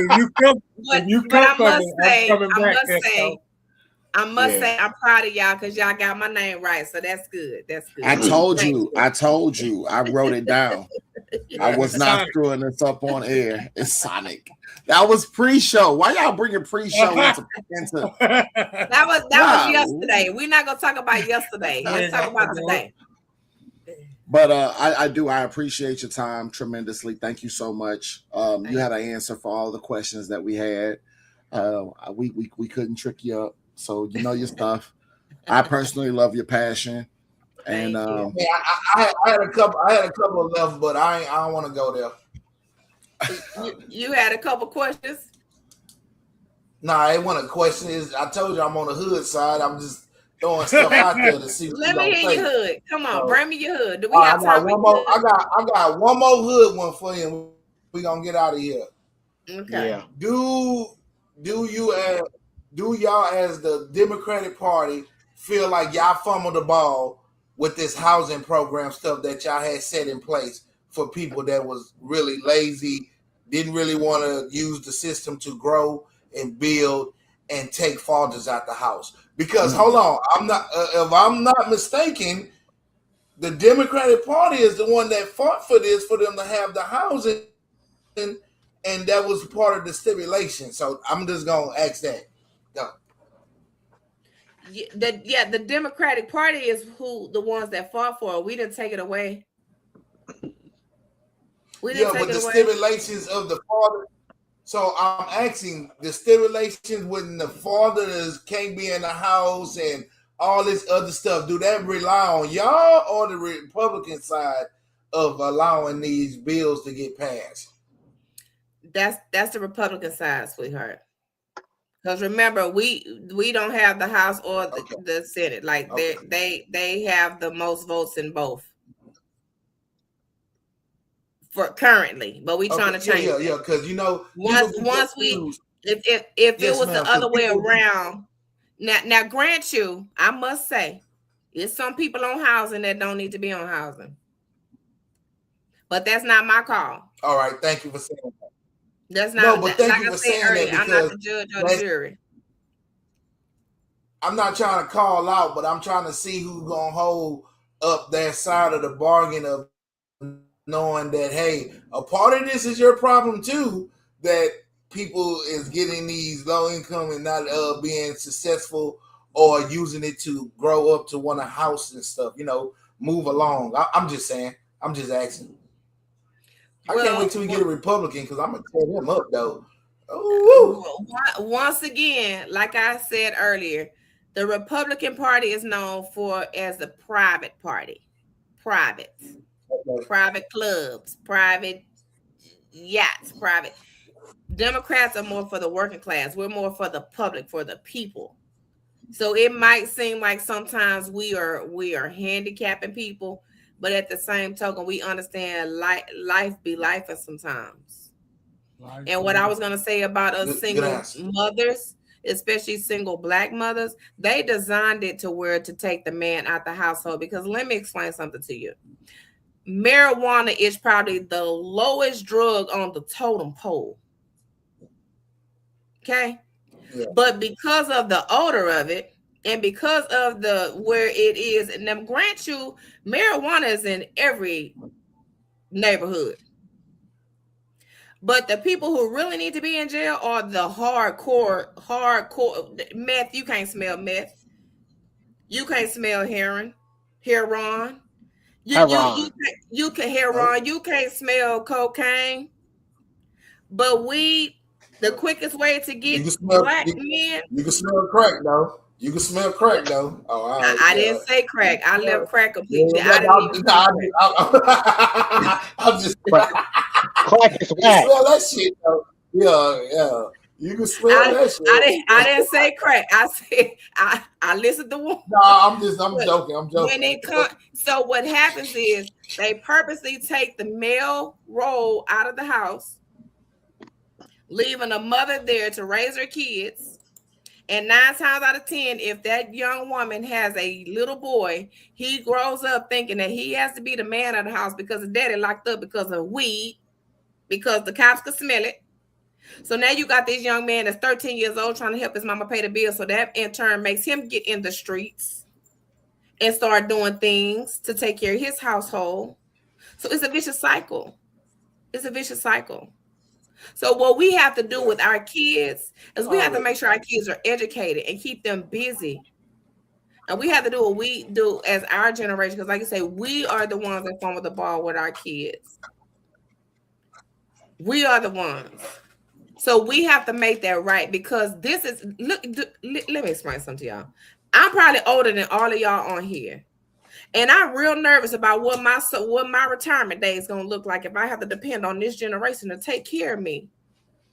you come, I must say, I'm proud of y'all because y'all got my name right. So that's good. That's good. I told you. I wrote it down. I was not screwing this up on air. It's Sonic. That was pre-show. Why y'all bringing pre-show into That was yesterday. We're not gonna talk about yesterday. Let's talk about today. But I appreciate your time tremendously. Thank you so much. You had an answer for all the questions that we had. We couldn't trick you up. So you know your stuff. I personally love your passion, and I had a couple of left, but I don't want to go there. You had a couple questions. Nah, it wasn't a question. I told you I'm on the hood side. I'm just throwing stuff out there to see what Let me hear your hood. Come on, bring me your hood. Do we have time? I got one more hood one for you. We gonna get out of here. Okay. Yeah. Do y'all as the Democratic Party feel like y'all fumbled the ball with this housing program stuff that y'all had set in place for people that was really lazy, didn't really want to use the system to grow and build and take fathers out the house? Because hold on, if I'm not mistaken, the Democratic Party is the one that fought for this, for them to have the housing, and that was part of the stipulation. So I'm just gonna ask that. Go. The Democratic Party is the ones that fought for it. We didn't take it away. We didn't take it away. Stipulations of the father. So I'm asking, the stipulations when the fathers can't be in the house and all this other stuff, do that rely on y'all or the Republican side of allowing these bills to get passed? That's the Republican side, sweetheart. Because remember, we don't have the House or the Senate. Like they have the most votes in both for currently, but we trying to change. Yeah, because once we if it was the other way around. Now, grant you, I must say, there's some people on housing that don't need to be on housing, but that's not my call. All right, thank you for saying that. That's not. No, but thank you for saying that, I'm not the judge or the jury. I'm not trying to call out, but I'm trying to see who's gonna hold up their side of the bargain of knowing that, hey, a part of this is your problem too, that people is getting these low income and not being successful or using it to grow up to want a house and stuff, move along. I'm just saying. I'm just asking. I can't wait till we get a Republican, because I'm going to tear them up, though. Ooh. Once again, like I said earlier, the Republican Party is known as the private party. Private clubs, private yachts, private. Democrats are more for the working class. We're more for the public, for the people. So it might seem like sometimes we are handicapping people, but at the same token, we understand life be life sometimes. And what I was going to say about us single mothers, especially single Black mothers, they designed it to take the man out the household. Because let me explain something to you. Marijuana is probably the lowest drug on the totem pole. Okay. Yeah. But because of the odor of it and because of where it is, and them grant you, marijuana is in every neighborhood. But the people who really need to be in jail are the hardcore meth. You can't smell meth. You can't smell heroin. You can't smell cocaine. But weed, the quickest way to get Black men. You can smell crack, though. Oh, all right. I didn't say crack. I left crack completely. I'm just crack is whack. Smell that shit, though. Yeah. You can smell that shit. I didn't say crack. I said I listened to one. No, I'm joking. When it so what happens is they purposely take the male role out of the house, leaving a mother there to raise her kids. And 9 times out of 10, if that young woman has a little boy, he grows up thinking that he has to be the man of the house because his daddy locked up because of weed, because the cops could smell it. So now you got this young man that's 13 years old trying to help his mama pay the bill. So that in turn makes him get in the streets and start doing things to take care of his household. So it's a vicious cycle. So what we have to do with our kids is we have to make sure our kids are educated and keep them busy. And we have to do what we do as our generation, because like I say, we are the ones that fumble the ball with our kids. We are the ones. So we have to make that right, because this is, let me explain something to y'all. I'm probably older than all of y'all on here. And I'm real nervous about what my retirement day is going to look like if I have to depend on this generation to take care of me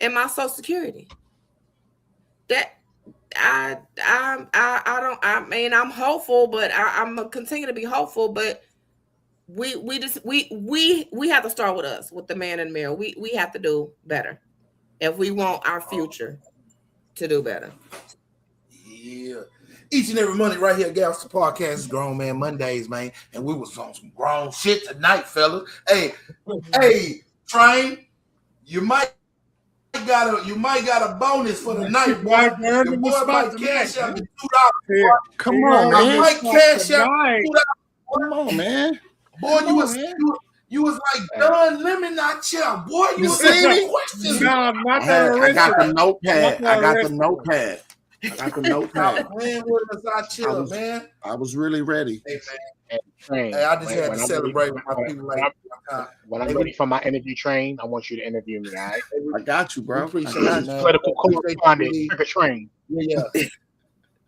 and my Social Security. that I mean, I'm hopeful, but I'm gonna continue to be hopeful. But we have to start with us, with the man in the mirror. We have to do better if we want our future to do better. Yeah. Each and every Monday right here, Galveston Podcast is Grown Man Mondays, man. And we was on some grown shit tonight, fellas. Hey, Train, you might got a bonus for the night, boy. Your boy might cash out me $2. Come on, I man. might cash out $2. Come on, man. Boy, you was like, Don, let me not chill. Boy, you was see me? asking questions. No, not I that got the original. notepad. Not I got the original. notepad. I got the notepad. Man, what was I chill, man? I was really ready. Hey, Train, man. Hey, I just had to when I'm celebrate ready- my people like When I'm ready for my interview, Train, I want you to interview me, all right? I got you, bro. I Appreciate got it, you. man. Political Appreciate correspondent, you. Trigger Train. Yeah.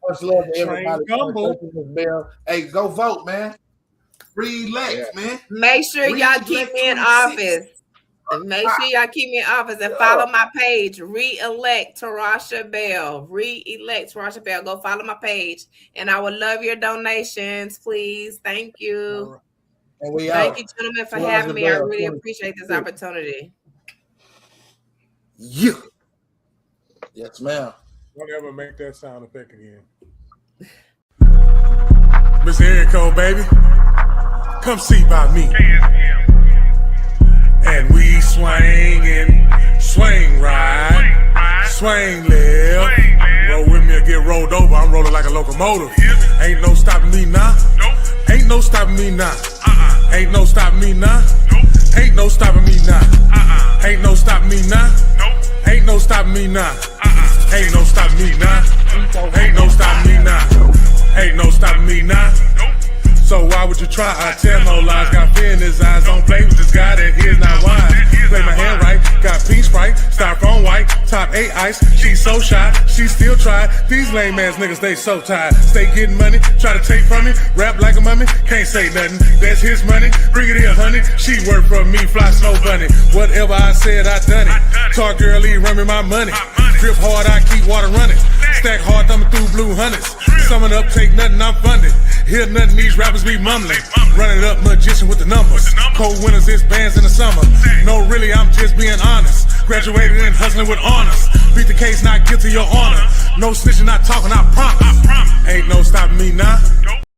Much love to Train everybody. gumbo. Hey, go vote, man. Re-elect, man. Make sure y'all keep me in office. Make sure y'all keep me in office and follow my page. Re-elect Tarasha Bell. Re-elect Tarasha Bell. Go follow my page. And I would love your donations, please. Thank you. And we Thank out. you, gentlemen, for Tarasha having me. I Bell, really 20. appreciate this opportunity. Yeah. Yes, ma'am. Don't ever make that sound effect again. Miss Erico, baby, come see by me. And we swing and swing right, swing left. Roll with me or get rolled over. I'm rolling like a locomotive. Ain't no stopping me now. Ain't no stopping me now. Ain't no stopping me now. Ain't no stopping me now. Ain't no stopping me now. Ain't no stopping me now. Ain't no stopping me now. Ain't no stopping me now. Ain't no stopping me now. So why would you try? I tell no lies. Got fear in his eyes. Don't play with this guy that here's not wise. Play my hand right. Got pink Sprite, styrofoam white, top 8 ice. She's so shy, she still try. These lame ass niggas, they so tired. Stay getting money, try to take from me. Rap like a mummy, can't say nothing. That's his money. Bring it here, honey. She work for me, fly snow bunny. Whatever I said, I done it. Talk girly, run me my money. Drip hard, I keep water running. Stack hard, thumbing through blue hundreds. Summing up, take nothing, I'm funded. Hear nothing, these rappers be mumbling. Run it up, magician with the numbers. Cold winters, it's bands in the summer. No, really, I'm just being honest. Graduated and hustling with honors. Beat the case, not guilty, your honor. No snitching, not talking, I promise. Ain't no stopping me now.